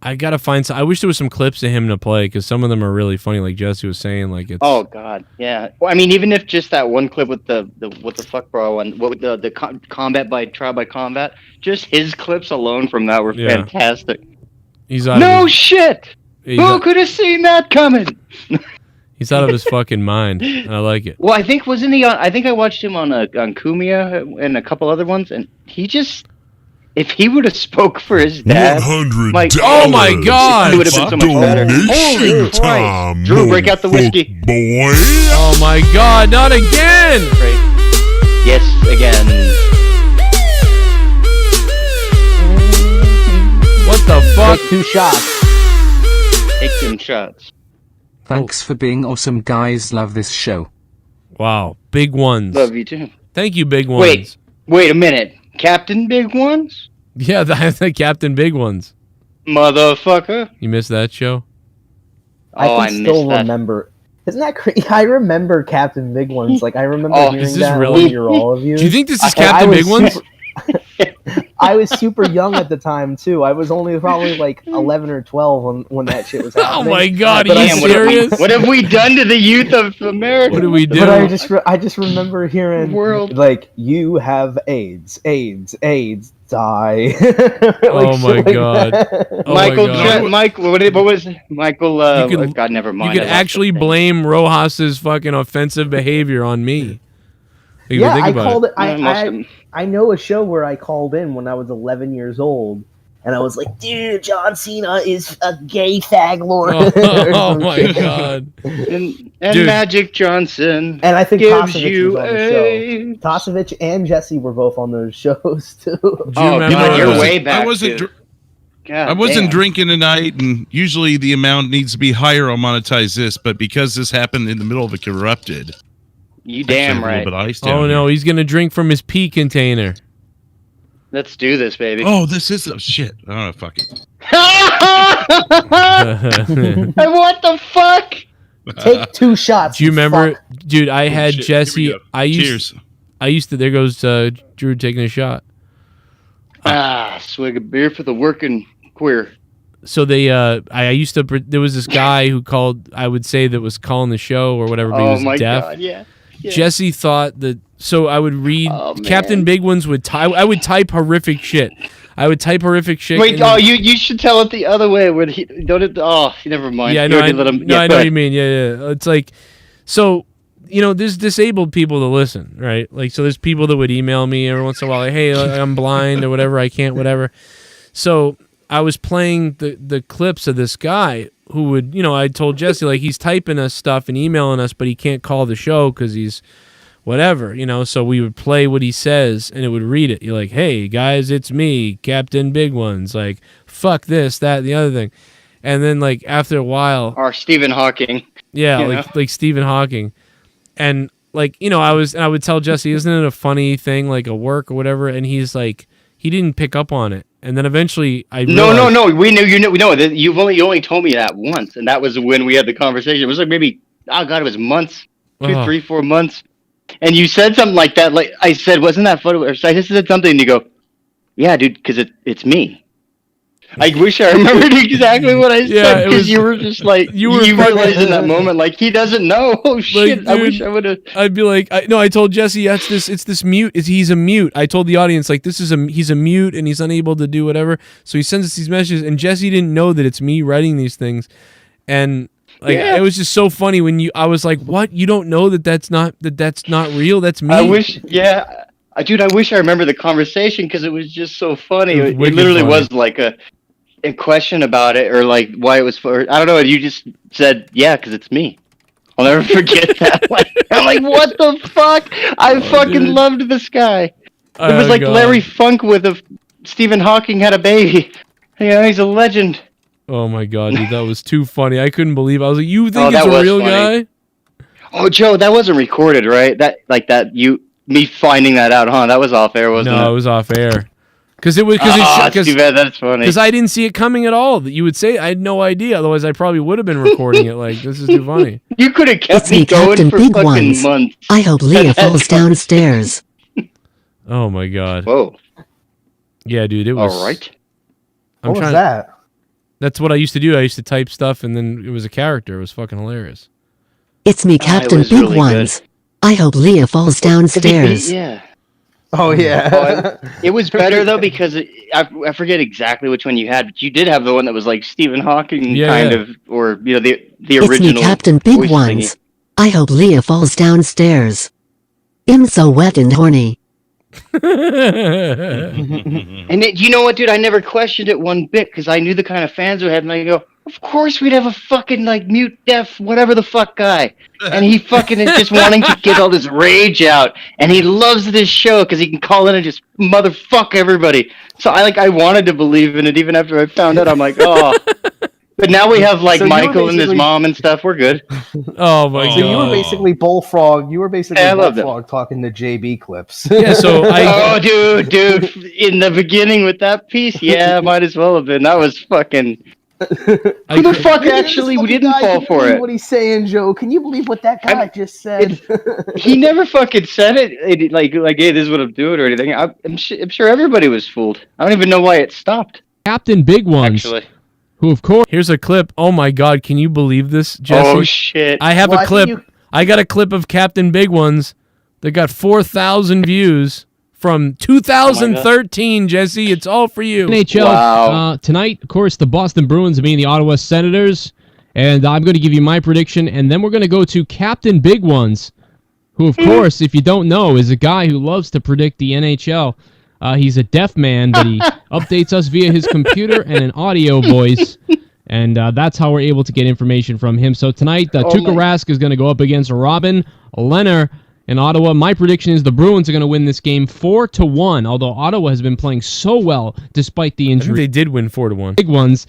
I gotta find some. I wish there was some clips of him to play because some of them are really funny. Like Jesse was saying, like it's. Oh God, yeah. Well, I mean, even if just that one clip with the what the fuck, bro, and what with the combat by trial by combat, just his clips alone from that were fantastic. He's out no of his, shit. Who could have seen that coming? He's out of his fucking mind. I like it. Well, I think wasn't he on? I think I watched him on Kumia and a couple other ones, and he just. If he would have spoke for his dad, like, oh my God, it would have been so much better. Holy Christ! Drew, break out the whiskey, boy. Oh my God, not again! Yes, again. What the fuck? Take 2 shots. Take 2 shots. Thanks for being awesome, guys. Love this show. Wow, big ones. Love you too. Thank you, big ones. Wait a minute. Captain Big Ones? Yeah, the Captain Big Ones. Motherfucker. You missed that show? I can still remember. Isn't that crazy? I remember Captain Big Ones. Like, I remember hearing that really? when you were all of you. Do you think this is Captain Big Ones? I was super young at the time, too. I was only probably like 11 or 12 when that shit was happening. Oh my God, but are you serious? What have we done to the youth of America? What do we do? But I just remember hearing, like, you have AIDS, die. Oh my God. Oh Michael, my God. Michael, what was it? Michael, God, never mind. You could actually blame Rojas's fucking offensive behavior on me. Yeah, I called it. I know a show where I called in when I was 11 years old, and I was like, "Dude, John Cena is a gay fag lord." Oh my God! And Magic Johnson, and I think gives Tosevich you was on the show. Tosevich and Jesse were both on those shows too. You're way back. I wasn't drinking tonight, and usually the amount needs to be higher on monetize this, but because this happened in the middle of a corrupted. You damn right. Oh no, he's gonna drink from his pee container. Let's do this, baby. Oh, this is shit. Oh, fuck it. What the fuck? Take 2 shots. Do you remember, dude? I had shit. Jesse. Cheers. I used to. There goes Drew taking a shot. Swig of beer for the working queer. So they, I used to. There was this guy who called. I would say that was calling the show or whatever. But he was my deaf. God, yeah. Jesse thought that. So I would read Captain Big Ones would type. I would type horrific shit. Wait, you should tell it the other way. Where he don't it? Oh, never mind. Yeah, I know. I know what you mean. Yeah. It's like, so you know, there's disabled people to listen, right? Like, so there's people that would email me every once in a while, like, hey, I'm blind or whatever, I can't, whatever. So I was playing the clips of this guy who would, you know, I told Jesse, like, he's typing us stuff and emailing us, but he can't call the show because he's whatever, you know. So we would play what he says and it would read it. You're like, hey, guys, it's me, Captain Big Ones. Like, fuck this, that, and the other thing. And then, like, after a while... Or Stephen Hawking. Yeah, like Stephen Hawking. And, like, you know, I would tell Jesse, isn't it a funny thing, like a work or whatever? And he's like, he didn't pick up on it. And then eventually I realized, No. We knew, you only told me that once. And that was when we had the conversation. It was like maybe, oh God, it was months, 2, 3, 4 months. And you said something like that. Like I said, wasn't that photo? Or I just said something and you go, yeah, dude, because it's me. I wish I remembered exactly what I said because you were just like you realized in that moment like he doesn't know. Oh shit! Like, dude, I wish I would have. I'd be like, I told Jesse, yeah, it's this mute. He's a mute. I told the audience like he's a mute and he's unable to do whatever. So he sends us these messages and Jesse didn't know that it's me writing these things, and like it was just so funny when I was like, what? You don't know that's not real? That's me. I wish, yeah. Dude, I wish I remember the conversation because it was just so funny. It literally was like a question about it or like why it was for. I don't know. You just said, yeah, because it's me. I'll never forget that. I'm like, what the fuck? I fucking loved this guy. It was like God. Larry Funk with Stephen Hawking had a baby. Yeah, he's a legend. Oh my God, dude, that was too funny. I couldn't believe it. I was like, you think it's a real guy? Oh, Joe, that wasn't recorded, right? Me finding that out, huh? That was off air, wasn't it? No, it was off air. Because it was that's too bad. That's funny. Because I didn't see it coming at all. That you would say I had no idea. Otherwise, I probably would have been recording it. Like, this is too funny. You could have kept It's me me, going Captain for Big fucking Ones. months. I hope Leah falls downstairs. Oh my god. Whoa. Yeah, dude. It was. All right. What was that? That's what I used to do. I used to type stuff, and then it was a character. It was fucking hilarious. It's me, Captain was Big really Ones. I hope Leah falls downstairs. Yeah. Oh yeah. It was better though because I forget exactly which one you had, but you did have the one that was like Stephen Hawking of, or the It's original. me, Captain Big voice Ones. thingy. I hope Leah falls downstairs. I'm so wet and horny. And you know what, dude? I never questioned it one bit because I knew the kind of fans we had, and I go, of course we'd have a fucking like mute, deaf, whatever the fuck guy, and he fucking is just wanting to get all this rage out, and he loves this show because he can call in and just motherfuck everybody. So I wanted to believe in it even after I found out. I'm like, oh. But now we have like So you were Michael and his basically- mom and stuff. We're good. Oh my god. So you were basically Bullfrog. You were basically Yeah, I love Bullfrog talking to JB clips. Yeah, so oh, dude, in the beginning with that piece, yeah, might as well have been. That was fucking. Who the fuck actually didn't fall for it? What he's saying, Joe? Can you believe what that guy just said? He never fucking said it like, hey, this is what I'm doing or anything. I'm sure everybody was fooled. I don't even know why it stopped. Captain Big Ones. Actually. Who, of course. Here's a clip. Oh my god, can you believe this, Jesse? Oh shit. I have a clip. I got a clip of Captain Big Ones that got 4,000 views from 2013, Jesse. It's all for you. NHL tonight, of course, the Boston Bruins being the Ottawa Senators. And I'm going to give you my prediction, and then we're going to go to Captain Big Ones, who, of course, if you don't know, is a guy who loves to predict the NHL. He's a deaf man, but he updates us via his computer and an audio voice, and that's how we're able to get information from him. So tonight, Tuukka Rask is going to go up against Robin Lehner in Ottawa. My prediction is the Bruins are going to win this game 4-1, although Ottawa has been playing so well despite the injury. They did win 4-1. Big Ones.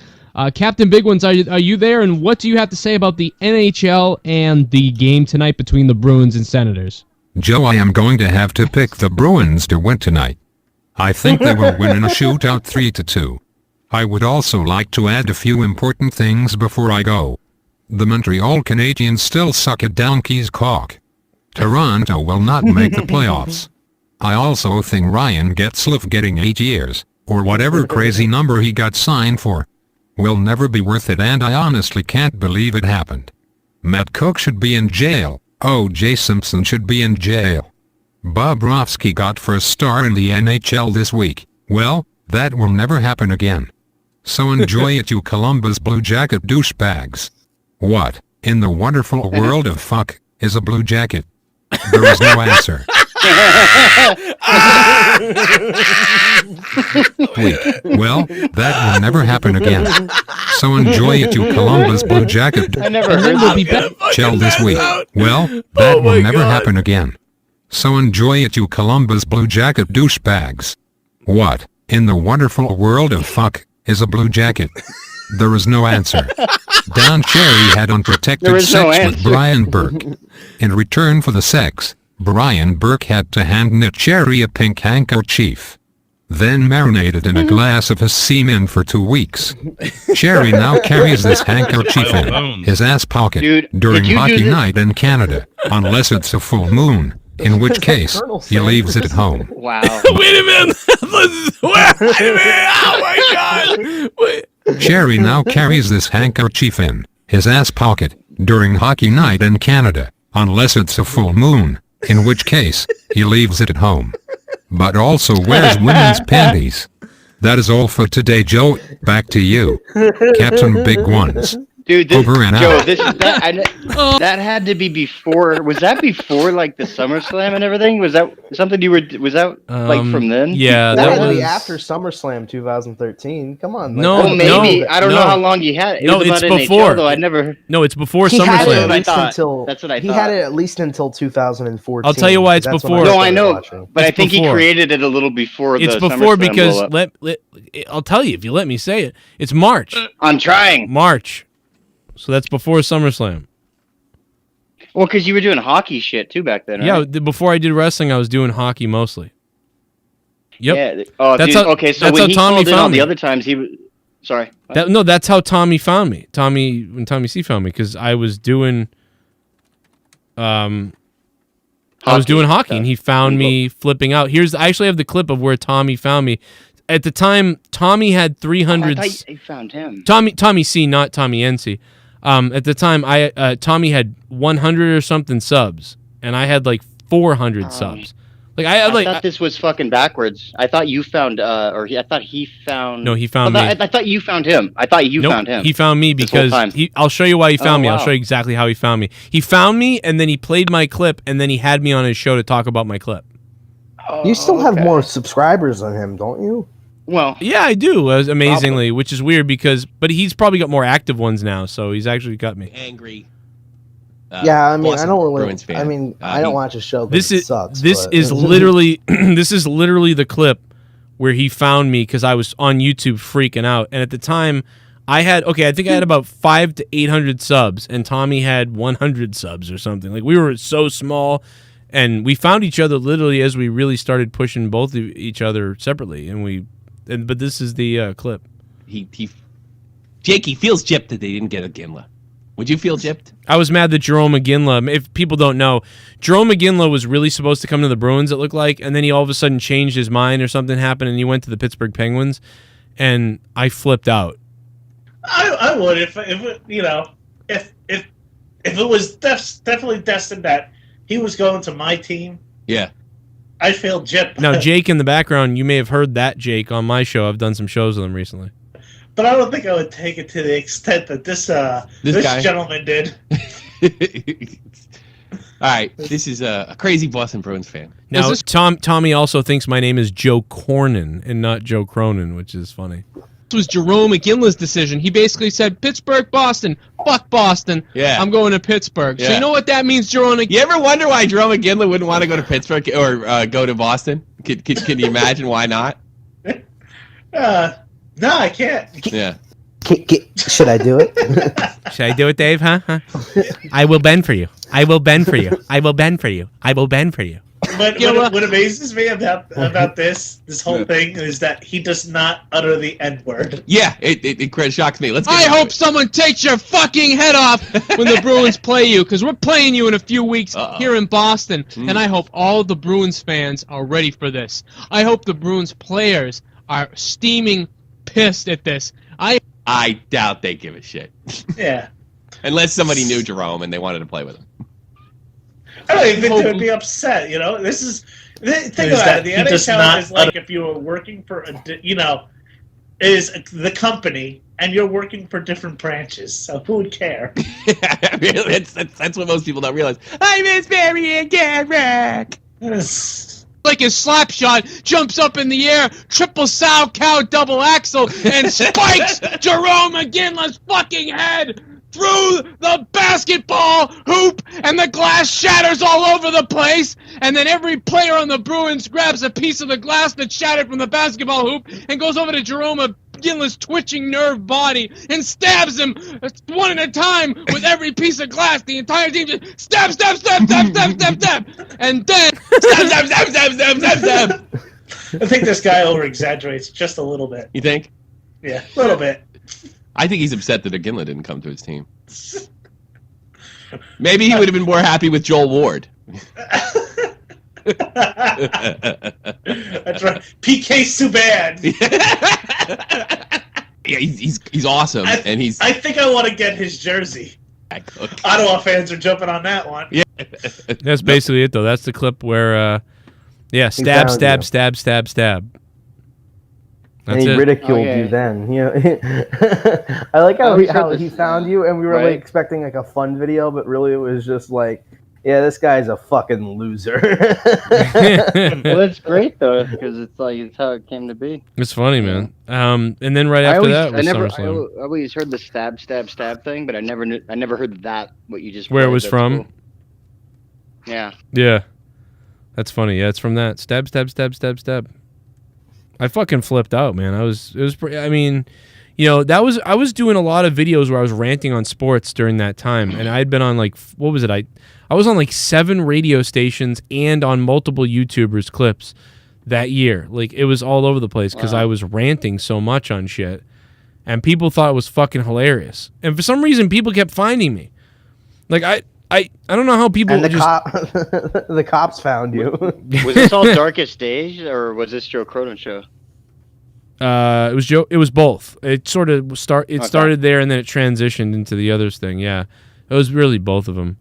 Captain Big Ones, are you there, and what do you have to say about the NHL and the game tonight between the Bruins and Senators? Joe, I am going to have to pick the Bruins to win tonight. I think they will win in a shootout 3-2. I would also like to add a few important things before I go. The Montreal Canadiens still suck at donkey's cock. Toronto will not make the playoffs. I also think Ryan Getzlaf getting 8 years, or whatever crazy number he got signed for, will never be worth it, and I honestly can't believe it happened. Matt Cook should be in jail. O.J. Simpson should be in jail. Bobrovsky got first star in the NHL this week. Well, that will never happen again. So enjoy it, you Columbus Blue Jacket douchebags. What, in the wonderful world of fuck, is a blue jacket? There is no answer. Wait, well, that will never happen again. So enjoy it, you Columbus Blue Jacket. I never heard that. Chill this week. Well, that will never happen again. So enjoy it, you Columbus Blue Jacket douchebags. What, in the wonderful world of fuck, is a blue jacket? There is no answer. Don Cherry had unprotected sex with Brian Burke. In return for the sex, Brian Burke had to hand knit Cherry a pink handkerchief. Then marinated in a glass of his semen for 2 weeks. Cherry now carries this handkerchief in his ass pocket during hockey night in Canada, unless it's a full moon, in which case he leaves it at home. Wow. Wait a minute. Wait a minute. Oh my god. Wait. Cherry now carries this handkerchief in his ass pocket during hockey night in Canada, unless it's a full moon, in which case he leaves it at home. But also wears women's panties. That is all for today, Joe. Back to you, Captain Big Ones. Dude, this, Over and Joe, out. That had to be before. Was that before like the SummerSlam and everything? Was that something you were? Was that like from then? Yeah, that that had to be was after SummerSlam 2013. Come on. No, like, maybe I don't know how long you had it. It No, was about it's NHL, before. though. I never. No, it's before He had it SummerSlam. at least thought. until That's what I he thought. had it at least until 2014. I'll tell you why it's That's when before. No, I started know, watching. but I It's think he before. created it a little before It's the before SummerSlam because blow-up. I'll tell you if you let me say it. It's March. I'm trying. March. So that's before SummerSlam. Well, because you were doing hockey shit too back then, right? Yeah, before I did wrestling, I was doing hockey mostly. Yep. Yeah. Oh, That's dude, how, okay. So that's when how he Tommy called in found on me. the other times, he was sorry. No, that's how Tommy found me. When Tommy C found me, because I was doing, I was doing hockey, and he found me flipping out. I actually have the clip of where Tommy found me. At the time, Tommy had 300. I thought you found him. Tommy C, not Tommy NC. At the time, Tommy had 100 or something subs, and I had like 400 subs. Like I thought this was fucking backwards. I thought you found, I thought he found. No, he found me. I thought you found him. I thought you found him. He found me because I'll show you why he found me. I'll show you exactly how he found me. He found me, and then he played my clip, and then he had me on his show to talk about my clip. You still have more subscribers than him, don't you? Well, yeah, I do. Amazingly, which is weird but he's probably got more active ones now, so he's actually got me. Angry. Yeah, I mean, Boston I don't really. Bruins fan. I mean, I don't watch his show. This It sucks. This but- is literally this is literally the clip where he found me because I was on YouTube freaking out, and at the time I think I had about 500 to 800 subs, and Tommy had 100 subs or something. Like we were so small, and we found each other literally as we really started pushing both of each other separately, but this is the clip. Jake, he feels gypped that they didn't get a Ginla. Would you feel gypped? I was mad that Jerome McGinley, if people don't know, Jerome McGinley was really supposed to come to the Bruins, it looked like, and then he all of a sudden changed his mind or something happened, and he went to the Pittsburgh Penguins, and I flipped out. I would if it was definitely destined that he was going to my team. Yeah. I feel gypped. Now, Jake in the background, you may have heard that Jake on my show. I've done some shows with him recently. But I don't think I would take it to the extent that this guy. gentleman did. All right, this is a crazy Boston Bruins fan. Now, Tommy also thinks my name is Joe Cornyn and not Joe Cronin, which is funny. This was Jerome McGinley's decision. He basically said, Pittsburgh, Boston. Fuck Boston. Yeah. I'm going to Pittsburgh. So you know what that means, Jerome? You ever wonder why Jerome McGinley wouldn't want to go to Pittsburgh or go to Boston? Can you imagine why not? No, I can't. Yeah. Should I do it? Should I do it, Dave? Huh? I will bend for you. I will bend for you. I will bend for you. I will bend for you. But what amazes me about this whole thing is that he does not utter the N-word. Yeah, it shocks me. I hope someone takes your fucking head off when the Bruins play you, because we're playing you in a few weeks here in Boston, and I hope all the Bruins fans are ready for this. I hope the Bruins players are steaming pissed at this. I doubt they give a shit. Yeah. Unless somebody knew Jerome and they wanted to play with him. I don't even think they would be upset. This is think about it. The NHL is like if you were working for is the company and you're working for different branches. So who would care? Really, that's what most people don't realize. I miss Barry and Garrick. Like his slap shot jumps up in the air, triple sow cow double axle, and spikes Jerome McGinley's fucking head through the basketball hoop, and the glass shatters all over the place, and then every player on the Bruins grabs a piece of the glass that shattered from the basketball hoop and goes over to Jerome McGinley's twitching nerve body and stabs him one at a time with every piece of glass. The entire team just stab, stab, stab, stab, stab, stab, stab, and then stab, stab, stab, stab, stab, stab, stab. I think this guy over-exaggerates just a little bit. You think? Yeah, a little bit. I think he's upset that Ginla didn't come to his team. Maybe he would have been more happy with Joel Ward. That's right. PK Subban. Yeah, he's awesome, and he's. I think I want to get his jersey. Ottawa fans are jumping on that one. Yeah, that's basically it, though. That's the clip where, stab, stab, stab, stab, stab. And he ridiculed you then. I like how he found you, and we were like expecting like a fun video, but really it was just like, yeah, this guy's a fucking loser. Well, that's great though, because it's how it came to be. It's funny, man. And then right after that was SummerSlam. I always heard the stab, stab, stab thing, but I never heard that. What you just where it was from. Cool. Yeah. Yeah, that's funny. Yeah, it's from that stab, stab, stab, stab, stab. I fucking flipped out, man. I was doing a lot of videos where I was ranting on sports during that time, and I'd been on like, what was it? I was on like 7 radio stations and on multiple YouTubers' clips that year. Like, it was all over the place because I was ranting so much on shit, and people thought it was fucking hilarious. And for some reason, people kept finding me. Like, I don't know how people. And the cops found you. Was this all Darkest Days, or was this Joe Cronin show? It was Joe. It was both. It sort of started there, and then it transitioned into the others thing. Yeah, it was really both of them.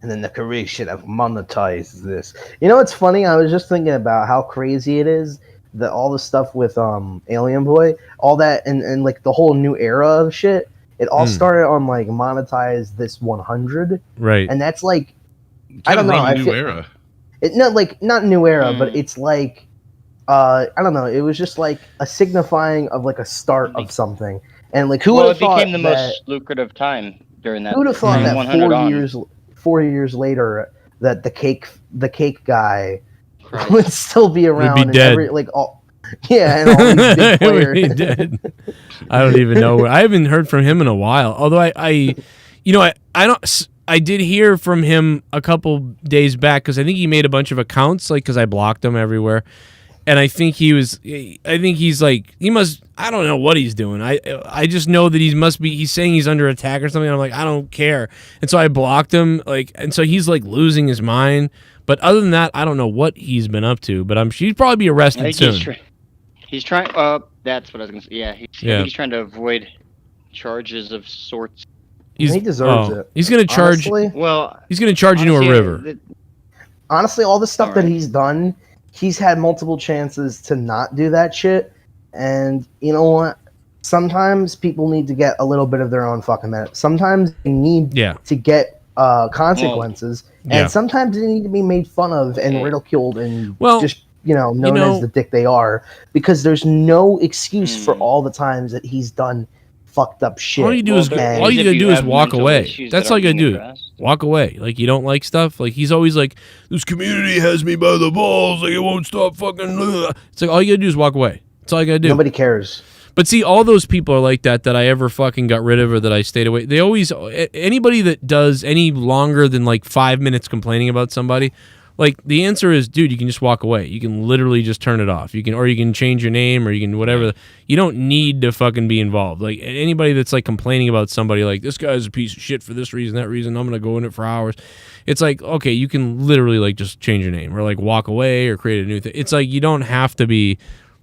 And then the career should have monetized this. You know what's funny? I was just thinking about how crazy it is that all the stuff with Alien Boy, all that, and like the whole new era of shit. It all started on like monetize this 100, right? And that's like, I don't know, new era. Not new era, but it's like, I don't know. It was just like a signifying of like a start of something, and like who would have thought it became the most lucrative time during that? Who would have thought that 4 years later that the cake guy would still be around? Would be dead. And all these big players. He dead. I don't even know. I haven't heard from him in a while. Although I did hear from him a couple days back because I think he made a bunch of accounts, like because I blocked him everywhere, and I think he's like he must. I don't know what he's doing. I just know that he's saying he's under attack or something. I'm like, I don't care, and so I blocked him. And so he's like losing his mind. But other than that, I don't know what he's been up to. But he'd probably be arrested soon. He's trying. That's what I was gonna say. Yeah, I think he's trying to avoid charges of sorts. He deserves it. He's gonna charge. Honestly, he's gonna charge you into a river. Honestly, all the stuff that he's done, he's had multiple chances to not do that shit. And you know what? Sometimes people need to get a little bit of their own fucking minute. Sometimes they need to get consequences, and sometimes they need to be made fun of and ridiculed and just known as the dick they are, because there's no excuse for all the times that he's done fucked up shit. All you gotta do is walk away. That's all you gotta do. Walk away. Like, you don't like stuff. Like, he's always like, this community has me by the balls. Like, it won't stop fucking. It's like, all you gotta do is walk away. That's all you gotta do. Nobody cares. But see, all those people are like that I ever fucking got rid of or that I stayed away. They always, anybody that does any longer than like 5 minutes complaining about somebody, like, the answer is, dude, you can just walk away. You can literally just turn it off. You can change your name, or you can whatever. You don't need to fucking be involved. Like, anybody that's like complaining about somebody, like, this guy's a piece of shit for this reason, that reason, I'm gonna go in it for hours. It's like, okay, you can literally like just change your name or like walk away or create a new thing. It's like, you don't have to be.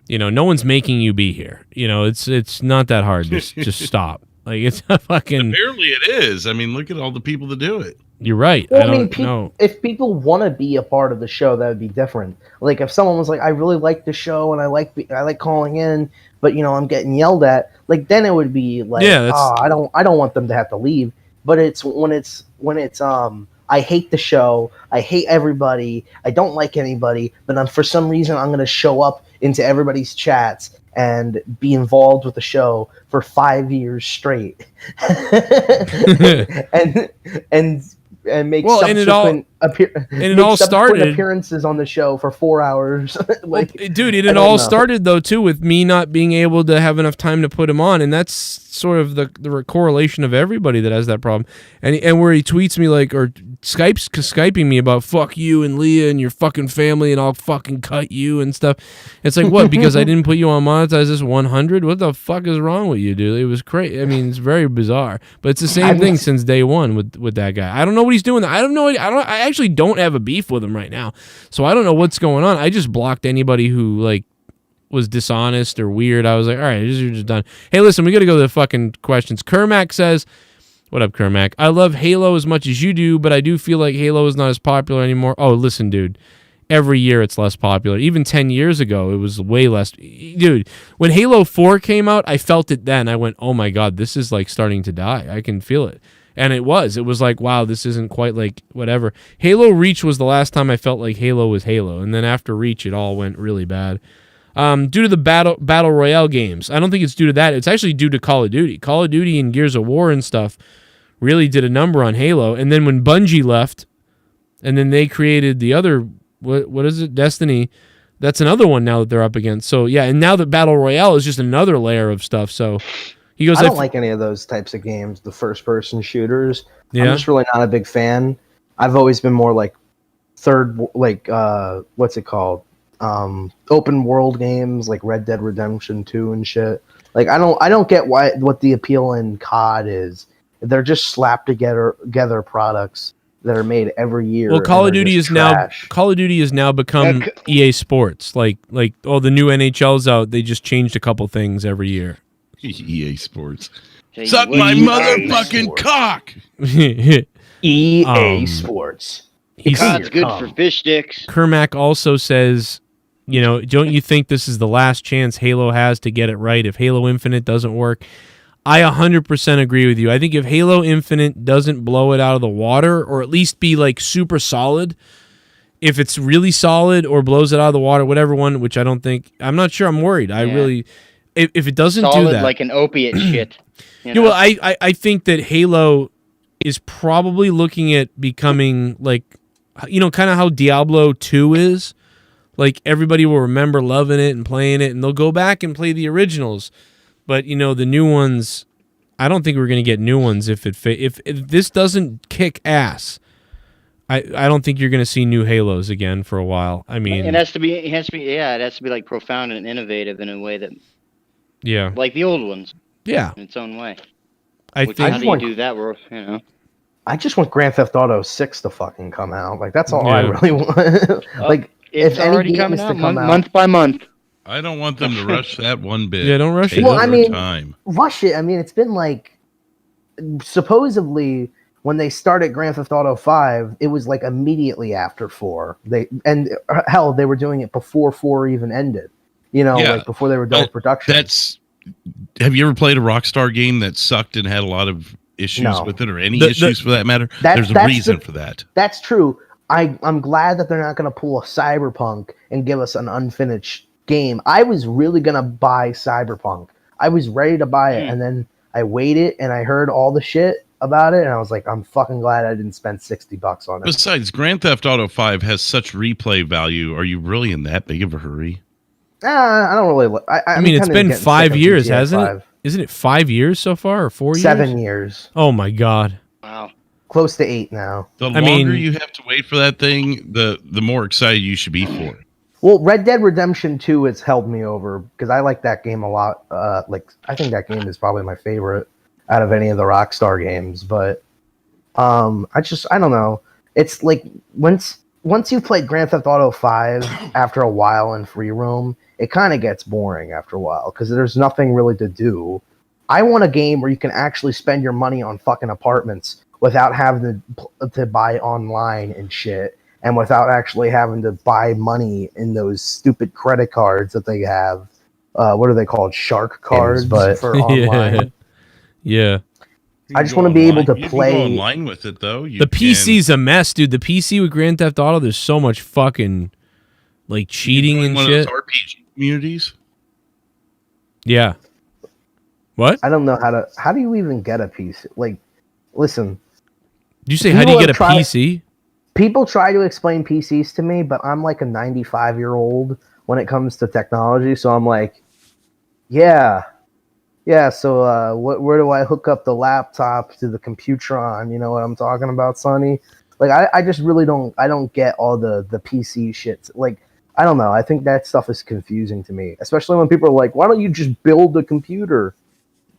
No one's making you be here. It's not that hard. Just stop. Like, it's a fucking. Apparently it is. I mean, look at all the people that do it. You're right. Well, I don't know. If people want to be a part of the show, that would be different. Like, if someone was like, I really like the show and I like calling in, but I'm getting yelled at. Like, then it would be like, I don't want them to have to leave. But it's when it's I hate the show. I hate everybody. I don't like anybody. But for some reason, I'm going to show up into everybody's chats and be involved with the show for 5 years straight, and make subsequent appearances on the show for 4 hours. It all started though too with me not being able to have enough time to put him on, and that's sort of the correlation of everybody that has that problem. And where he tweets me like, or Skyping me about fuck you and Leah and your fucking family and I'll fucking cut you and stuff. It's like, what? Because I didn't put you on monetize this 100? What the fuck is wrong with you, dude? It was crazy. I mean, it's very bizarre, but it's the same thing since day one with that guy. I don't know what he's doing. I have no idea. I actually don't have a beef with him right now, so I don't know what's going on. I just blocked anybody who like was dishonest or weird. I was like, all right, you're just done. Hey, listen, we got to go to the fucking questions. Kermac says, what up, Kermac? I love Halo as much as you do, but I do feel like Halo is not as popular anymore. Oh, listen, dude. Every year it's less popular. Even 10 years ago, it was way less. Dude, when Halo 4 came out, I felt it then. I went, oh my God, this is like starting to die. I can feel it. And it was like, wow, this isn't quite like whatever. Halo Reach was the last time I felt like Halo was Halo. And then after Reach, it all went really bad. Due to the Battle Royale games. I don't think it's due to that. It's actually due to Call of Duty. Call of Duty and Gears of War and stuff really did a number on Halo. And then when Bungie left, and then they created the other, what is it, Destiny, that's another one now that they're up against. So, yeah, and now that Battle Royale is just another layer of stuff. So, he goes, I don't like any of those types of games, the first-person shooters. Yeah. I'm just really not a big fan. I've always been more like third, like, what's it called? open world games like Red Dead Redemption 2 and shit. Like I don't get what the appeal in COD is. They're just slapped together products that are made every year. Well, Call of Duty has now become EA Sports. Like all the new NHL's out, they just changed a couple things every year. EA Sports. Suck my motherfucking cock. EA Sports. COD's good for fish sticks. Kermack also says, don't you think this is the last chance Halo has to get it right if Halo Infinite doesn't work? I 100% agree with you. I think if Halo Infinite doesn't blow it out of the water, or at least be like super solid, if it's really solid or blows it out of the water, whatever one, which I don't think, I'm not sure, I'm worried. I really, if it doesn't solid, do that. like an opiate shit. Well, I think that Halo is probably looking at becoming like, kind of how Diablo 2 is. Like everybody will remember loving it and playing it, and they'll go back and play the originals. But the new ones, I don't think we're going to get new ones if this doesn't kick ass. I don't think you're going to see new Halos again for a while. I mean, it has to be like profound and innovative in a way that, like the old ones, in its own way. How do you do that? I just want Grand Theft Auto 6 to fucking come out. Like that's all I really want. Like it's if already any game coming is out to come out month by month. I don't want them to rush that one bit. Yeah, don't rush it. Well, I mean, time. rush it. I mean, it's been like supposedly when they started Grand Theft Auto 5, it was like immediately after 4. They were doing it before 4 even ended. Like before they were done with production. Have you ever played a Rockstar game that sucked and had a lot of issues with it, or any issues for that matter? There's a reason for that. That's true. I'm glad that they're not going to pull a Cyberpunk and give us an unfinished game. I was really going to buy Cyberpunk. I was ready to buy it, and then I waited and I heard all the shit about it, and I was like, I'm fucking glad I didn't spend $60 on it. Besides, Grand Theft Auto 5 has such replay value. Are you really in that big of a hurry? I don't really. I mean, it's been 5 years, hasn't it? Isn't it 5 years so far, or 4 years? 7 years. Oh my god! Wow, close to 8 now. The longer you have to wait for that thing, the more excited you should be for it. Well, Red Dead Redemption 2 has held me over because I like that game a lot. I think that game is probably my favorite out of any of the Rockstar games. But I don't know. It's like once you've played Grand Theft Auto 5 after a while in free roam, it kind of gets boring after a while because there's nothing really to do. I want a game where you can actually spend your money on fucking apartments without having to buy online and shit, and without actually having to buy money in those stupid credit cards that they have. What are they called? Shark cards, but for online. Yeah. I just want to be able to play. You can go online with it, though. The PC's a mess, dude. The PC with Grand Theft Auto, there's so much fucking like cheating and shit. One of those RPG communities. Yeah. What? I don't know how do you even get a PC? Like, listen. Did you say how do you get a PC? People try to explain PCs to me, but I'm like a 95-year-old when it comes to technology. So I'm like, yeah. So where do I hook up the laptop to the Computron? You know what I'm talking about, Sonny? Like, I just really don't get all the PC shit. Like, I don't know. I think that stuff is confusing to me, especially when people are like, why don't you just build a computer?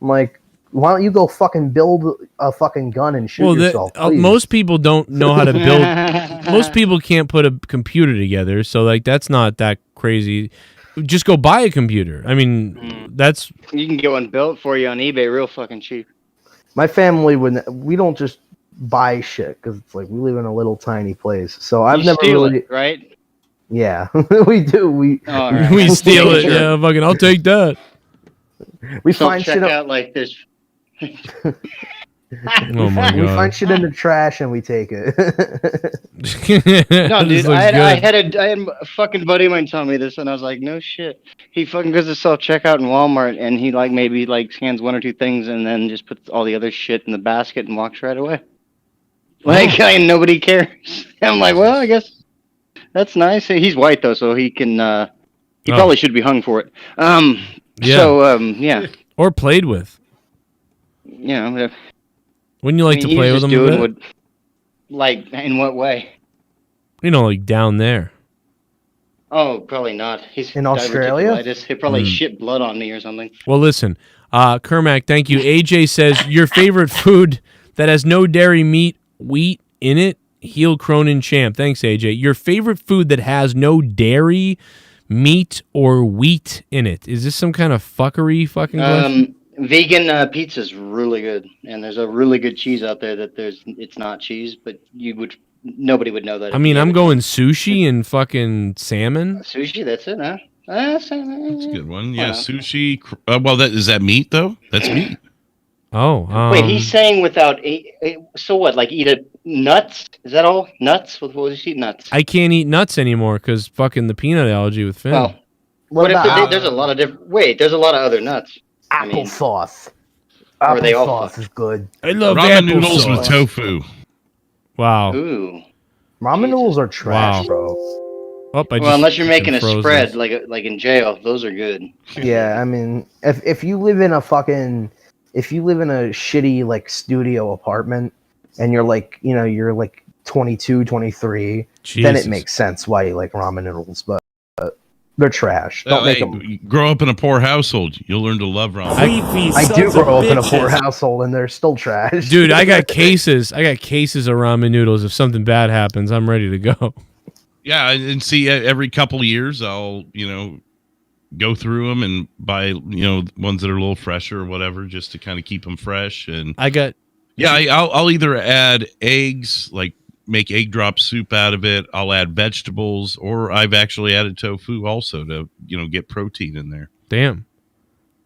I'm like, why don't you go fucking build a fucking gun and shoot yourself? Most people don't know how to build. Most people can't put a computer together, so like that's not that crazy. Just go buy a computer. I mean, you can get one built for you on eBay real fucking cheap. My family we don't just buy shit because it's like we live in a little tiny place. So I've never really it, right? Yeah, we do. We steal it. Yeah, fucking. I'll take that. We find shit out like this. Oh my god! We find shit in the trash and we take it. No, dude, I had a fucking buddy of mine tell me this, and I was like, no shit. He fucking goes to self checkout in Walmart, and he maybe scans one or two things, and then just puts all the other shit in the basket and walks right away. And nobody cares. I'm like, well, I guess that's nice. He's white though, so he can. He probably should be hung for it. Yeah. So yeah. Or played with. You know. Wouldn't you like to play with them a bit? Like, in what way? Like down there. Oh, probably not. He's in Australia. He'll probably shit blood on me or something. Well, listen, Kermac, thank you. AJ says your favorite food that has no dairy, meat, wheat in it. Heel Cronin Champ. Thanks, AJ. Your favorite food that has no dairy, meat, or wheat in it. Is this some kind of fuckery fucking question? Vegan pizza's really good, and there's a really good cheese out there that it's not cheese, but nobody would know that. I mean, I'm going sushi and fucking salmon. Sushi, that's it, huh? That's a good one. Yeah, sushi. Well, is that meat though? That's meat. Oh, wait, he's saying without so what? Like eat nuts? Is that all? Nuts? What was he eat? Nuts? I can't eat nuts anymore because fucking the peanut allergy with Finn. Well, what if there's a lot of different? Wait, there's a lot of other nuts. Applesauce. Applesauce is good. I love ramen noodles with tofu. Wow. Ooh. Ramen noodles are trash, bro. Oh, unless you're making a spread like in jail, those are good. Yeah, I mean, if you live in a shitty like studio apartment and you're like, you're like 22, 23, then it makes sense why you like ramen noodles, but they're trash. Don't make them. Grow up in a poor household, you'll learn to love ramen. I do grow up in a poor household, and they're still trash. Dude, I got cases. of ramen noodles. If something bad happens, I'm ready to go. Yeah, and see, every couple of years, I'll go through them and buy ones that are a little fresher or whatever, just to kind of keep them fresh. And I'll either add eggs, like make egg drop soup out of it. I'll add vegetables, or I've actually added tofu also to get protein in there. Damn.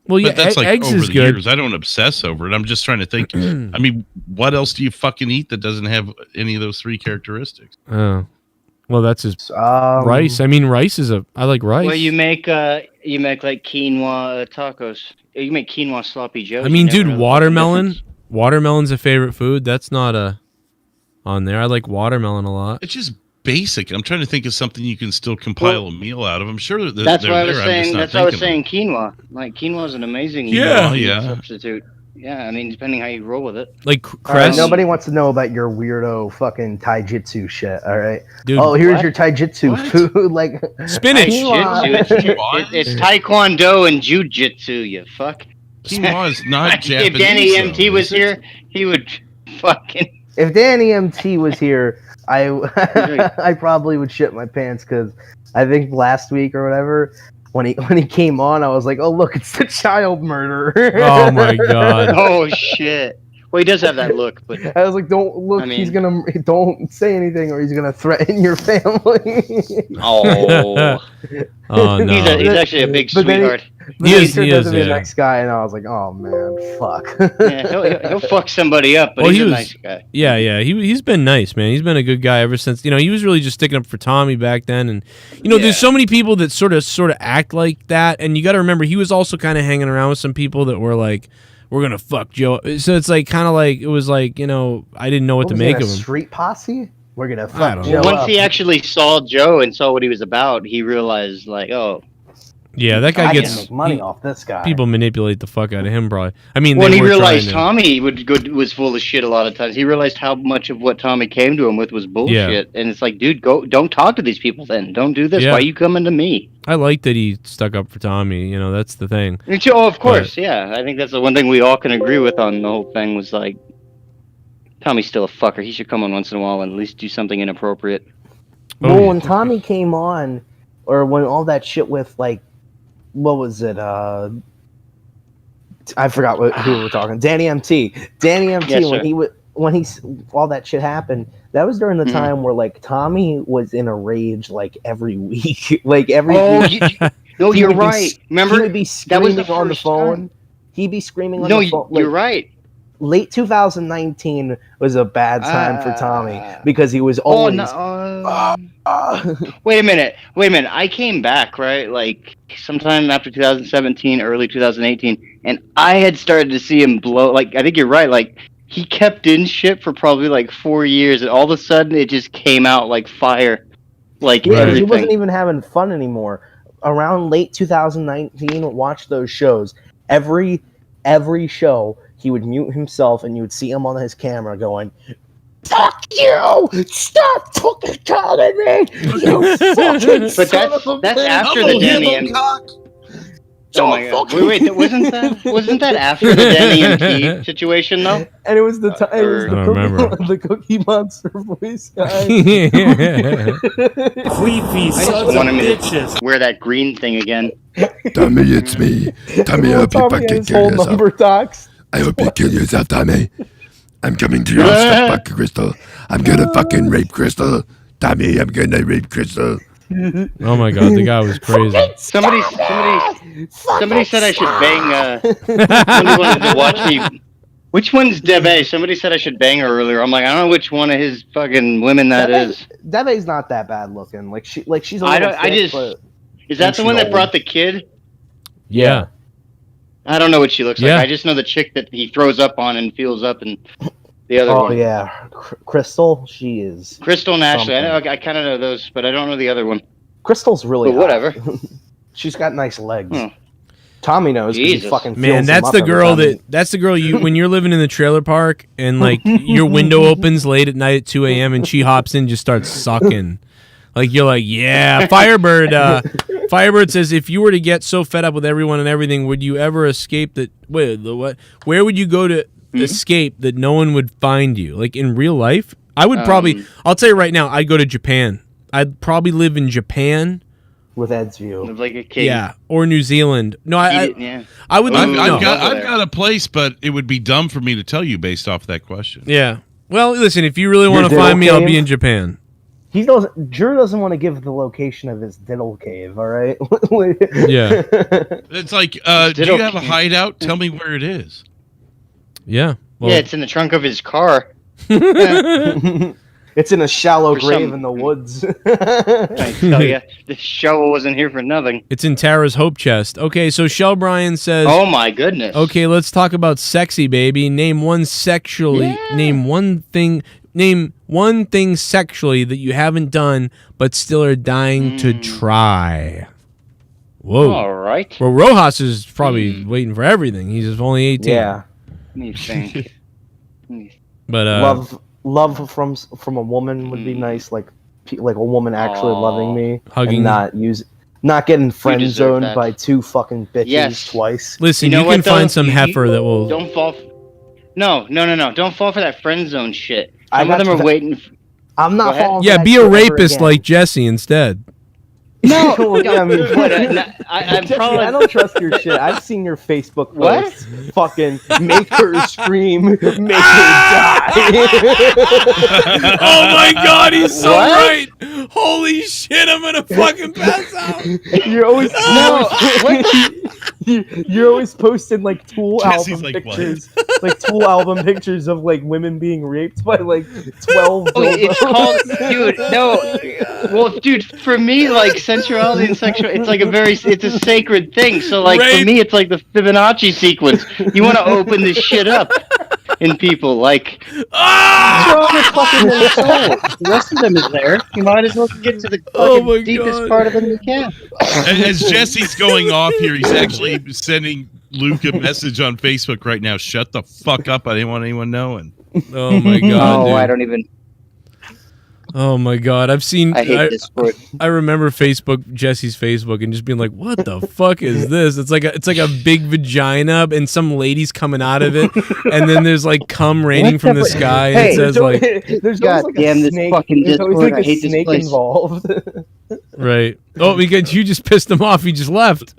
Well, yeah, but that's like eggs over is the good. years. I don't obsess over it. I'm just trying to think. I mean, what else do you fucking eat that doesn't have any of those three characteristics? Oh, well, that's just rice. I mean, rice is I like rice. Well, you make like quinoa tacos. You make quinoa sloppy joes. I mean, dude, watermelon. Watermelon's a favorite food. That's not on there. I like watermelon a lot. It's just basic. I'm trying to think of something you can still compile a meal out of. I'm sure that's why I was saying. That's why I was saying quinoa. Like quinoa is an amazing substitute. Yeah, I mean, depending how you roll with it. Like cress. Nobody wants to know about your weirdo fucking taijutsu shit. All right, dude. Oh, here's your taijutsu food, like spinach. It's taekwondo and jujitsu. You fuck. Quinoa is not Japanese. If Danny MT was here, he would fucking. If Danny MT was here, I probably would shit my pants because I think last week or whatever. When he came on, I was like, "Oh look, it's the child murderer." Oh my god! Oh shit! Well, he does have that look, but I was like, "Don't look. Don't say anything, or he's gonna threaten your family." Oh, oh no! He's actually a big sweetheart. He is a nice guy, and I was like, "Oh man, fuck." Yeah, he'll fuck somebody up, but he's a nice guy. Yeah. He's been nice, man. He's been a good guy ever since. He was really just sticking up for Tommy back then, and there's so many people that sort of act like that, and you got to remember he was also kind of hanging around with some people that were like, "We're gonna fuck Joe." So it's like kind of like it was like I didn't know what to make of him. Street posse. We're gonna fuck Joe. Once he actually saw Joe and saw what he was about, he realized like, oh. Yeah, that guy gets make money off this guy. People manipulate the fuck out of him, probably. I mean, when he realized Tommy was full of shit a lot of times, he realized how much of what Tommy came to him with was bullshit. And it's like, dude, don't talk to these people then. Don't do this. Why are you coming to me? I like that he stuck up for Tommy. That's the thing. Oh, of course, yeah. I think that's the one thing we all can agree with on the whole thing was like, Tommy's still a fucker. He should come on once in a while and at least do something inappropriate. Well, when Tommy came on, or when all that shit with like, what was it? I forgot who we were talking. Danny MT. Yes, when all that shit happened, that was during the time where like Tommy was in a rage like every week, like every week. No, you're right. Remember, he would be screaming on the phone. He'd be screaming on the phone. No, you're right. Late 2019 was a bad time for Tommy because he was always. Wait a minute. I came back like sometime after 2017, early 2018, and I had started to see him blow. Like I think you're right. Like he kept in shit for probably like 4 years, and all of a sudden it just came out like fire. Like everything. He wasn't even having fun anymore. Around late 2019, watch those shows. Every show. He would mute himself, and you would see him on his camera going, Fuck you! Stop fucking calling me! You fucking But son of a that's bitch! after the Danny and Oh my god! Wait, wasn't that after the Danny and T situation though? And it was the time. It was I don't remember. the Cookie Monster voice guy. Creepy I sons just of wanted me bitches. to wear that green thing again. Tommy, it's me. Tommy, I hope you Tommy fucking had his kill whole yourself. number docs. I hope you kill yourself, Tommy. I'm coming to your house, fuck Crystal. I'm gonna fucking rape Crystal. Tommy, I'm gonna rape Crystal. Oh my god, the guy was crazy. Somebody said I should bang. Somebody wanted to watch me. Which one's Debe? Somebody said I should bang her earlier. I'm like, I don't know which one of his fucking women that is. Debe's not that bad looking. She's a I little don't. I thick, just. but Is that the one that brought the kid? Yeah. I don't know what she looks Yeah. like. I just know the chick that he throws up on and feels up, and the other one. Oh yeah, Crystal. She is. Crystal and Ashley. I something. know. I kind of know those, but I don't know the other one. Crystal's really. But whatever. She's got nice legs. Tommy knows. 'Cause he Jesus. fucking Man, fills that's them up the every girl time that's the girl you when you're living in the trailer park and like your window opens late at night at 2 a.m. and she hops in and just starts sucking. Like you're like, yeah, Firebird. Firebird says, if you were to get so fed up with everyone and everything, would you ever escape that? Wait, the what? Where would you go to escape that no one would find you? Like in real life, I would probably. I'll tell you right now, I'd go to Japan. I'd probably live in Japan. with Ed's view. Live like a king. Yeah, or New Zealand. No, I would. I've no. got a place, but it would be dumb for me to tell you based off that question. Yeah. Well, listen, if you really want to Your find me, diddle I'll be cave? in Japan. Drew doesn't want to give the location of his diddle cave. All right. Yeah. It's like, do you have a hideout? Tell me where it is. Yeah. Yeah, it's in the trunk of his car. It's in a shallow For grave some- in the woods. I tell you, this show wasn't here for nothing. It's in Tara's hope chest. Okay, so Shell Bryan says, Oh my goodness. okay, let's talk about sexy, baby. Name one sexually. Name one thing sexually that you haven't done but still are dying to try. Whoa. All right. Well, Rojas is probably waiting for everything. He's just only 18. Yeah. Let me think. But love from a woman would be nice, like a woman actually loving me, Hugging. and not getting friend deserve zoned that. by two fucking bitches Yes. twice. listen, You know you can what, though? find some heifer that will. Don't fall. No. Don't fall for that friend zone shit. I Some of got them are the- waiting. I'm not Go ahead. falling. for Yeah, that be shit a ever rapist again. like Jesse instead. No, I mean, I'm Jesse, probably. I don't trust your shit. I've seen your Facebook What? posts. Fucking make her scream, make her die. Oh my god, he's so What? right. Holy shit, I'm gonna fucking pass out. You're always No, you're always posting like Tool Jesse's album like, what? pictures, like Tool album pictures of like women being raped by like 12 Oh, it's dildos. called, dude. No, well, dude. For me, like sensuality and sexual, it's a sacred thing. So, like for Rape. me, it's like the Fibonacci sequence. You want to open this shit up in people, like. What's wrong with fucking their soul? The rest of them is there. You might as well get to the Oh fucking my deepest God. part of them you can. And as Jesse's going off here, he's actually sending Luke a message on Facebook right now. Shut the fuck up. I didn't want anyone knowing. Oh my god, Oh, dude. I don't even. Oh my god, I've seen. I hate Discord. I remember Jesse's Facebook, and just being like, "What the fuck is this?" It's like a big vagina, and some lady's coming out of it, and then there's like cum raining from the sky, and it says like, there's God always like damn a this snake. fucking There's always Discord. like I a hate this snake place. involved. right. Oh, because you just pissed him off. He just left.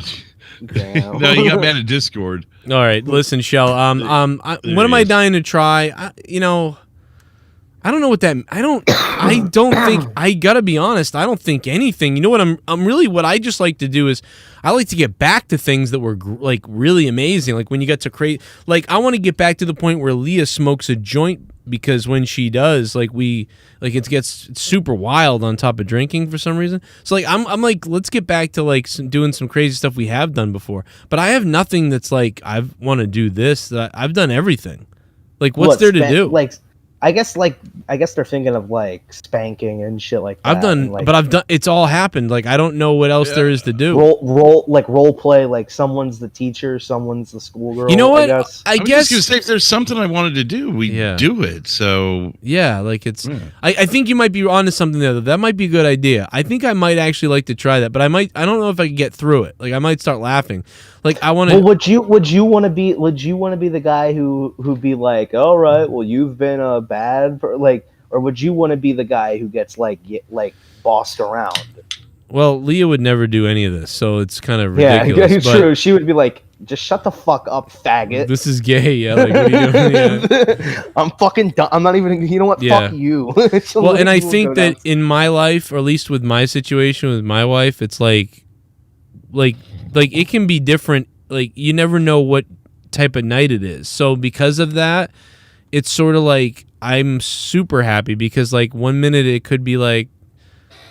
Damn. No, you got mad at Discord. All right, listen, Shell. What am I dying to try? I don't know what that. I don't think. I gotta be honest. I don't think anything. You know what? What I just like to do is I like to get back to things that were like really amazing. Like when you get to create. Like I want to get back to the point where Leah smokes a joint, because when she does, it gets super wild on top of drinking for some reason. So like I'm like, let's get back to like doing some crazy stuff we have done before. But I have nothing that's like I want to do this. I've done everything. Like what's there to do? Like I guess they're thinking of like spanking and shit like that. I've done. It's all happened. Like I don't know what else there is to do. Role play. Like someone's the teacher, someone's the schoolgirl. You know what? I guess just gonna say if there's something I wanted to do, we do it. So yeah, like it's. I think you might be onto something there. That might be a good idea. I think I might actually like to try that, but I don't know if I can get through it. Like I might start laughing. Like I want to. Well, would you want to be the guy who'd be like, all right, well you've been bad for, like, or would you want to be the guy who gets like bossed around? Well, Leah would never do any of this, so it's kind of ridiculous. Yeah, true. She would be like, just shut the fuck up, faggot. This is gay. Yeah, like what are you doing? Yeah. I'm fucking done. I'm not even. You know what? Yeah. Fuck you. Well, and I think that in my life, or at least with my situation with my wife, it's like it can be different. Like you never know what type of night it is. So because of that, it's sort of like I'm super happy because like 1 minute it could be like,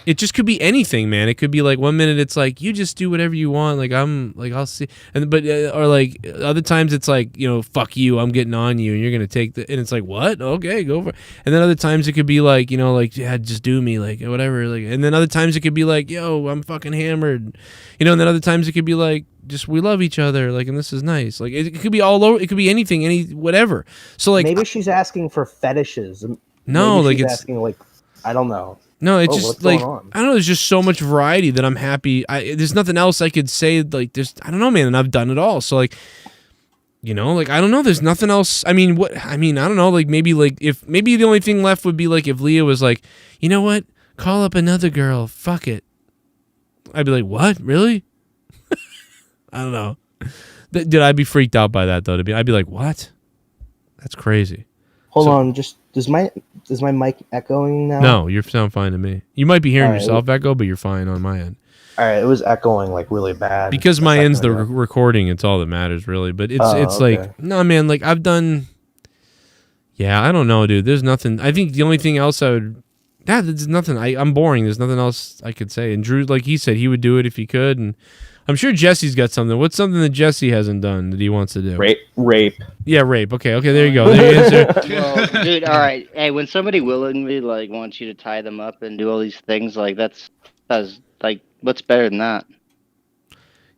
it just could be anything, man. It could be like 1 minute it's like you just do whatever you want. Like I'm like I'll see, or like other times it's like, you know, fuck you, I'm getting on you, and you're gonna take the, and it's like what? Okay, go for it. And then other times it could be like, you know, like yeah, just do me, like whatever. Like, and then other times it could be like, yo, I'm fucking hammered, you know. And then other times it could be like, just we love each other, like, and this is nice. Like it could be all over. It could be anything, any whatever. So like maybe she's asking for fetishes. No, maybe like she's it's asking like I don't know. No, it's just like I don't know. There's just so much variety that I'm happy. There's nothing else I could say. Like there's I don't know, man, and I've done it all. So like, you know, like I don't know. There's nothing else. I mean, I don't know. Like maybe the only thing left would be like if Leah was like, you know what, call up another girl. Fuck it. I'd be like, what? Really? I don't know. Dude, I'd be freaked out by that though. I'd be like, what? That's crazy. Hold on, just is my mic echoing now? No, you sound fine to me. You might be hearing yourself echo, but you're fine on my end. All right, it was echoing like really bad. Because my end's the recording, it's all that matters really. But it's okay. like, no, man, like I've done. Yeah, I don't know, dude. There's nothing. I think the only thing else I would. Yeah, there's nothing. I'm boring. There's nothing else I could say. And Drew, like he said, he would do it if he could. And I'm sure Jesse's got something. What's something that Jesse hasn't done that he wants to do? Rape. Yeah, rape. Okay, there you go. There you answer. Well, dude, all right. Hey, when somebody willingly like wants you to tie them up and do all these things, like that's like what's better than that?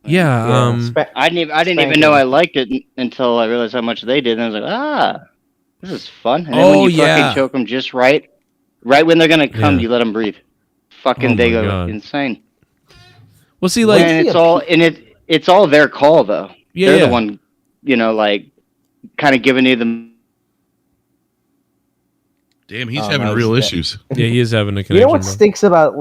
Yeah. I didn't even know I liked it until I realized how much they did, and I was like, this is fun. And then when you fucking choke them just right when they're gonna come, you let them breathe. Fucking, they go insane. Well, see, like, and it's all their call though. Yeah, they're the one, you know, like, kind of giving you the. Damn, he's having real issues. Yeah, he is having a connection. You know what stinks about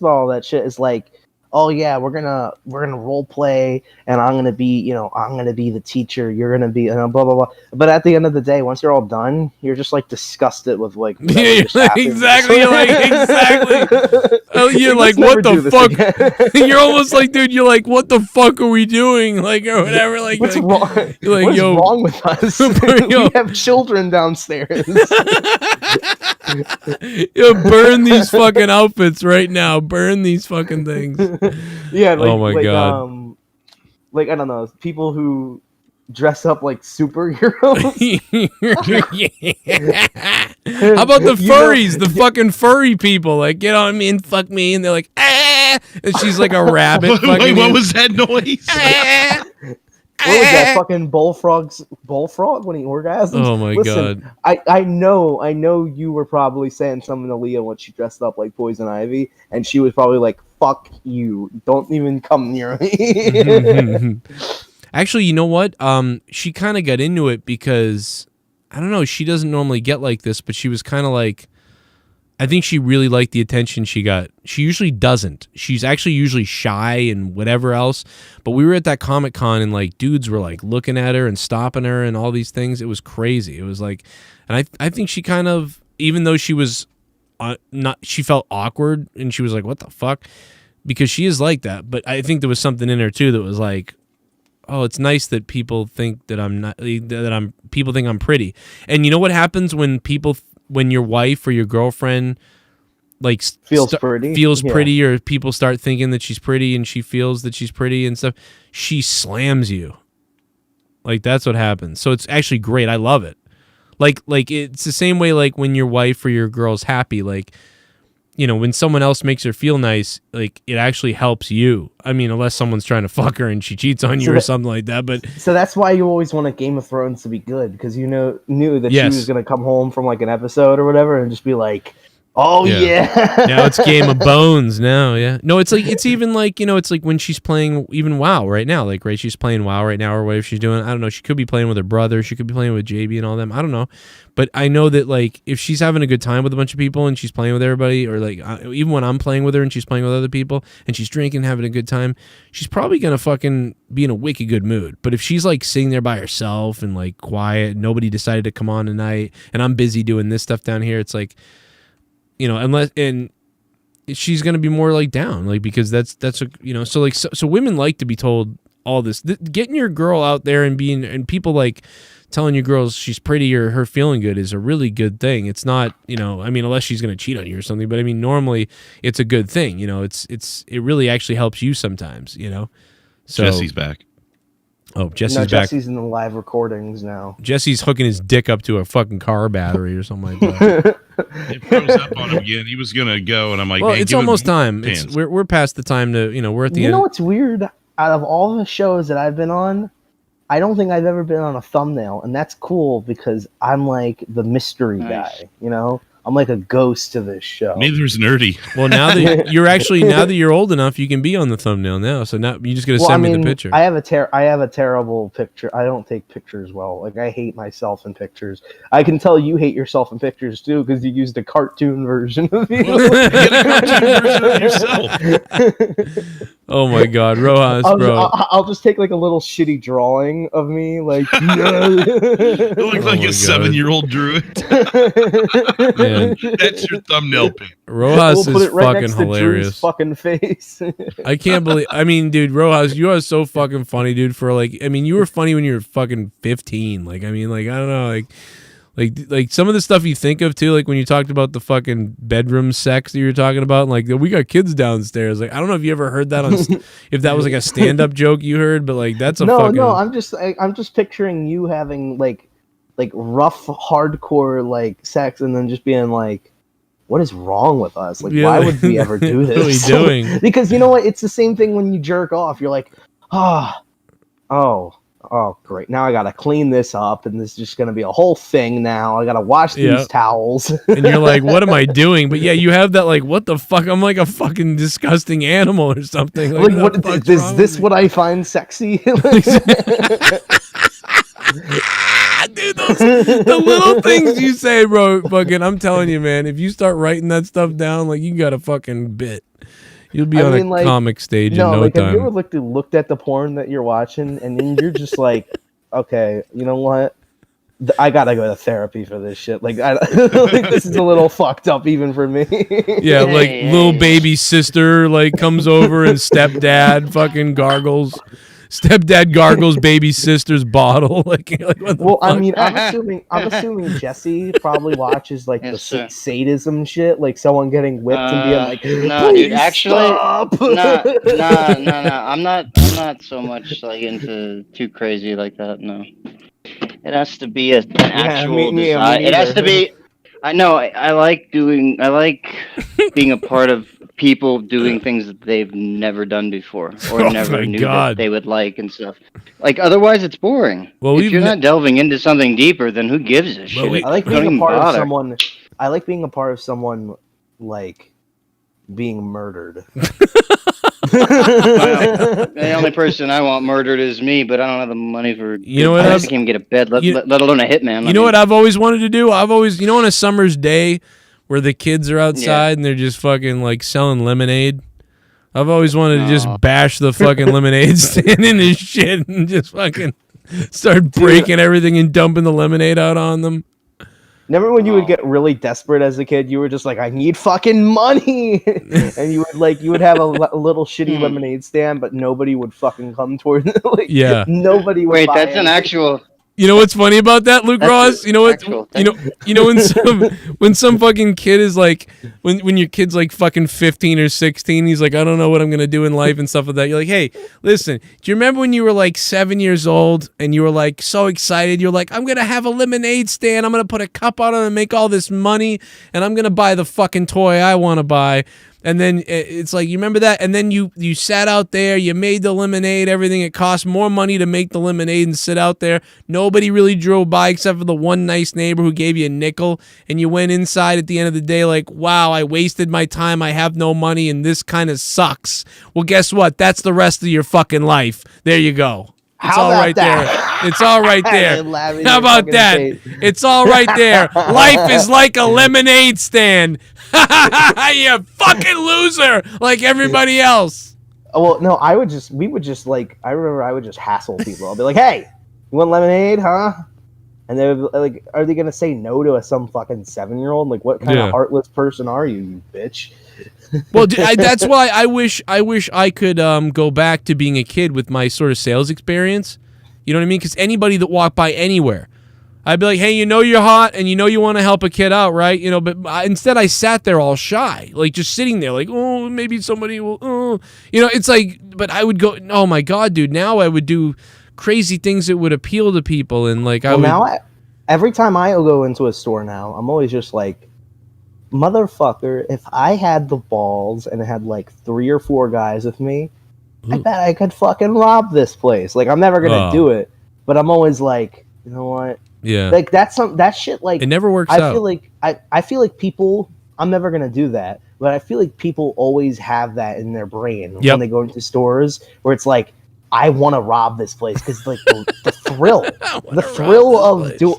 all that shit is like, oh yeah, we're gonna role play, and I'm gonna be the teacher, you're gonna be blah blah blah. But at the end of the day, once you're all done, you're just like disgusted with like exactly. You're like exactly. Oh, you're like, what the fuck? You're almost like, dude, you're like, what the fuck are we doing? Like or whatever. Like what's wrong? You're like, what's wrong with us? We have children downstairs. Burn these fucking outfits right now. Burn these fucking things. Yeah. Like, oh my god. Like I don't know, people who dress up like superheroes. How about the furries? The fucking furry people. Like, get on me and fuck me, and they're like, ah! And she's like a rabbit. Wait, what was that noise? What was that fucking bullfrog when he orgasms? Oh my god! I know you were probably saying something to Leah when she dressed up like Poison Ivy, and she was probably like, "Fuck you! Don't even come near me." Actually, you know what? She kind of got into it because I don't know. She doesn't normally get like this, but she was kind of like. I think she really liked the attention she got. She usually doesn't. She's actually usually shy and whatever else. But we were at that Comic-Con and like dudes were like looking at her and stopping her and all these things. It was crazy. It was like, and I think she kind of, even though she was she felt awkward and she was like, what the fuck? Because she is like that. But I think there was something in her too that was like, oh, it's nice that people think that people think I'm pretty. And you know what happens when your wife or your girlfriend like feels pretty, pretty, or people start thinking that she's pretty and she feels that she's pretty and stuff, she slams you. Like that's what happens. So it's actually great. I love it. Like it's the same way like when your wife or your girl's happy, like, you know, when someone else makes her feel nice, like it actually helps you. I mean, unless someone's trying to fuck her and she cheats on you or something like that. But so that's why you always wanted Game of Thrones to be good, because you knew that she was gonna come home from like an episode or whatever and just be like, oh yeah. Now it's Game of Bones now, yeah. No, it's like it's even like, you know, it's like when she's playing even WoW right now, like right, she's playing WoW right now or whatever she's doing. I don't know. She could be playing with her brother. She could be playing with JB and all them. I don't know. But I know that like if she's having a good time with a bunch of people and she's playing with everybody, or like even when I'm playing with her and she's playing with other people and she's drinking, having a good time, she's probably gonna fucking be in a wicked good mood. But if she's like sitting there by herself and like quiet, nobody decided to come on tonight, and I'm busy doing this stuff down here, it's like, you know, unless, and she's gonna be more like down, like, because that's a, you know, so like so women like to be told all this. Getting your girl out there and people like telling your girls she's pretty or her feeling good is a really good thing. It's not, you know, I mean, unless she's gonna cheat on you or something, but I mean, normally it's a good thing, you know. It really actually helps you sometimes, you know. So Jesse's back. Oh, Jesse's back. Jesse's in the live recordings now. Jesse's hooking his dick up to a fucking car battery or something like that. It froze up on him again. He was gonna go, and I'm like, well, man, it's almost time. We're past the time to, you know, we're at the end. You know what's weird? Out of all the shows that I've been on, I don't think I've ever been on a thumbnail, and that's cool because I'm like the mystery guy, you know? I'm like a ghost to this show. Neither's nerdy. Well, now that you're actually, now that you're old enough, you can be on the thumbnail now. So now you just got to send me the picture. I have a terrible picture. I don't take pictures well. Like, I hate myself in pictures. I can tell you hate yourself in pictures too because you used a cartoon version of you. Get a cartoon version of yourself. Oh my God, Rojas, bro! I'll just take like a little shitty drawing of me, like. You look like a 7-year-old druid. That's your thumbnail pic. Rojas is right fucking hilarious. Fucking face. I can't believe. I mean, dude, Rojas, you are so fucking funny, dude. For like, I mean, you were funny when you were fucking 15. Like, I mean, like, I don't know, like some of the stuff you think of too, like when you talked about the fucking bedroom sex that you were talking about, like we got kids downstairs. Like, I don't know if you ever heard that on, if that was like a stand-up joke you heard, but like that's a fucking. No, I'm just picturing you having like rough, hardcore like sex, and then just being like, what is wrong with us? Like, why would we ever do this? What are we doing? Because you know what? It's the same thing when you jerk off. You're like, oh, great. Now I got to clean this up, and this is just going to be a whole thing now. I got to wash these towels. And you're like, what am I doing? But yeah, you have that like, what the fuck? I'm like a fucking disgusting animal or something. Like what is this what I find sexy? Dude, the little things you say, bro, fucking, I'm telling you, man, if you start writing that stuff down, like, you got a fucking bit. You'll be on a comic stage in no time. Have you ever looked at the porn that you're watching, and then you're just like, okay, you know what? I gotta go to therapy for this shit. Like, like this is a little fucked up even for me. Yeah, like little baby sister like comes over and stepdad fucking gargles. Stepdad gargles baby sister's bottle. Like what the fuck? I mean, I'm assuming Jesse probably watches like the sadism shit, like someone getting whipped and being like, "No, dude, actually, stop. no. I'm not so much like into too crazy like that. No, it has to be an actual design. It has to be. I know. I like being a part of people doing things that they've never done before or never knew that they would like and stuff. Like, otherwise it's boring. Well, if you're not delving into something deeper, then who gives a shit? I like being a part of someone. I like being a part of someone like being murdered. The only person I want murdered is me, but I don't have the money for. You know what? I can't even get a bed, let alone a hitman. You know what I've always wanted to do? You know, on a summer's day where the kids are outside and they're just fucking like selling lemonade. I've always wanted to just bash the fucking lemonade stand in his shit and just fucking start breaking everything and dumping the lemonade out on them. Remember when you would get really desperate as a kid? You were just like, I need fucking money, and you would have a little shitty lemonade stand, but nobody would fucking come towards it. Like, yeah, nobody would. Wait, buy that's it. an actual. You know what's funny about that, Luke Ross? You know what? You know when some fucking kid is like, when your kid's like fucking 15 or 16, he's like, I don't know what I'm gonna do in life and stuff like that. You're like, hey, listen, do you remember when you were like 7 years old and you were like so excited? You're like, I'm gonna have a lemonade stand. I'm gonna put a cup on it and make all this money, and I'm gonna buy the fucking toy I want to buy. And then it's like, you remember that? And then you sat out there, you made the lemonade, everything. It cost more money to make the lemonade and sit out there. Nobody really drove by except for the one nice neighbor who gave you a nickel. And you went inside at the end of the day like, wow, I wasted my time. I have no money and this kind of sucks. Well, guess what? That's the rest of your fucking life. There you go. It's all right there. It's all right there. How about that? It's all right there. Life is like a lemonade stand. You fucking loser, like everybody else. Well, no, we would just like, I remember I would just hassle people. I'll be like, hey, you want lemonade, huh? And they would like, are they gonna say no to some fucking 7-year-old? Like, what kind of heartless person are you, you bitch? Well, that's why I wish I could go back to being a kid with my sort of sales experience. You know what I mean? Because anybody that walked by anywhere, I'd be like, hey, you know you're hot and you know you want to help a kid out, right? You know, but instead I sat there all shy, like just sitting there like, oh, maybe somebody will, oh. You know, it's like, but I would go, oh my God, dude, now I would do crazy things that would appeal to people. And like, every time I go into a store now, I'm always just like, motherfucker, if I had the balls and had like 3 or 4 guys with me, I bet I could fucking rob this place. Like, I'm never gonna do it, but I'm always like, you know what? Yeah. Like that shit. Like, it never works out. I feel like people. I'm never gonna do that, but I feel like people always have that in their brain when they go into stores, where it's like, I want to rob this place because like the thrill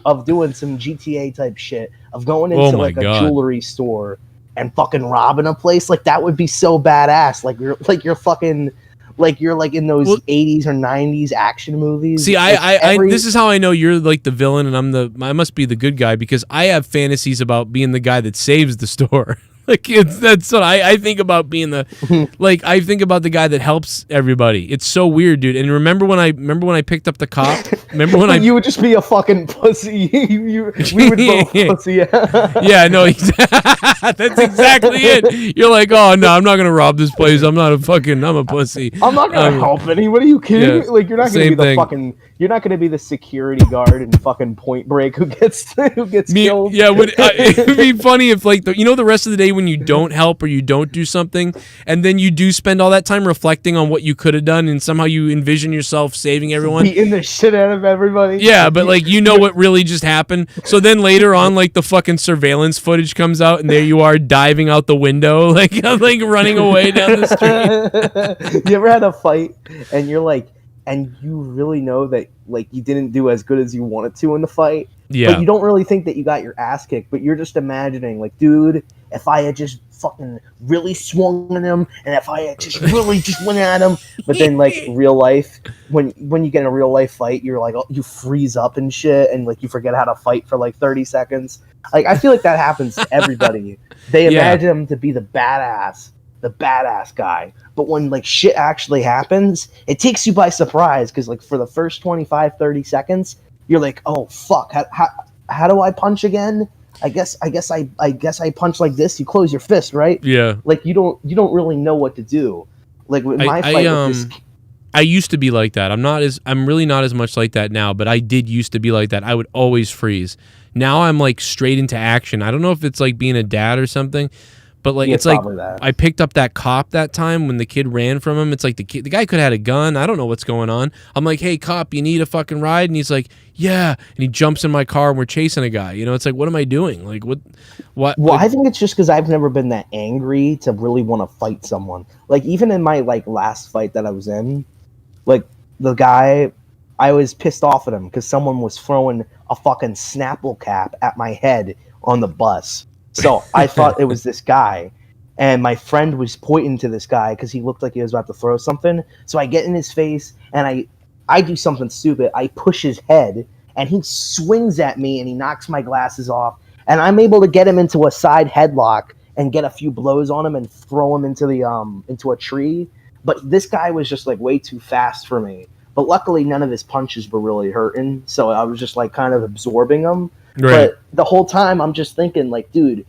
of doing some GTA type shit, of going into like a jewelry store and fucking robbing a place, like that would be so badass. Like you're fucking. Like you're like in those 80s or 90s action movies. See, like this is how I know you're like the villain and I must be the good guy, because I have fantasies about being the guy that saves the store. Like that's what I think about, being the like, I think about the guy that helps everybody. It's so weird, dude. And remember when I picked up the cop? Remember when you would just be a fucking pussy. We would both pussy. Yeah, no, that's exactly it. You're like, oh no, I'm not gonna rob this place. I'm a pussy. I'm not gonna help anybody. Are you kidding me? Like, you're not gonna be the fucking. You're not gonna be the security guard in fucking Point Break who gets killed. Yeah, it would be funny if like the rest of the day when you don't help or you don't do something, and then you do spend all that time reflecting on what you could have done, and somehow you envision yourself saving everyone, beating the shit out of everybody. Yeah, but like, you know what really just happened. So then later on, like, the fucking surveillance footage comes out, and there you are diving out the window, like running away down the street. You ever had a fight and you're like, and you really know that like you didn't do as good as you wanted to in the fight? Yeah. But you don't really think that you got your ass kicked, but you're just imagining like, dude, if I had just fucking really swung at him, and if I had just really just went at him. But then like real life, when you get in a real life fight, you're like, you freeze up and shit, and like you forget how to fight for like 30 seconds. Like, I feel like that happens to everybody. They imagine him to be the badass guy, but when like shit actually happens, it takes you by surprise, because like for the first 25-30 seconds you're like, oh fuck, how do I punch again? I guess I punch like this. You close your fist, right? Yeah. Like you don't really know what to do. Like with my fight with this, I used to be like that. I'm really not as much like that now, but I did used to be like that. I would always freeze. Now I'm like straight into action. I don't know if it's like being a dad or something, but like, it's like that. I picked up that cop that time when the kid ran from him. It's like the guy could have had a gun. I don't know what's going on. I'm like, hey cop, you need a fucking ride? And he's like, yeah. And he jumps in my car and we're chasing a guy. You know, it's like, what am I doing? Like, what? Well, like, I think it's just because I've never been that angry to really want to fight someone. Like, even in my like last fight that I was in, like the guy, I was pissed off at him because someone was throwing a fucking Snapple cap at my head on the bus. So I thought it was this guy, and my friend was pointing to this guy because he looked like he was about to throw something. So I get in his face, and I do something stupid. I push his head, and he swings at me, and he knocks my glasses off. And I'm able to get him into a side headlock and get a few blows on him and throw him into a tree. But this guy was just like way too fast for me. but luckily none of his punches were really hurting, so I was just like kind of absorbing them. Right. But the whole time I'm just thinking like, dude,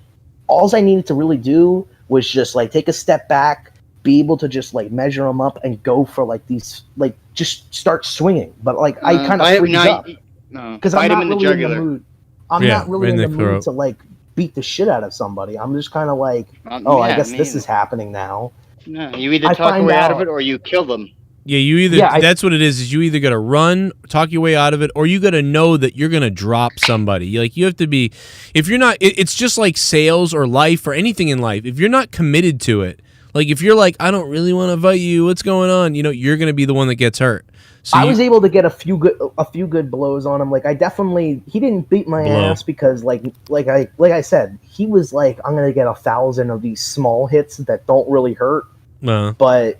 all I needed to really do was just like take a step back, be able to just like measure them up and go for like these, like just start swinging. But like I kind of freeze up because I'm not really in the mood. I'm not really in the mood to like beat the shit out of somebody. I'm just kind of like, I guess this is happening now. No, you either talk your way out of it or you kill them. Yeah, you either that's what it is you either gotta run, talk your way out of it, or you gotta know that you're gonna drop somebody. Like you have to be, if you're not, it's just like sales or life or anything in life. If you're not committed to it, like if you're like, I don't really want to fight you, what's going on? You know, you're gonna be the one that gets hurt. So I was able to get a few good blows on him. Like I definitely, he didn't beat my ass because like I said, he was like, I'm gonna get 1,000 of these small hits that don't really hurt. But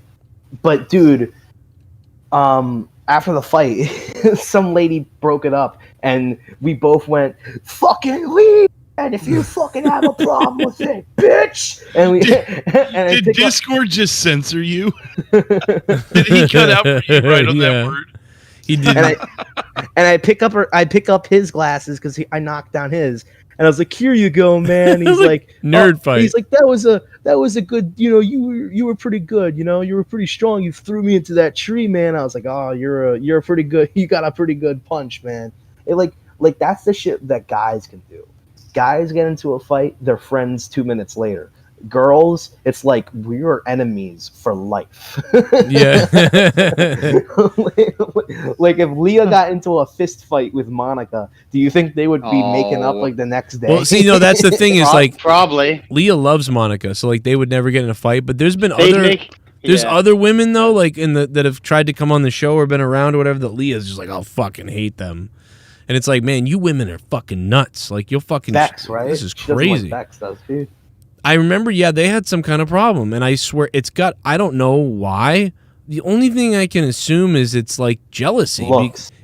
dude, after the fight, some lady broke it up, and we both went, "Fucking leave!" And if you fucking have a problem with it, bitch. And we did Discord just censor you? Did he cut out for you right on that word? He did. And I pick up his glasses because I knocked down his, and I was like, "Here you go, man." He's like, "Nerd fight." He's like, "That was a good, you know, you were pretty good, you know, you were pretty strong. You threw me into that tree, man." I was like, "Oh, you're pretty good. You got a pretty good punch, man." It like that's the shit that guys can do. Guys get into a fight, they're friends 2 minutes later. Girls, it's like we were enemies for life. Yeah. Like if Leah got into a fist fight with Monica, do you think they would be making up like the next day? Well, see, no, that's the thing is like probably Leah loves Monica, so like they would never get in a fight. But there's been other women though, like that have tried to come on the show or been around or whatever. That Leah's just like, I'll fucking hate them. And it's like, man, you women are fucking nuts. Like, you'll fucking... Bex, right? This is She doesn't crazy. like Bex, does she? I remember, they had some kind of problem. And I swear, it's got... I don't know why. The only thing I can assume is it's, like, jealousy.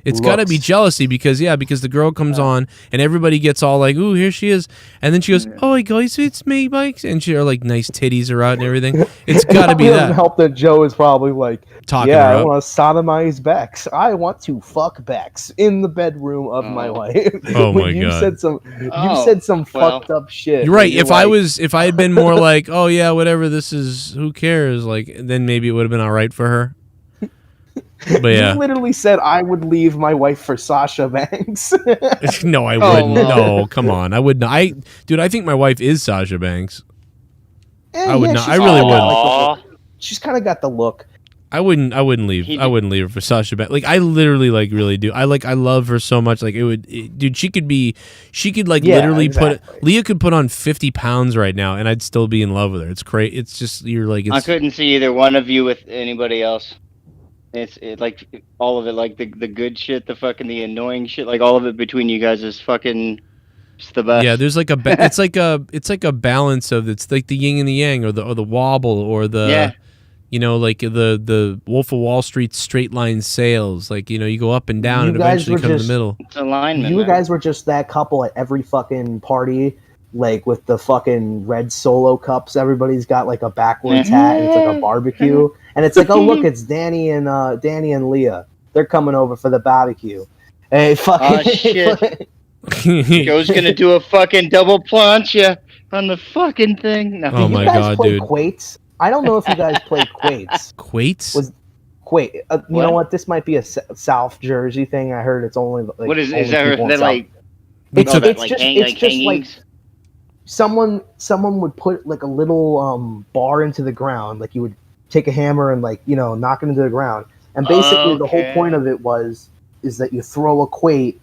It's got to be jealousy because the girl comes on and everybody gets all like, ooh, here she is. And then she goes, oh, guys, it's me, Bikes. And her, like, nice titties are out and everything. It's got to be that. It doesn't help that Joe is probably like, talking I want to sodomize Bex. I want to fuck Bex in the bedroom of my wife. Oh, my God. You said some fucked up shit. You're right. If I had been more like, oh, yeah, whatever, who cares? Like, then maybe it would have been all right for her. But yeah, you literally said I would leave my wife for Sasha Banks. No, I wouldn't. No, come on, I would not. I think my wife is Sasha Banks. I would not. I really wouldn't. She's kind of got the look. I wouldn't leave. I wouldn't leave her for Sasha Banks. Like I literally really do. I love her so much. Like dude, she could literally Leah could put on 50 pounds right now, and I'd still be in love with her. It's crazy. It's just I couldn't see either one of you with anybody else. It's like all of it, like the good shit, the annoying shit, like all of it between you guys is fucking just the best. Yeah, there's like it's like a balance of it's like the yin and the yang, or the wobble, or the like the Wolf of Wall Street straight line sales. Like you go up and down and eventually come to the middle. It's alignment. You guys were just that couple at every fucking party. Like with the fucking red Solo cups, everybody's got like a backwards hat, and it's like a barbecue, and it's like, oh look, it's Danny and Leah. They're coming over for the barbecue. Hey, fucking shit! Joe's gonna do a fucking double plancha on the fucking thing. No. Oh my God, dude! Quates? I don't know if you guys played Quates. Quates? You know what? This might be a South Jersey thing. I heard it's only like, what is that like? It's just like. Someone would put like a little bar into the ground, like you would take a hammer and knock it into the ground, and basically the whole point of it is that you throw a quate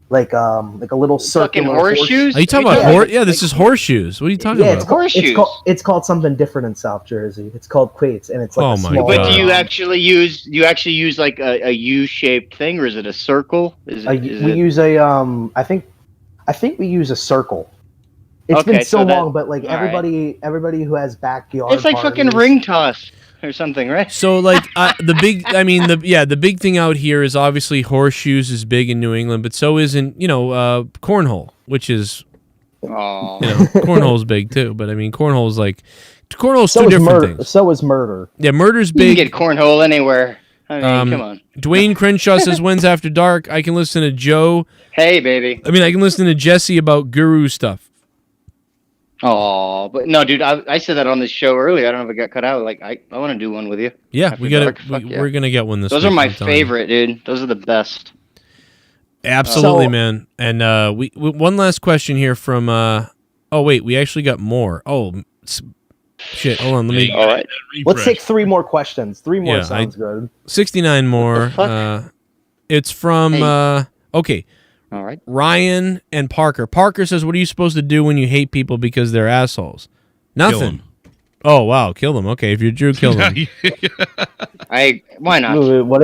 like a little circular horseshoes. Are you talking about this is horseshoes. What are you talking about? It's horseshoes. It's called something different in South Jersey. It's called quates, and it's like small. But do you actually use like a U-shaped thing, or is it a circle? We use a I think we use a circle. It's been so long, but like everybody who has backyard, it's like fucking ring toss or something, right? So like the big thing out here is obviously horseshoes is big in New England, but so isn't cornhole, which is cornhole's big too. But I mean cornhole's two different things. So is murder. Yeah, murder's big. You can get cornhole anywhere. I mean, come on. Duane Crenshaw says, when's After Dark? I can listen to Joe. Hey, baby. I mean, I can listen to Jesse about guru stuff. Oh, but no, dude, I said that on this show earlier. I don't know if it got cut out. Like, I want to do one with you. Yeah, After we got Dark. it. We're going to get one this Those week. are my favorite, dude. Those are the best. Absolutely, man. And we one last question here from... oh, wait, we actually got more. Oh, shit. Hold on. Let me... All right. Let's take 3 more questions. 3 more sounds good. 69 more. It's from... okay. All right. Ryan and Parker. Parker says, what are you supposed to do when you hate people because they're assholes? Nothing. Oh, wow. Kill them. Okay, if you're Drew, kill them. Why not? What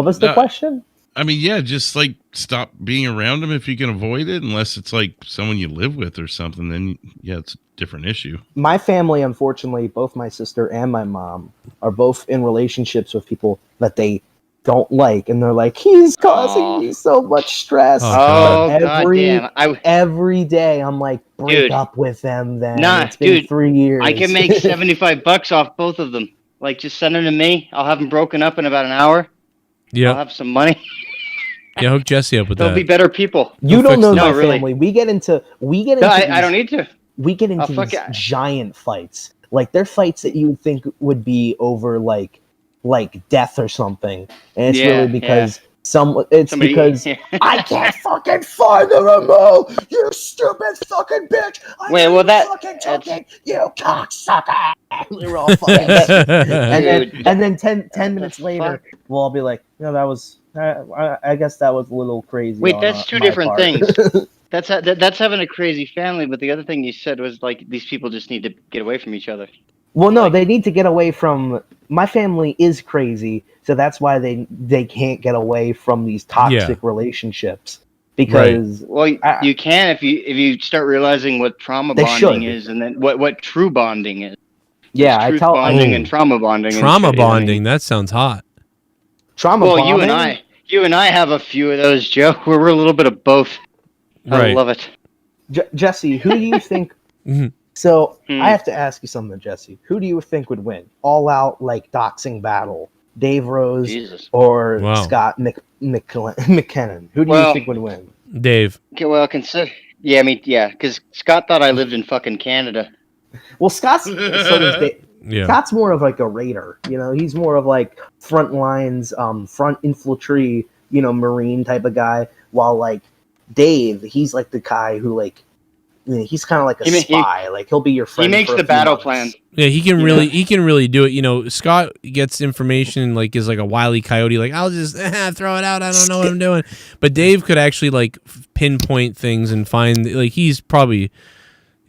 was the question? I mean, yeah, just like stop being around them if you can avoid it, unless it's like someone you live with or something. Then yeah, it's a different issue. My family, unfortunately, both my sister and my mom are both in relationships with people that they don't like, and they're like, he's causing me so much stress. Every day I'm like, break up with them. Then it's been 3 years. I can make $75 off both of them. Like, just send them to me. I'll have them broken up in about an hour. Yeah, I'll have some money. Yeah, hook Jesse up with They'll that. be better people. You don't know my family. We get into. I don't need to. We get into these giant fights. Like, they're fights that you would think would be over like death or something, and it's really because because I can't fucking find the remote. You stupid fucking bitch. You cocksucker. We're all fucking. and then 10 minutes later, we'll all be like, that was. I guess that was a little crazy. Wait, that's two different things. That's having a crazy family, but the other thing you said was like these people just need to get away from each other. Well, no, they need to get away from. My family is crazy, so that's why they can't get away from these toxic relationships. Because you can if you start realizing what trauma bonding is, and then what true bonding is. Yeah, I tell bonding and trauma bonding. Trauma bonding. That sounds hot. Trauma bonding. You and I have a few of those, Joe, where we're a little bit of both. I love it. Jesse, who do you think... So, I have to ask you something, Jesse. Who do you think would win? All-out, like, doxing battle? Dave Rose or Scott McKinnon? Who do you think would win? Dave. Okay, well, consider... Yeah, because Scott thought I lived in fucking Canada. Well, Scott's... Scott's more of like a raider, he's more of like front lines, front infantry, Marine type of guy. While like Dave, he's like the guy who like, he's kind of like a spy. Like he'll be your friend. He makes the battle plan. Yeah, he can really do it. Scott gets information like is like a wily coyote. Like I'll just throw it out. I don't know what I'm doing. But Dave could actually like pinpoint things and find like he's probably.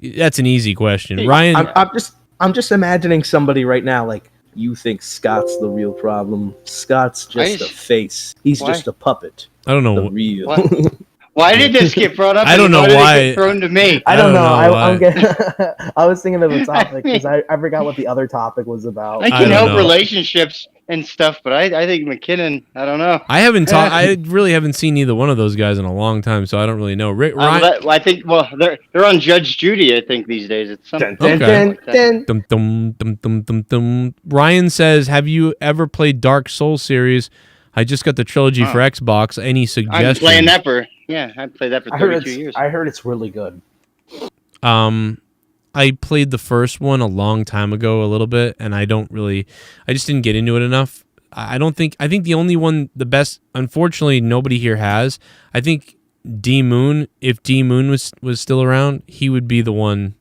That's an easy question, Ryan. I'm just imagining somebody right now like, you think Scott's the real problem. Scott's just a face. He's just a puppet. I don't know. The real. Why did this get brought up? I don't know why. Did it get thrown to me? I don't know. I was thinking of a topic because I forgot what the other topic was about. I can help relationships and stuff, but I think McKinnon, I don't know. I really haven't seen either one of those guys in a long time, so I don't really know. I think they're on Judge Judy. I think these days it's something. Ryan says, "Have you ever played Dark Souls series? I just got the trilogy for Xbox. Any suggestions?" I'm playing that I played that for 32 years. I heard it's really good. I played the first one a long time ago, a little bit, and I just didn't get into it enough. I think the only one, the best, unfortunately, nobody here has. I think D Moon, if D Moon was still around, he would be the one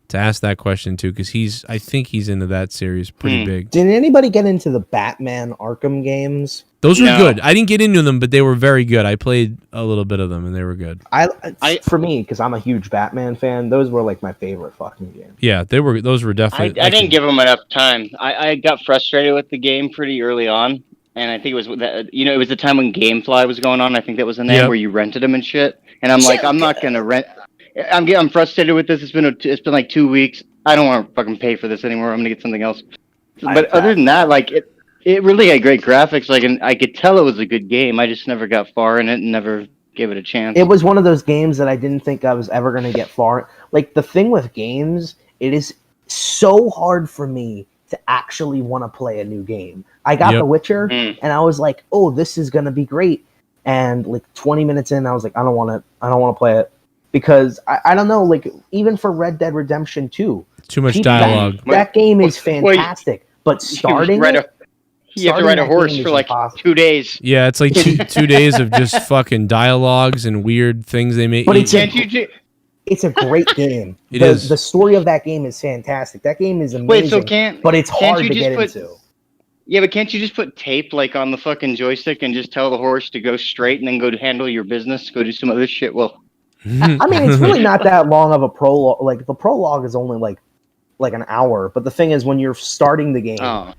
to ask that question too, because I think he's into that series pretty big. Did anybody get into the Batman Arkham games? Those were good. I didn't get into them, but they were very good. I played a little bit of them, and they were good. For me, because I'm a huge Batman fan, those were like my favorite fucking games. Yeah, those were definitely. I didn't give them enough time. I got frustrated with the game pretty early on, and I think it was it was the time when GameFly was going on. I think that was the name where you rented them and shit. And I'm like, I'm not gonna rent. I'm frustrated with this. It's been like 2 weeks. I don't want to fucking pay for this anymore. I'm gonna get something else. But other than that, like it really had great graphics. Like, and I could tell it was a good game. I just never got far in it and never gave it a chance. It was one of those games that I didn't think I was ever gonna get far. Like the thing with games, it is so hard for me to actually want to play a new game. I got The Witcher, and I was like, "Oh, this is gonna be great." And like 20 minutes in, I was like, "I don't want to play it," because I don't know. Like even for Red Dead Redemption 2, too much dialogue. That game is fantastic, but starting you have to ride a horse for like 2 days. Yeah, it's like two days of just fucking dialogues and weird things they make. But it's a great game. The story of that game is fantastic. That game is amazing. Wait, so but it's hard to get into. Yeah, but can't you just put tape like on the fucking joystick and just tell the horse to go straight and then go to handle your business, go do some other shit? Well, I mean, it's really not that long of a prologue. Like the prologue is only like an hour. But the thing is, when you're starting the game,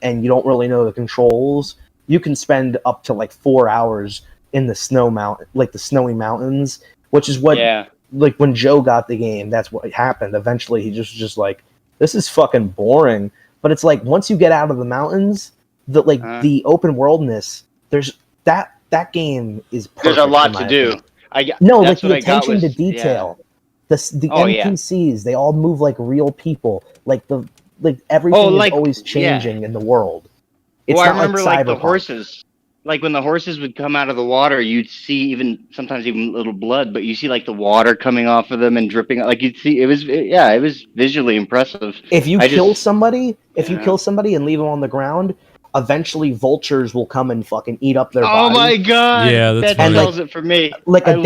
and you don't really know the controls, you can spend up to like 4 hours in the the snowy mountains, which is what. Yeah. Like when Joe got the game, that's what happened. Eventually, he just like, this is fucking boring. But it's like once you get out of the mountains, the open worldness, there's that game is perfect. There's a lot to do. The attention to detail, the NPCs, they all move like real people. Like everything is always changing in the world. It's I remember like the horses. Like when the horses would come out of the water, you'd see sometimes even little blood, but you see like the water coming off of them and dripping. Like you'd see, it was visually impressive. If you kill somebody and leave them on the ground, eventually vultures will come and fucking eat up their body. Oh my god! Yeah, that spells it for me. Like a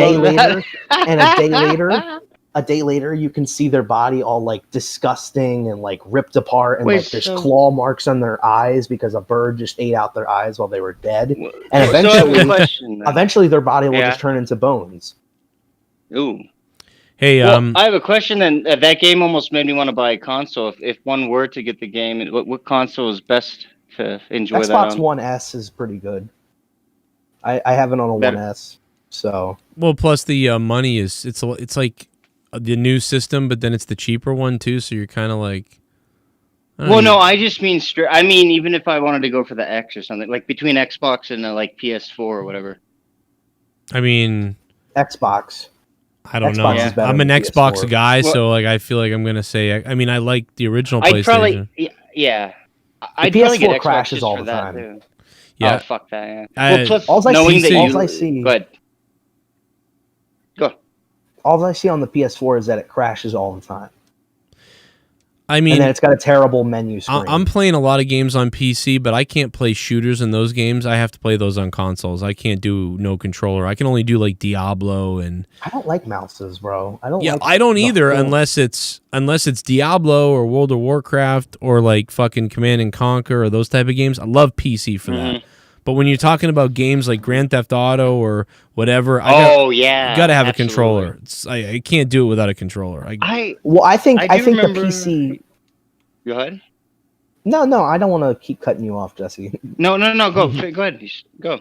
day later, you can see their body all like disgusting and like ripped apart, and there's claw marks on their eyes because a bird just ate out their eyes while they were dead. And eventually their body will just turn into bones. Ooh. Hey, I have a question. Then that game almost made me want to buy a console. If one were to get the game, what console is best to enjoy that on? Xbox One S is pretty good. I have it on a 1S. So plus the money is it's like the new system, but then it's the cheaper one too. So you're kind of like. I just mean I mean, even if I wanted to go for the X or something, like between Xbox and like PS4 or whatever. I mean, Xbox. I don't know. I'm an Xbox guy, so like I feel like I'm gonna say. I mean, I like the original PlayStation. I'd probably get Xbox crashes all the time. Too. Yeah. Oh fuck that. Yeah. Plus, all I see on the PS4 is that it crashes all the time. I mean, and then it's got a terrible menu screen. I'm playing a lot of games on PC, but I can't play shooters in those games. I have to play those on consoles. I can't do no controller. I can only do like Diablo and. I don't like mouses, bro. I don't either, unless it's Diablo or World of Warcraft or like fucking Command and Conquer or those type of games. I love PC for that. But when you're talking about games like Grand Theft Auto or whatever, you got to have a controller. I can't do it without a controller. I think the PC. Go ahead. No, I don't want to keep cutting you off, Jesse. No, go ahead. Go.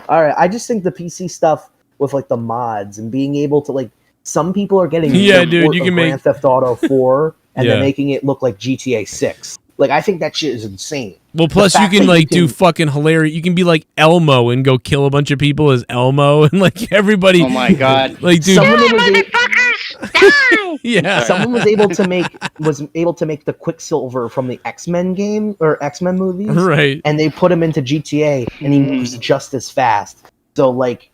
All right, I just think the PC stuff with like the mods and being able to like some people are getting you can make Grand Theft Auto 4 and then making it look like GTA 6. Like, I think that shit is insane. Well, plus you can do fucking hilarious. You can be like Elmo and go kill a bunch of people as Elmo, and like everybody. Oh my god! Like, dude. Someone was able to make the Quicksilver from the X-Men game or X-Men movies, right? And they put him into GTA, and he moves just as fast. So like,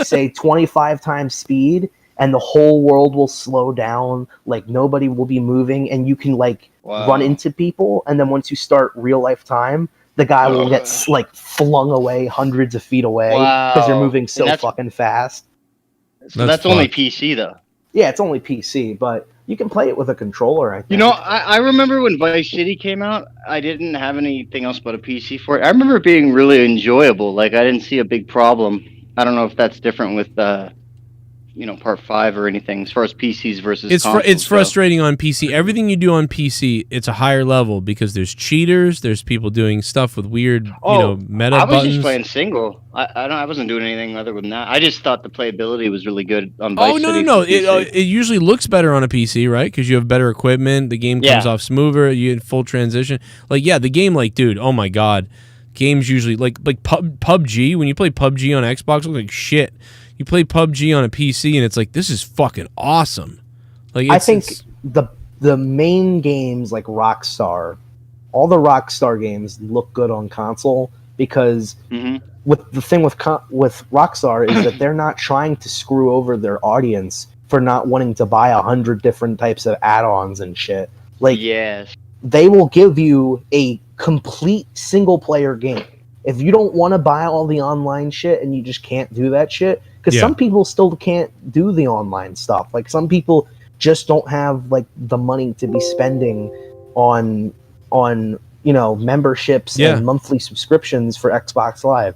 say 25 times speed, and the whole world will slow down. Like nobody will be moving, and you can run into people, and then once you start real life time, the guy will get flung away hundreds of feet away because they're moving so fucking fast. So that's only PC though. Yeah, it's only PC, but you can play it with a controller. I think. You know, I remember when Vice City came out, I didn't have anything else but a PC for it. I remember it being really enjoyable. Like I didn't see a big problem. I don't know if that's different with Part 5 or anything as far as PCs versus it's frustrating on PC. Everything you do on PC, it's a higher level because there's cheaters, there's people doing stuff with weird meta buttons. I was just playing single. I wasn't doing anything other than that. I just thought the playability was really good on Vice City. No. It usually looks better on a PC, right? Because you have better equipment, the game comes off smoother, you get full transition. The game, dude, oh my god. Games usually like PUBG, when you play PUBG on Xbox, it looks like shit. You play PUBG on a PC and it's like, this is fucking awesome. I think the the main games like Rockstar, all the Rockstar games look good on console because with the thing with Rockstar is that they're not trying to screw over their audience for not wanting to buy 100 different types of add-ons and shit. Like, they will give you a complete single-player game. If you don't want to buy all the online shit and you just can't do that shit, because some people still can't do the online stuff. Like, some people just don't have like the money to be spending on memberships and monthly subscriptions for Xbox Live.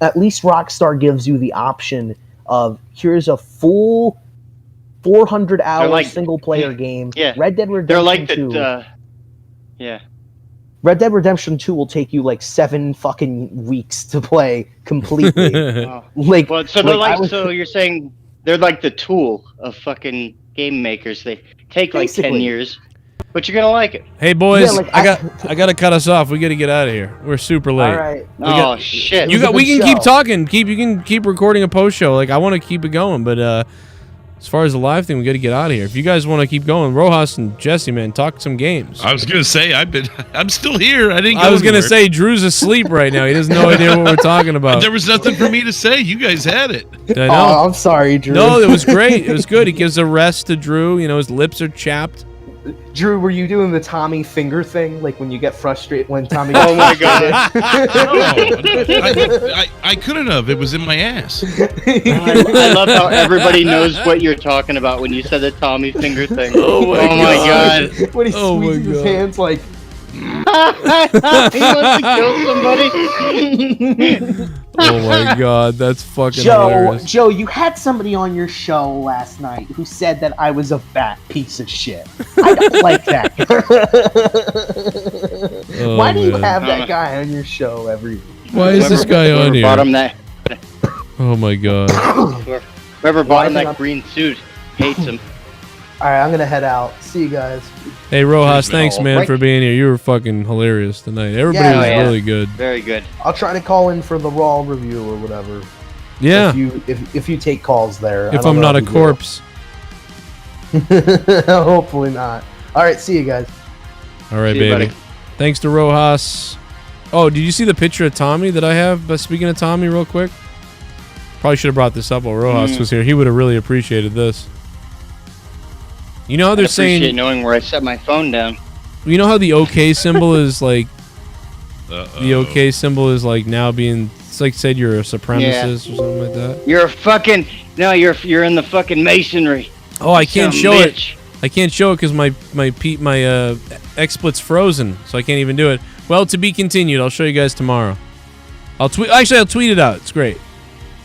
At least Rockstar gives you the option of, here's a full 400-hour single-player game. Red Dead Redemption 2. Red Dead Redemption 2 will take you like 7 fucking weeks to play completely. So you're saying they're like the tool of fucking game makers. They take like 10 years, but you're gonna like it. Hey boys, I gotta cut us off. We gotta get out of here. We're super late. All right. Shit. We can keep talking. You can keep recording a post show. Like, I want to keep it going, but as far as the live thing, we got to get out of here. If you guys want to keep going, Rojas and Jesse, man, talk some games. I was gonna say I'm still here. I was gonna say Drew's asleep right now. He has no idea what we're talking about. There was nothing for me to say. You guys had it. I know. Oh, I'm sorry, Drew. No, it was great. It was good. He gives a rest to Drew. You know, his lips are chapped. Drew, were you doing the Tommy finger thing, like when you get frustrated when Tommy? Oh my god! I couldn't have. It was in my ass. I love how everybody knows what you're talking about when you said the Tommy finger thing. Oh my god! When he squeezes his hands like. He wants to kill somebody. Oh my god, that's fucking hilarious. Joe, you had somebody on your show last night who said that I was a fat piece of shit. I don't like that. Why do you have that guy on your show every week? Why is this guy on here? Oh my god. Whoever bought him that green suit hates him. Alright, I'm gonna head out. See you guys. Hey Rojas, thanks man for being here. You were fucking hilarious tonight. Everybody was really good. Very good. I'll try to call in for the Raw review or whatever. Yeah. If you take calls there. If I'm not a corpse. Hopefully not. Alright, see you guys. Alright, baby. Buddy. Thanks to Rojas. Oh, did you see the picture of Tommy that I have? But speaking of Tommy real quick. Probably should have brought this up while Rojas was here. He would have really appreciated this. You know how they're saying knowing where I set my phone down. You know how the OK symbol is like the OK symbol is like now being, it's like said you're a supremacist or something like that. You're a fucking you're in the fucking masonry. Oh, I can't show it. I can't show it because my XSplit's frozen, so I can't even do it. Well, to be continued. I'll show you guys tomorrow. I'll tweet it out. It's great.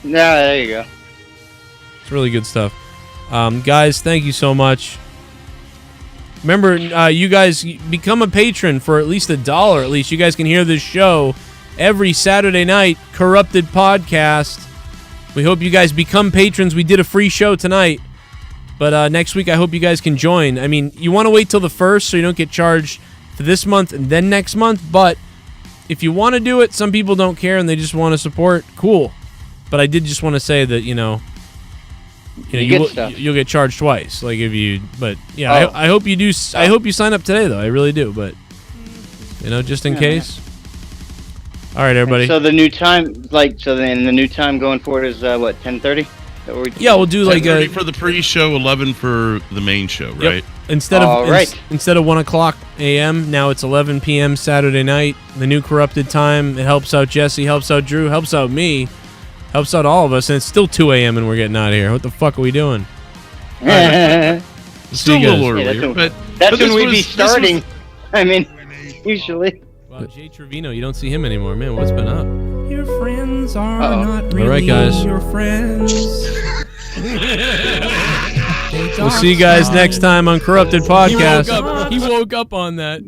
Yeah, there you go. It's really good stuff. Guys, thank you so much. Remember, you guys become a patron for at least $1. At least you guys can hear this show every Saturday night. Corrupted Podcast. We hope you guys become patrons. We did a free show tonight, but next week I hope you guys can join. I mean, you want to wait till the 1st so you don't get charged for this month and then next month. But if you want to do it, some people don't care and they just want to support. Cool. But I did just want to say that you'll get charged twice. Like if you, but yeah, I hope you do. I hope you sign up today, though. I really do. But just in case. All right, everybody. So the new time, then the new time going forward is what, 10:30? Yeah, we'll do like 10:30 for the pre-show, 11 for the main show, right? Yep. Instead of 1 o'clock a.m., now it's 11 p.m. Saturday night. The new corrupted time. It helps out Jesse, helps out Drew, helps out me. Helps out all of us, and it's still 2 a.m. and we're getting out of here. What the fuck are we doing? Still a little earlier, but that's when we'd be starting. I mean, usually. Wow, Jay Trevino, you don't see him anymore. Man, what's been up? Your friends are not really all right, guys. Your friends. We'll see you guys next time on Corrupted Podcast. He woke up on that.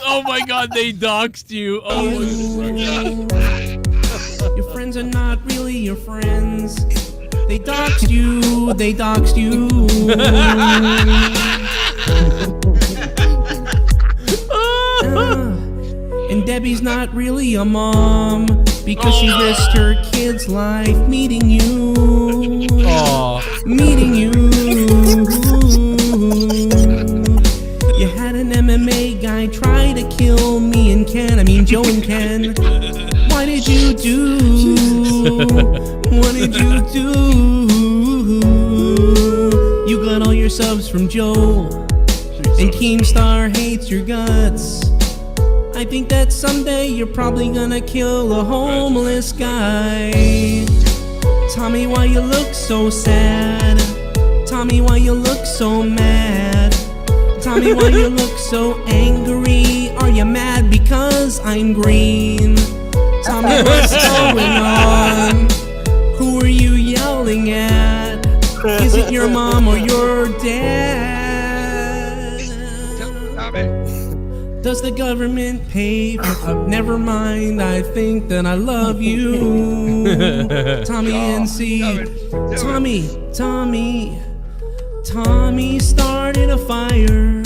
Oh my god, they doxed you. Oh my god. Your friends are not really your friends. They doxed you. They doxed you. And Debbie's not really a mom because she risked her kid's life meeting you. Meeting you. Joe and Ken. Why did you do? What did you do? You got all your subs from Joe, and Keemstar hates your guts. I think that someday you're probably gonna kill a homeless guy. Tommy, why you look so sad? Tommy, why you look so mad? Tommy, why you look so angry? Are you mad because I'm green? Tommy, what's going on? Who are you yelling at? Is it your mom or your dad? Does the government pay for... never mind, I think that I love you. Tommy NC. Tommy started a fire.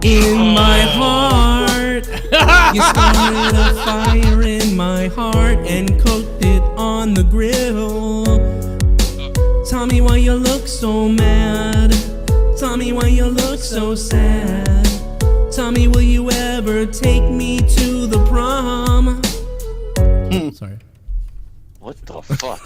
In my heart. You started a fire in my heart and cooked it on the grill. Tommy, why you look so mad? Tommy, why you look so sad? Tommy, will you ever take me to the prom? Sorry. What the fuck?